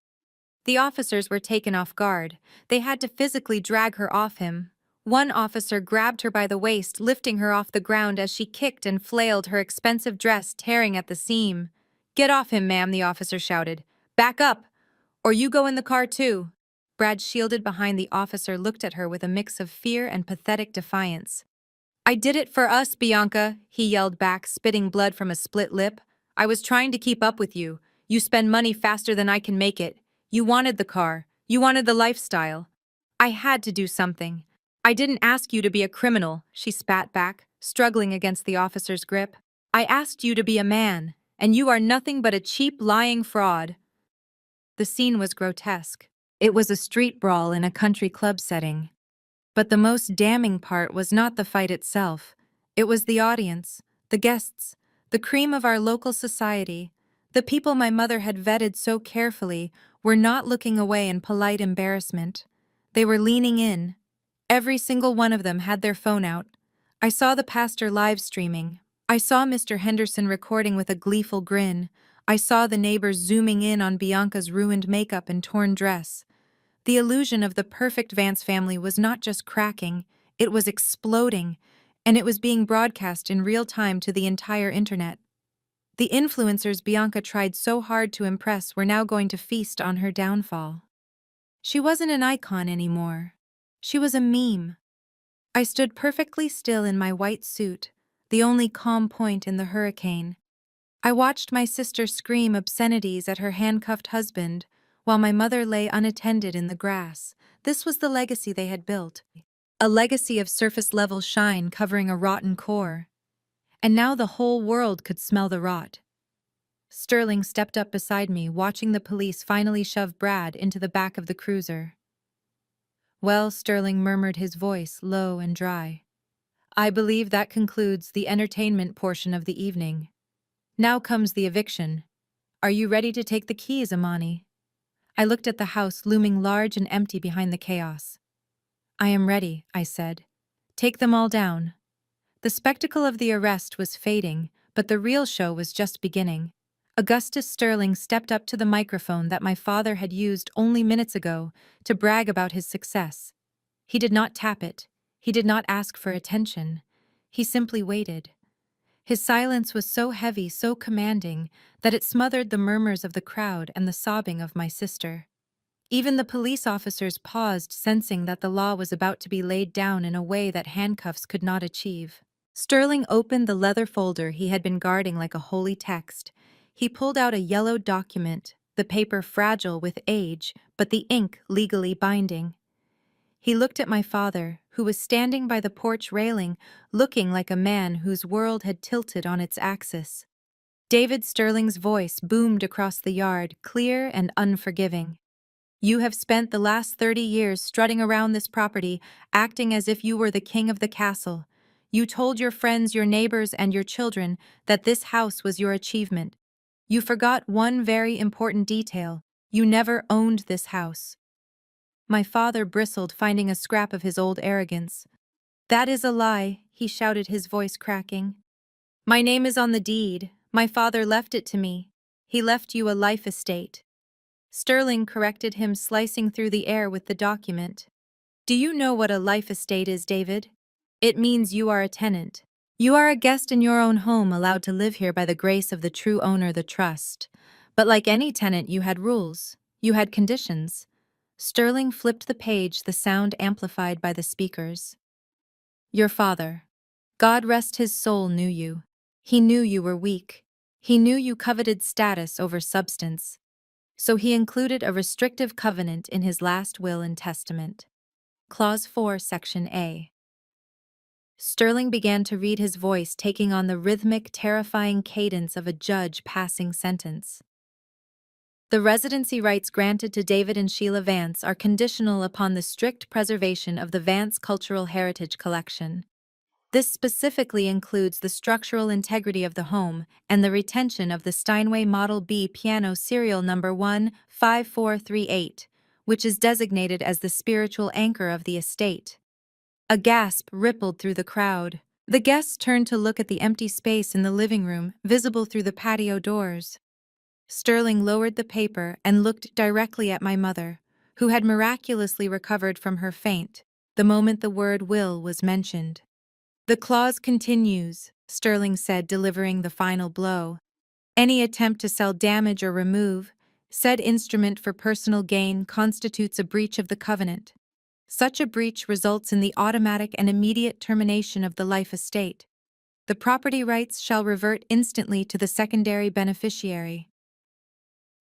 The officers were taken off guard. They had to physically drag her off him. One officer grabbed her by the waist, lifting her off the ground as she kicked and flailed, her expensive dress tearing at the seam. Get off him, ma'am, the officer shouted. Back up, or you go in the car too. Brad, shielded behind the officer, looked at her with a mix of fear and pathetic defiance. I did it for us, Bianca, he yelled back, spitting blood from a split lip. I was trying to keep up with you. You spend money faster than I can make it. You wanted the car. You wanted the lifestyle. I had to do something. I didn't ask you to be a criminal, she spat back, struggling against the officer's grip. I asked you to be a man, and you are nothing but a cheap, lying fraud. The scene was grotesque. It was a street brawl in a country club setting. But the most damning part was not the fight itself. It was the audience, the guests, the cream of our local society. The people my mother had vetted so carefully were not looking away in polite embarrassment. They were leaning in. Every single one of them had their phone out. I saw the pastor live streaming. I saw Mr. Henderson recording with a gleeful grin. I saw the neighbors zooming in on Bianca's ruined makeup and torn dress. The illusion of the perfect Vance family was not just cracking, it was exploding, and it was being broadcast in real time to the entire internet. The influencers Bianca tried so hard to impress were now going to feast on her downfall. She wasn't an icon anymore. She was a meme. I stood perfectly still in my white suit, the only calm point in the hurricane. I watched my sister scream obscenities at her handcuffed husband, while my mother lay unattended in the grass. This was the legacy they had built. A legacy of surface-level shine covering a rotten core. And now the whole world could smell the rot. Sterling stepped up beside me, watching the police finally shove Brad into the back of the cruiser. "Well," Sterling murmured, his voice low and dry, "I believe that concludes the entertainment portion of the evening. Now comes the eviction. Are you ready to take the keys, Imani?" I looked at the house looming large and empty behind the chaos. "I am ready," I said. "Take them all down." The spectacle of the arrest was fading, but the real show was just beginning. Augustus Sterling stepped up to the microphone that my father had used only minutes ago to brag about his success. He did not tap it. He did not ask for attention. He simply waited. His silence was so heavy, so commanding, that it smothered the murmurs of the crowd and the sobbing of my sister. Even the police officers paused, sensing that the law was about to be laid down in a way that handcuffs could not achieve. Sterling opened the leather folder he had been guarding like a holy text. He pulled out a yellowed document, the paper fragile with age, but the ink legally binding. He looked at my father, who was standing by the porch railing, looking like a man whose world had tilted on its axis. David Sterling's voice boomed across the yard, clear and unforgiving. "You have spent the last 30 years strutting around this property, acting as if you were the king of the castle. You told your friends, your neighbors, and your children that this house was your achievement. You forgot one very important detail. You never owned this house." My father bristled, finding a scrap of his old arrogance. "That is a lie," he shouted, his voice cracking. "My name is on the deed. My father left it to me. He left you a life estate." Sterling corrected him, slicing through the air with the document. "Do you know what a life estate is, David? It means you are a tenant. You are a guest in your own home, allowed to live here by the grace of the true owner, the trust. But like any tenant, you had rules. You had conditions." Sterling flipped the page, the sound amplified by the speakers. "Your father, God rest his soul, knew you. He knew you were weak. He knew you coveted status over substance. So he included a restrictive covenant in his last will and testament." Clause 4, Section A. Sterling began to read, his voice taking on the rhythmic, terrifying cadence of a judge passing sentence. "The residency rights granted to David and Sheila Vance are conditional upon the strict preservation of the Vance Cultural Heritage Collection. This specifically includes the structural integrity of the home and the retention of the Steinway Model B piano serial number 15438, which is designated as the spiritual anchor of the estate." A gasp rippled through the crowd. The guests turned to look at the empty space in the living room, visible through the patio doors. Sterling lowered the paper and looked directly at my mother, who had miraculously recovered from her faint the moment the word will was mentioned. "The clause continues," Sterling said, delivering the final blow. "Any attempt to sell, damage, or remove said instrument for personal gain constitutes a breach of the covenant. Such a breach results in the automatic and immediate termination of the life estate. The property rights shall revert instantly to the secondary beneficiary."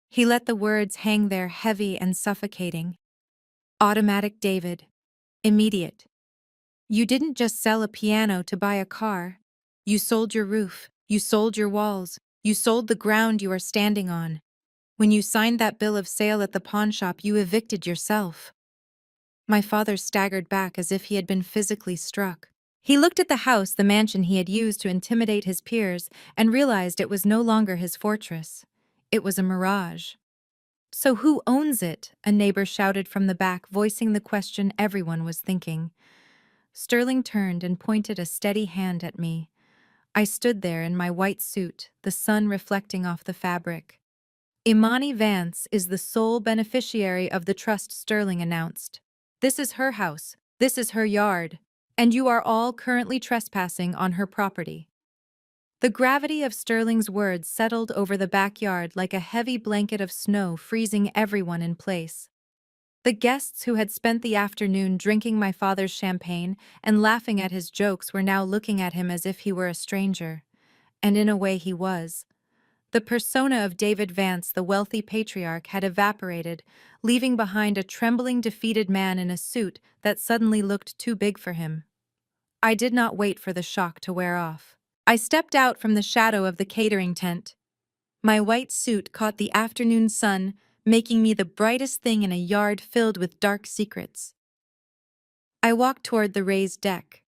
He let the words hang there, heavy and suffocating. Automatic, David. Immediate. You didn't just sell a piano to buy a car. You sold your roof. You sold your walls. You sold the ground you are standing on. When you signed that bill of sale at the pawn shop, you evicted yourself. My father staggered back as if he had been physically struck. He looked at the house, the mansion he had used to intimidate his peers, and realized it was no longer his fortress. It was a mirage. "So who owns it?" a neighbor shouted from the back, voicing the question everyone was thinking. Sterling turned and pointed a steady hand at me. I stood there in my white suit, the sun reflecting off the fabric. "Imani Vance is the sole beneficiary of the trust," Sterling announced. "This is her house, this is her yard, and you are all currently trespassing on her property." The gravity of Sterling's words settled over the backyard like a heavy blanket of snow, freezing everyone in place. The guests who had spent the afternoon drinking my father's champagne and laughing at his jokes were now looking at him as if he were a stranger. And in a way he was. The persona of David Vance, the wealthy patriarch, had evaporated, leaving behind a trembling, defeated man in a suit that suddenly looked too big for him. I did not wait for the shock to wear off. I stepped out from the shadow of the catering tent. My white suit caught the afternoon sun, making me the brightest thing in a yard filled with dark secrets. I walked toward the raised deck.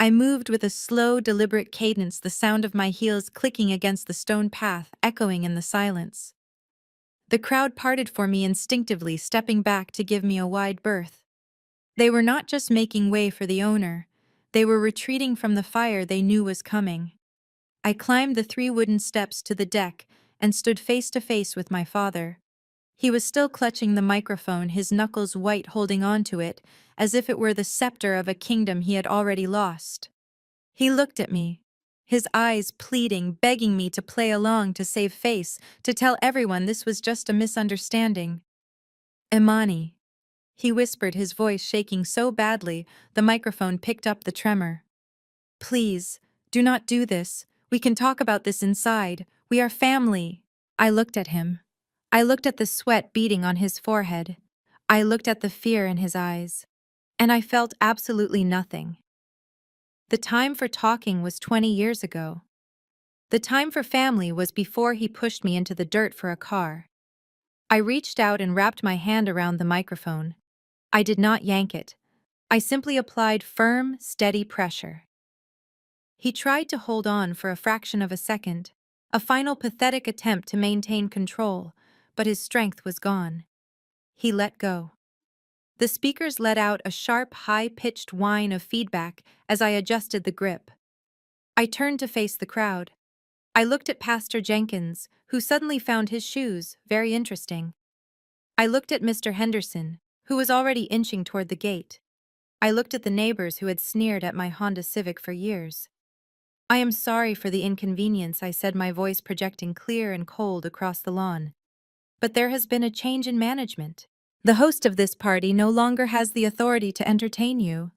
I moved with a slow, deliberate cadence, the sound of my heels clicking against the stone path echoing in the silence. The crowd parted for me instinctively, stepping back to give me a wide berth. They were not just making way for the owner, they were retreating from the fire they knew was coming. I climbed the 3 wooden steps to the deck and stood face to face with my father. He was still clutching the microphone, his knuckles white, holding onto it, as if it were the scepter of a kingdom he had already lost. He looked at me, his eyes pleading, begging me to play along, to save face, to tell everyone this was just a misunderstanding. Imani, he whispered, his voice shaking so badly the microphone picked up the tremor. Please, do not do this. We can talk about this inside. We are family. I looked at him. I looked at the sweat beading on his forehead. I looked at the fear in his eyes. And I felt absolutely nothing. The time for talking was 20 years ago. The time for family was before he pushed me into the dirt for a car. I reached out and wrapped my hand around the microphone. I did not yank it. I simply applied firm, steady pressure. He tried to hold on for a fraction of a second, a final pathetic attempt to maintain control, but his strength was gone. He let go. The speakers let out a sharp, high-pitched whine of feedback as I adjusted the grip. I turned to face the crowd. I looked at Pastor Jenkins, who suddenly found his shoes very interesting. I looked at Mr. Henderson, who was already inching toward the gate. I looked at the neighbors who had sneered at my Honda Civic for years. I am sorry for the inconvenience, I said, my voice projecting clear and cold across the lawn. But there has been a change in management. The host of this party no longer has the authority to entertain you.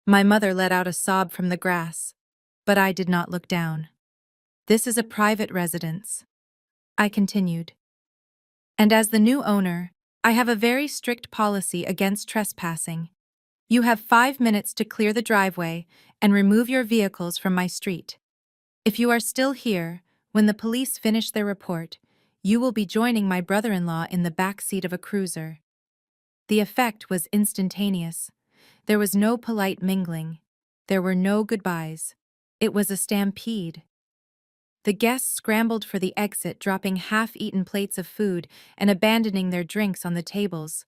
My mother let out a sob from the grass, but I did not look down. This is a private residence, I continued. And as the new owner, I have a very strict policy against trespassing. You have 5 minutes to clear the driveway and remove your vehicles from my street. If you are still here, when the police finish their report, you will be joining my brother-in-law in the back seat of a cruiser. The effect was instantaneous. There was no polite mingling. There were no goodbyes. It was a stampede. The guests scrambled for the exit, dropping half-eaten plates of food and abandoning their drinks on the tables.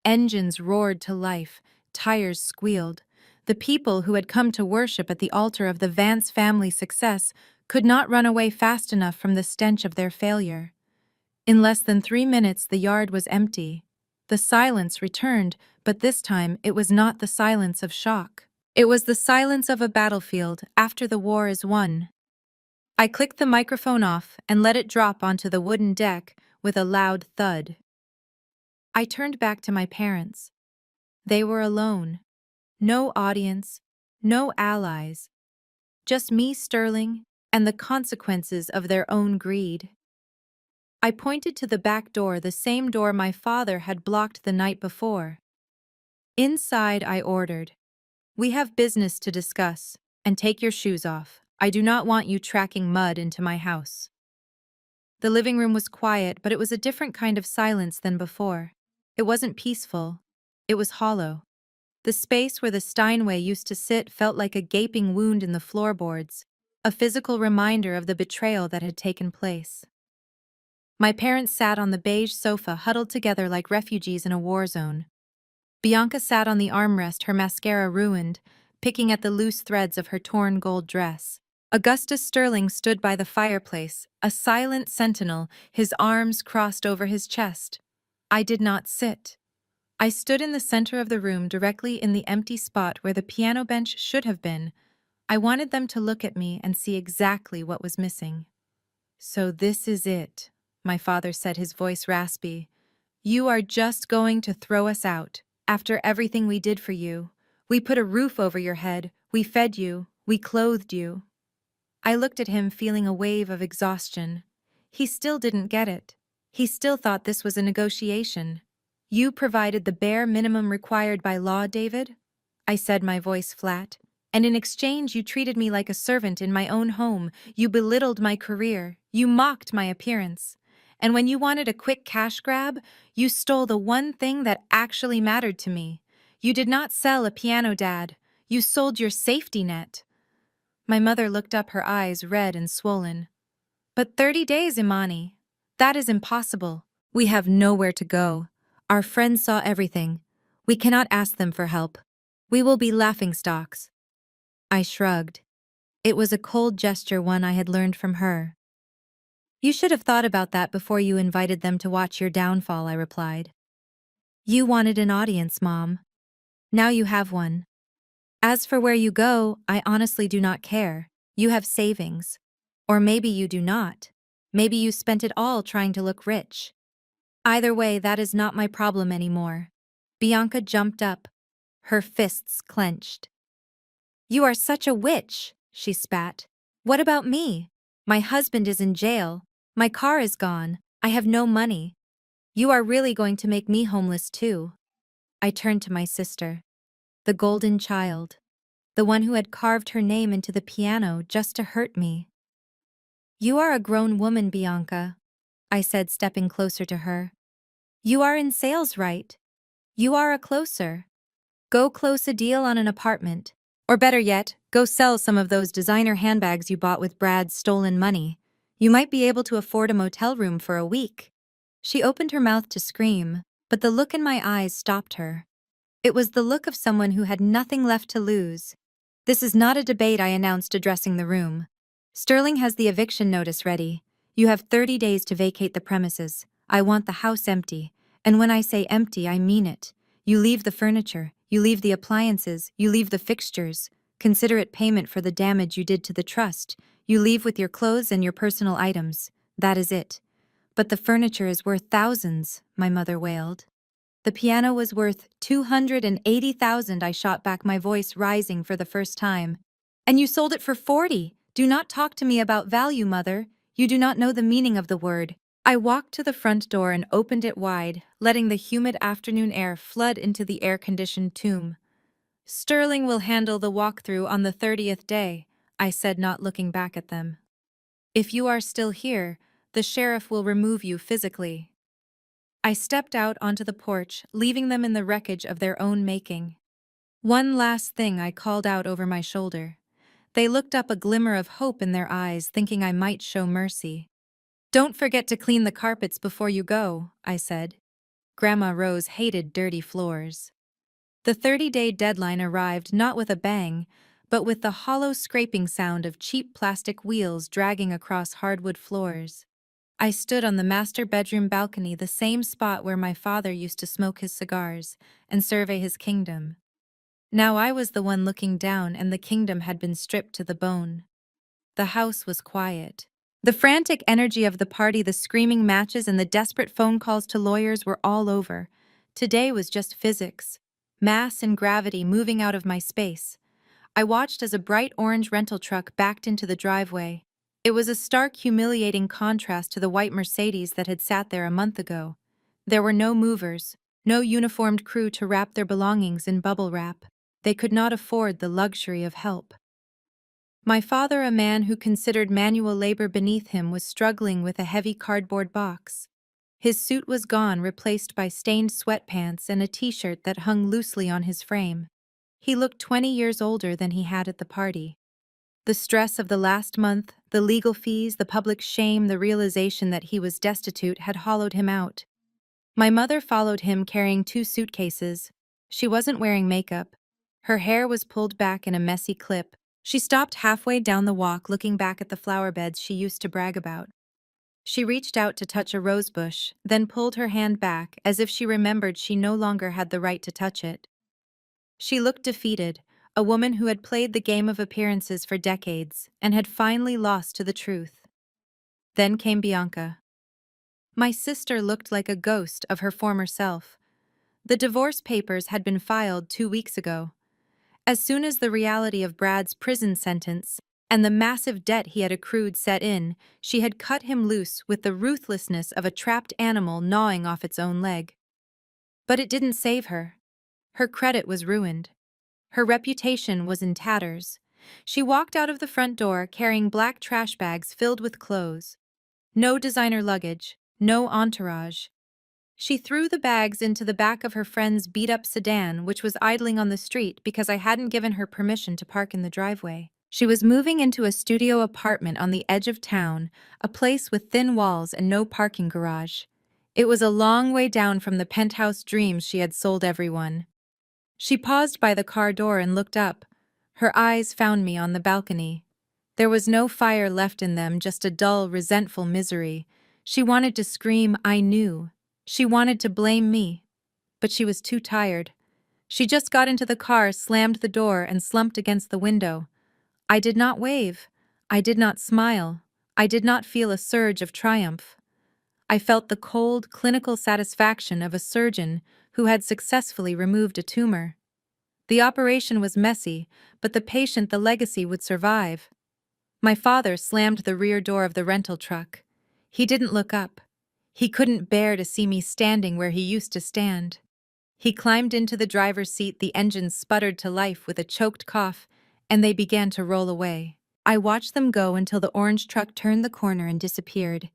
Engines roared to life, tires squealed. The people who had come to worship at the altar of the Vance family's success could not run away fast enough from the stench of their failure. In less than 3 minutes, the yard was empty. The silence returned, but this time it was not the silence of shock. It was the silence of a battlefield after the war is won. I clicked the microphone off and let it drop onto the wooden deck with a loud thud. I turned back to my parents. They were alone. No audience, no allies. Just me, Sterling, and the consequences of their own greed. I pointed to the back door, the same door my father had blocked the night before. Inside, I ordered, "We have business to discuss, and take your shoes off. I do not want you tracking mud into my house." The living room was quiet, but it was a different kind of silence than before. It wasn't peaceful. It was hollow. The space where the Steinway used to sit felt like a gaping wound in the floorboards, a physical reminder of the betrayal that had taken place. My parents sat on the beige sofa, huddled together like refugees in a war zone. Bianca sat on the armrest, her mascara ruined, picking at the loose threads of her torn gold dress. Augustus Sterling stood by the fireplace, a silent sentinel, his arms crossed over his chest. I did not sit. I stood in the center of the room, directly in the empty spot where the piano bench should have been, I wanted them to look at me and see exactly what was missing. "So this is it," my father said, his voice raspy. "You are just going to throw us out, after everything we did for you. We put a roof over your head, we fed you, we clothed you." I looked at him, feeling a wave of exhaustion. He still didn't get it. He still thought this was a negotiation. "You provided the bare minimum required by law, David?" I said, my voice flat. "And in exchange you treated me like a servant in my own home, you belittled my career, you mocked my appearance. And when you wanted a quick cash grab, you stole the one thing that actually mattered to me. You did not sell a piano, Dad. You sold your safety net." My mother looked up, her eyes red and swollen. "But 30 days, Imani. That is impossible. We have nowhere to go. Our friends saw everything. We cannot ask them for help. We will be laughingstocks." I shrugged. It was a cold gesture, one I had learned from her. "You should have thought about that before you invited them to watch your downfall," I replied. "You wanted an audience, Mom. Now you have one. As for where you go, I honestly do not care. You have savings. Or maybe you do not. Maybe you spent it all trying to look rich. Either way, that is not my problem anymore." Bianca jumped up, her fists clenched. "You are such a witch," she spat. "What about me? My husband is in jail. My car is gone. I have no money. You are really going to make me homeless too." I turned to my sister. The golden child. The one who had carved her name into the piano just to hurt me. "You are a grown woman, Bianca," I said, stepping closer to her. "You are in sales, right? You are a closer. Go close a deal on an apartment. Or better yet, go sell some of those designer handbags you bought with Brad's stolen money. You might be able to afford a motel room for a week." She opened her mouth to scream, but the look in my eyes stopped her. It was the look of someone who had nothing left to lose. "This is not a debate," I announced, addressing the room. "Sterling has the eviction notice ready. You have 30 days to vacate the premises. I want the house empty. And when I say empty, I mean it. You leave the furniture, you leave the appliances, you leave the fixtures. Consider it payment for the damage you did to the trust. You leave with your clothes and your personal items. That is it." "But the furniture is worth thousands," my mother wailed. "The piano was worth 280,000, I shot back, my voice rising for the first time. "And you sold it for 40. Do not talk to me about value, Mother. You do not know the meaning of the word." I walked to the front door and opened it wide, letting the humid afternoon air flood into the air-conditioned tomb. "Sterling will handle the walkthrough on the 30th day, I said, not looking back at them. "If you are still here, the sheriff will remove you physically." I stepped out onto the porch, leaving them in the wreckage of their own making. "One last thing," I called out over my shoulder. They looked up, a glimmer of hope in their eyes, thinking I might show mercy. "Don't forget to clean the carpets before you go," I said. Grandma Rose hated dirty floors. The 30-day deadline arrived not with a bang, but with the hollow scraping sound of cheap plastic wheels dragging across hardwood floors. I stood on the master bedroom balcony, the same spot where my father used to smoke his cigars and survey his kingdom. Now I was the one looking down, and the kingdom had been stripped to the bone. The house was quiet. The frantic energy of the party, the screaming matches, and the desperate phone calls to lawyers were all over. Today was just physics. Mass and gravity moving out of my space. I watched as a bright orange rental truck backed into the driveway. It was a stark, humiliating contrast to the white Mercedes that had sat there a month ago. There were no movers, no uniformed crew to wrap their belongings in bubble wrap. They could not afford the luxury of help. My father, a man who considered manual labor beneath him, was struggling with a heavy cardboard box. His suit was gone, replaced by stained sweatpants and a t-shirt that hung loosely on his frame. He looked 20 years older than he had at the party. The stress of the last month, the legal fees, the public shame, the realization that he was destitute had hollowed him out. My mother followed him, carrying 2 suitcases. She wasn't wearing makeup. Her hair was pulled back in a messy clip. She stopped halfway down the walk, looking back at the flower beds she used to brag about. She reached out to touch a rosebush, then pulled her hand back as if she remembered she no longer had the right to touch it. She looked defeated, a woman who had played the game of appearances for decades and had finally lost to the truth. Then came Bianca. My sister looked like a ghost of her former self. The divorce papers had been filed 2 weeks ago. As soon as the reality of Brad's prison sentence and the massive debt he had accrued set in, she had cut him loose with the ruthlessness of a trapped animal gnawing off its own leg. But it didn't save her. Her credit was ruined. Her reputation was in tatters. She walked out of the front door carrying black trash bags filled with clothes. No designer luggage, no entourage. She threw the bags into the back of her friend's beat-up sedan, which was idling on the street because I hadn't given her permission to park in the driveway. She was moving into a studio apartment on the edge of town, a place with thin walls and no parking garage. It was a long way down from the penthouse dreams she had sold everyone. She paused by the car door and looked up. Her eyes found me on the balcony. There was no fire left in them, just a dull, resentful misery. She wanted to scream, "I knew." She wanted to blame me. But she was too tired. She just got into the car, slammed the door, and slumped against the window. I did not wave. I did not smile. I did not feel a surge of triumph. I felt the cold, clinical satisfaction of a surgeon who had successfully removed a tumor. The operation was messy, but the legacy would survive. My father slammed the rear door of the rental truck. He didn't look up. He couldn't bear to see me standing where he used to stand. He climbed into the driver's seat, the engine sputtered to life with a choked cough, and they began to roll away. I watched them go until the orange truck turned the corner and disappeared.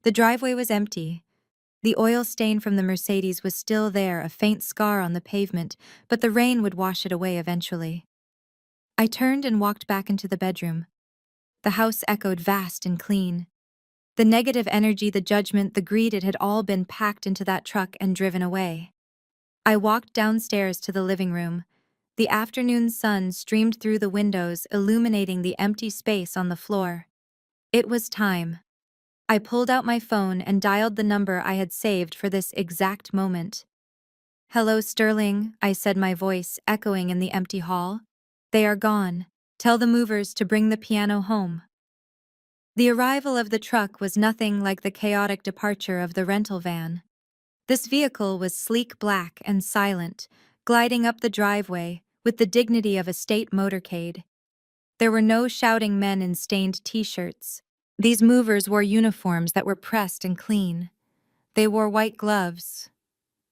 The driveway was empty. The oil stain from the Mercedes was still there, a faint scar on the pavement, but the rain would wash it away eventually. I turned and walked back into the bedroom. The house echoed vast and clean. The negative energy, the judgment, the greed, it had all been packed into that truck and driven away. I walked downstairs to the living room. The afternoon sun streamed through the windows, illuminating the empty space on the floor. It was time. I pulled out my phone and dialed the number I had saved for this exact moment. "Hello, Sterling," I said, my voice echoing in the empty hall. "They are gone. Tell the movers to bring the piano home." The arrival of the truck was nothing like the chaotic departure of the rental van. This vehicle was sleek black and silent, gliding up the driveway with the dignity of a state motorcade. There were no shouting men in stained t-shirts. These movers wore uniforms that were pressed and clean. They wore white gloves.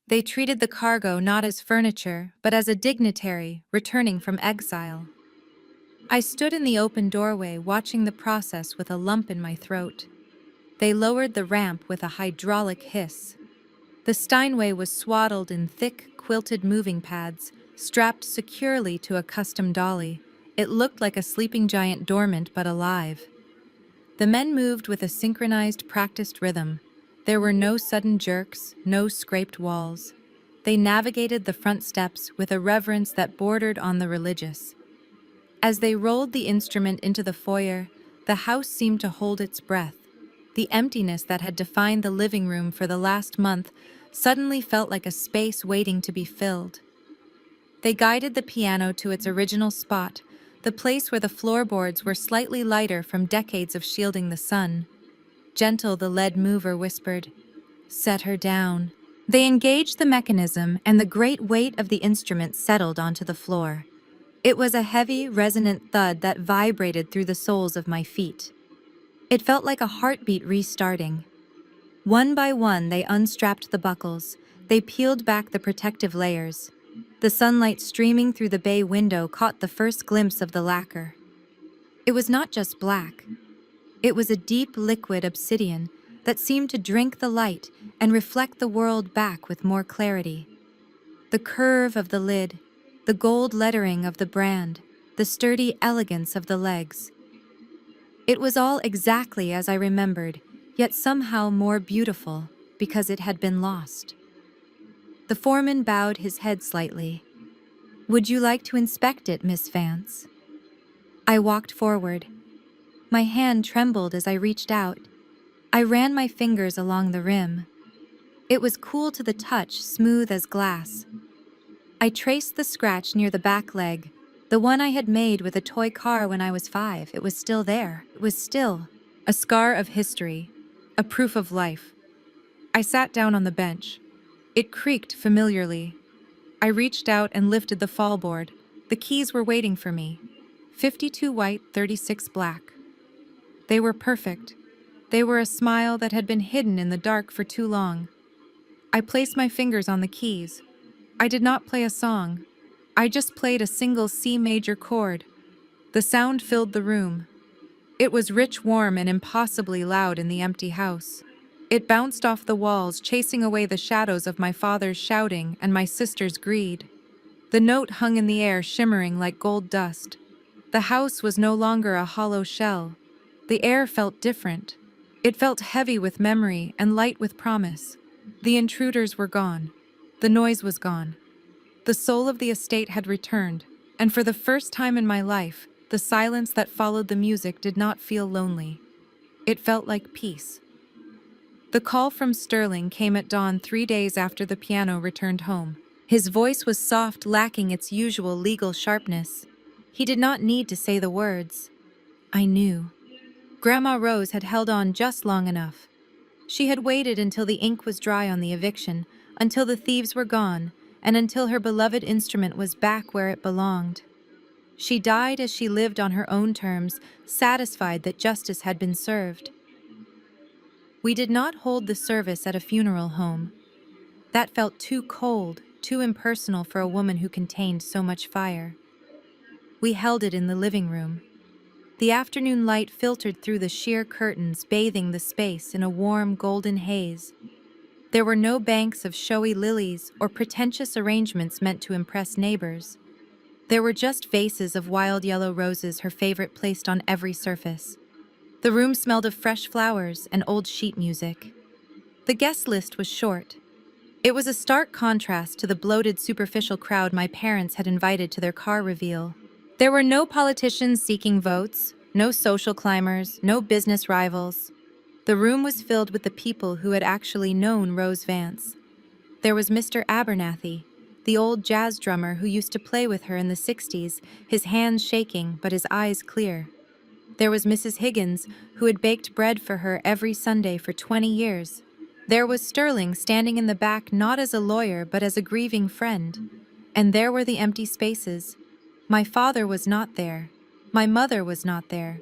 They treated the cargo not as furniture, but as a dignitary returning from exile. I stood in the open doorway, watching the process with a lump in my throat. They lowered the ramp with a hydraulic hiss. The Steinway was swaddled in thick, quilted moving pads, strapped securely to a custom dolly. It looked like a sleeping giant, dormant but alive. The men moved with a synchronized, practiced rhythm. There were no sudden jerks, no scraped walls. They navigated the front steps with a reverence that bordered on the religious. As they rolled the instrument into the foyer, the house seemed to hold its breath. The emptiness that had defined the living room for the last month suddenly felt like a space waiting to be filled. They guided the piano to its original spot, the place where the floorboards were slightly lighter from decades of shielding the sun. Gentle, the lead mover whispered, "Set her down." They engaged the mechanism, and the great weight of the instrument settled onto the floor. It was a heavy, resonant thud that vibrated through the soles of my feet. It felt like a heartbeat restarting. One by one, they unstrapped the buckles. They peeled back the protective layers. The sunlight streaming through the bay window caught the first glimpse of the lacquer. It was not just black. It was a deep liquid obsidian that seemed to drink the light and reflect the world back with more clarity. The curve of the lid, the gold lettering of the brand, the sturdy elegance of the legs. It was all exactly as I remembered, yet somehow more beautiful because it had been lost. The foreman bowed his head slightly. "Would you like to inspect it, Miss Vance?" I walked forward. My hand trembled as I reached out. I ran my fingers along the rim. It was cool to the touch, smooth as glass. I traced the scratch near the back leg. The one I had made with a toy car when I was 5, it was still there. It was still a scar of history, a proof of life. I sat down on the bench. It creaked familiarly. I reached out and lifted the fallboard. The keys were waiting for me. 52 white, 36 black. They were perfect. They were a smile that had been hidden in the dark for too long. I placed my fingers on the keys. I did not play a song. I just played a single C major chord. The sound filled the room. It was rich, warm, and impossibly loud in the empty house. It bounced off the walls, chasing away the shadows of my father's shouting and my sister's greed. The note hung in the air, shimmering like gold dust. The house was no longer a hollow shell. The air felt different. It felt heavy with memory and light with promise. The intruders were gone. The noise was gone. The soul of the estate had returned, and for the first time in my life, the silence that followed the music did not feel lonely. It felt like peace. The call from Sterling came at dawn 3 days after the piano returned home. His voice was soft, lacking its usual legal sharpness. He did not need to say the words. I knew. Grandma Rose had held on just long enough. She had waited until the ink was dry on the eviction, until the thieves were gone, and until her beloved instrument was back where it belonged. She died as she lived on her own terms, satisfied that justice had been served. We did not hold the service at a funeral home. That felt too cold, too impersonal for a woman who contained so much fire. We held it in the living room. The afternoon light filtered through the sheer curtains, bathing the space in a warm, golden haze. There were no banks of showy lilies or pretentious arrangements meant to impress neighbors. There were just vases of wild yellow roses, her favorite, placed on every surface. The room smelled of fresh flowers and old sheet music. The guest list was short. It was a stark contrast to the bloated, superficial crowd my parents had invited to their car reveal. There were no politicians seeking votes, no social climbers, no business rivals. The room was filled with the people who had actually known Rose Vance. There was Mr. Abernathy, the old jazz drummer who used to play with her in the 60s, his hands shaking but his eyes clear. There was Mrs. Higgins, who had baked bread for her every Sunday for 20 years. There was Sterling standing in the back not as a lawyer but as a grieving friend. And there were the empty spaces. My father was not there. My mother was not there.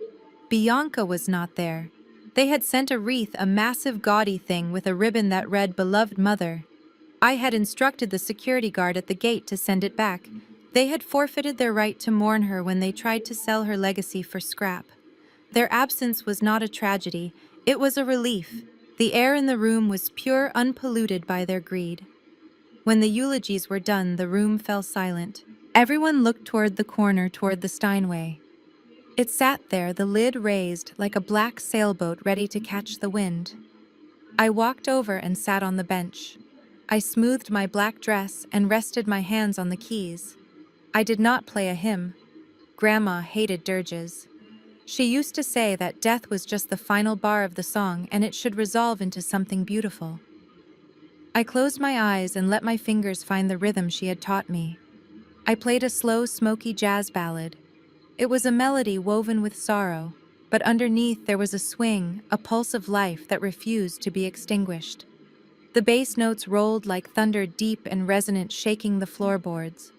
Bianca was not there. They had sent a wreath, a massive gaudy thing with a ribbon that read "Beloved Mother." I had instructed the security guard at the gate to send it back. They had forfeited their right to mourn her when they tried to sell her legacy for scrap. Their absence was not a tragedy, it was a relief. The air in the room was pure, unpolluted by their greed. When the eulogies were done, the room fell silent. Everyone looked toward the corner, toward the Steinway. It sat there, the lid raised, like a black sailboat ready to catch the wind. I walked over and sat on the bench. I smoothed my black dress and rested my hands on the keys. I did not play a hymn. Grandma hated dirges. She used to say that death was just the final bar of the song and it should resolve into something beautiful. I closed my eyes and let my fingers find the rhythm she had taught me. I played a slow, smoky jazz ballad. It was a melody woven with sorrow, but underneath there was a swing, a pulse of life that refused to be extinguished. The bass notes rolled like thunder, deep and resonant, shaking the floorboards.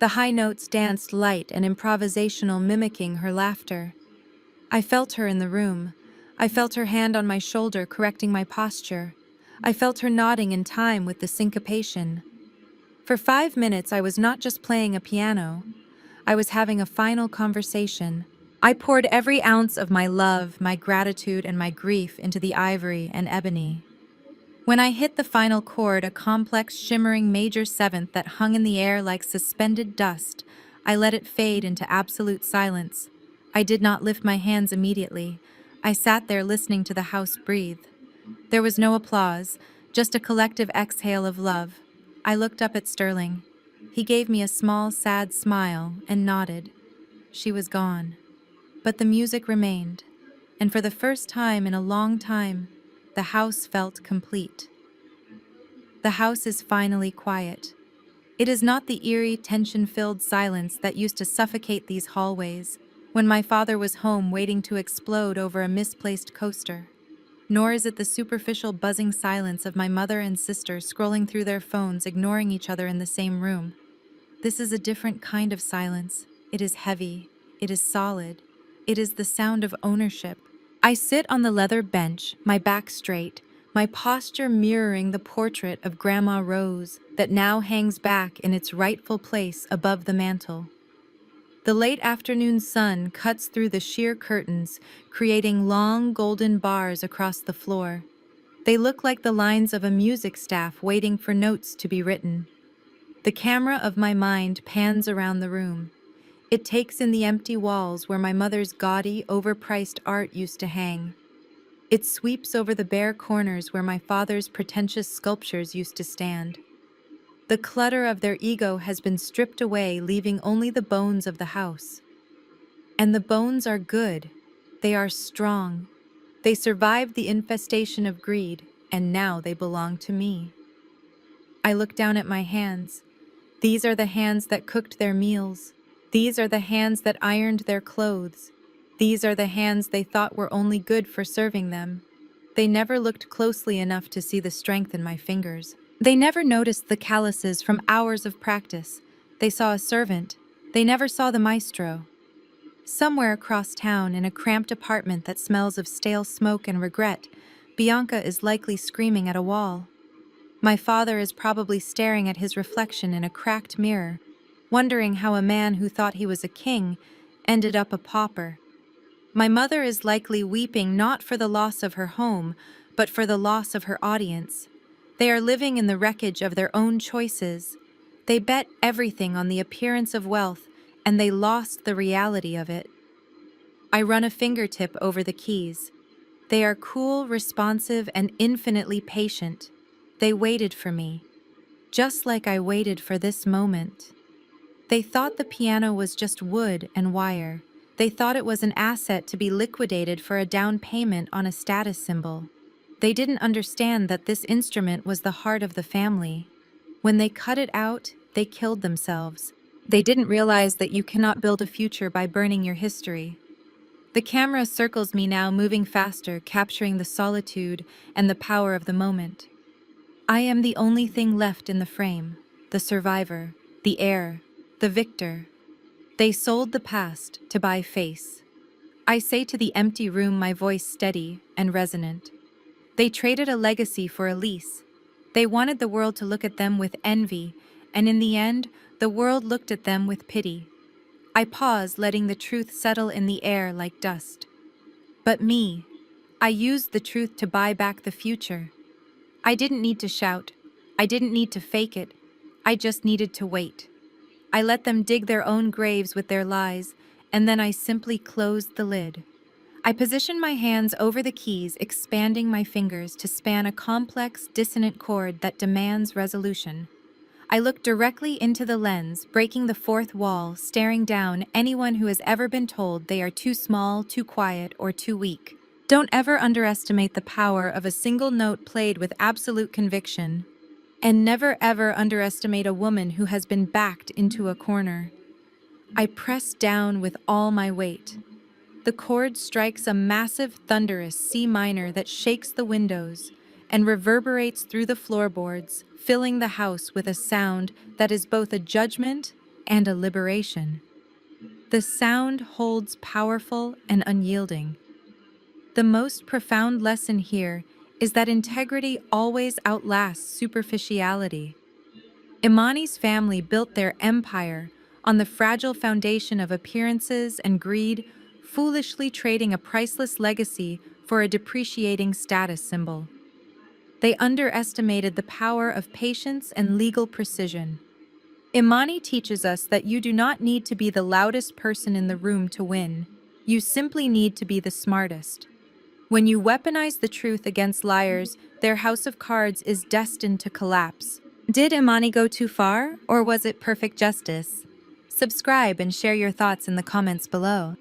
The high notes danced light and improvisational, mimicking her laughter. I felt her in the room. I felt her hand on my shoulder, correcting my posture. I felt her nodding in time with the syncopation. For 5 minutes, I was not just playing a piano. I was having a final conversation. I poured every ounce of my love, my gratitude, and my grief into the ivory and ebony. When I hit the final chord, a complex, shimmering major seventh that hung in the air like suspended dust, I let it fade into absolute silence. I did not lift my hands immediately. I sat there listening to the house breathe. There was no applause, just a collective exhale of love. I looked up at Sterling. He gave me a small, sad smile and nodded. She was gone. But the music remained, and for the first time in a long time, the house felt complete. The house is finally quiet. It is not the eerie, tension-filled silence that used to suffocate these hallways when my father was home waiting to explode over a misplaced coaster. Nor is it the superficial buzzing silence of my mother and sister scrolling through their phones, ignoring each other in the same room. This is a different kind of silence. It is heavy. It is solid. It is the sound of ownership. I sit on the leather bench, my back straight, my posture mirroring the portrait of Grandma Rose that now hangs back in its rightful place above the mantel. The late afternoon sun cuts through the sheer curtains, creating long golden bars across the floor. They look like the lines of a music staff waiting for notes to be written. The camera of my mind pans around the room. It takes in the empty walls where my mother's gaudy, overpriced art used to hang. It sweeps over the bare corners where my father's pretentious sculptures used to stand. The clutter of their ego has been stripped away, leaving only the bones of the house. And the bones are good. They are strong. They survived the infestation of greed, and now they belong to me. I look down at my hands. These are the hands that cooked their meals. These are the hands that ironed their clothes. These are the hands they thought were only good for serving them. They never looked closely enough to see the strength in my fingers. They never noticed the calluses from hours of practice. They saw a servant. They never saw the maestro. Somewhere across town, in a cramped apartment that smells of stale smoke and regret, Bianca is likely screaming at a wall. My father is probably staring at his reflection in a cracked mirror, wondering how a man who thought he was a king ended up a pauper. My mother is likely weeping not for the loss of her home, but for the loss of her audience. They are living in the wreckage of their own choices. They bet everything on the appearance of wealth, and they lost the reality of it. I run a fingertip over the keys. They are cool, responsive, and infinitely patient. They waited for me, just like I waited for this moment. They thought the piano was just wood and wire. They thought it was an asset to be liquidated for a down payment on a status symbol. They didn't understand that this instrument was the heart of the family. When they cut it out, they killed themselves. They didn't realize that you cannot build a future by burning your history. The camera circles me now, moving faster, capturing the solitude and the power of the moment. I am the only thing left in the frame, the survivor, the heir, the victor. They sold the past to buy face. I say to the empty room, my voice steady and resonant. They traded a legacy for a lease. They wanted the world to look at them with envy, and in the end, the world looked at them with pity. I pause, letting the truth settle in the air like dust. But me, I used the truth to buy back the future. I didn't need to shout. I didn't need to fake it. I just needed to wait. I let them dig their own graves with their lies, and then I simply closed the lid. I position my hands over the keys, expanding my fingers to span a complex, dissonant chord that demands resolution. I look directly into the lens, breaking the fourth wall, staring down anyone who has ever been told they are too small, too quiet, or too weak. Don't ever underestimate the power of a single note played with absolute conviction. And never ever underestimate a woman who has been backed into a corner. I press down with all my weight. The chord strikes a massive, thunderous C minor that shakes the windows and reverberates through the floorboards, filling the house with a sound that is both a judgment and a liberation. The sound holds powerful and unyielding. The most profound lesson here is that integrity always outlasts superficiality. Imani's family built their empire on the fragile foundation of appearances and greed, foolishly trading a priceless legacy for a depreciating status symbol. They underestimated the power of patience and legal precision. Imani teaches us that you do not need to be the loudest person in the room to win. You simply need to be the smartest. When you weaponize the truth against liars, their house of cards is destined to collapse. Did Imani go too far, or was it perfect justice? Subscribe and share your thoughts in the comments below.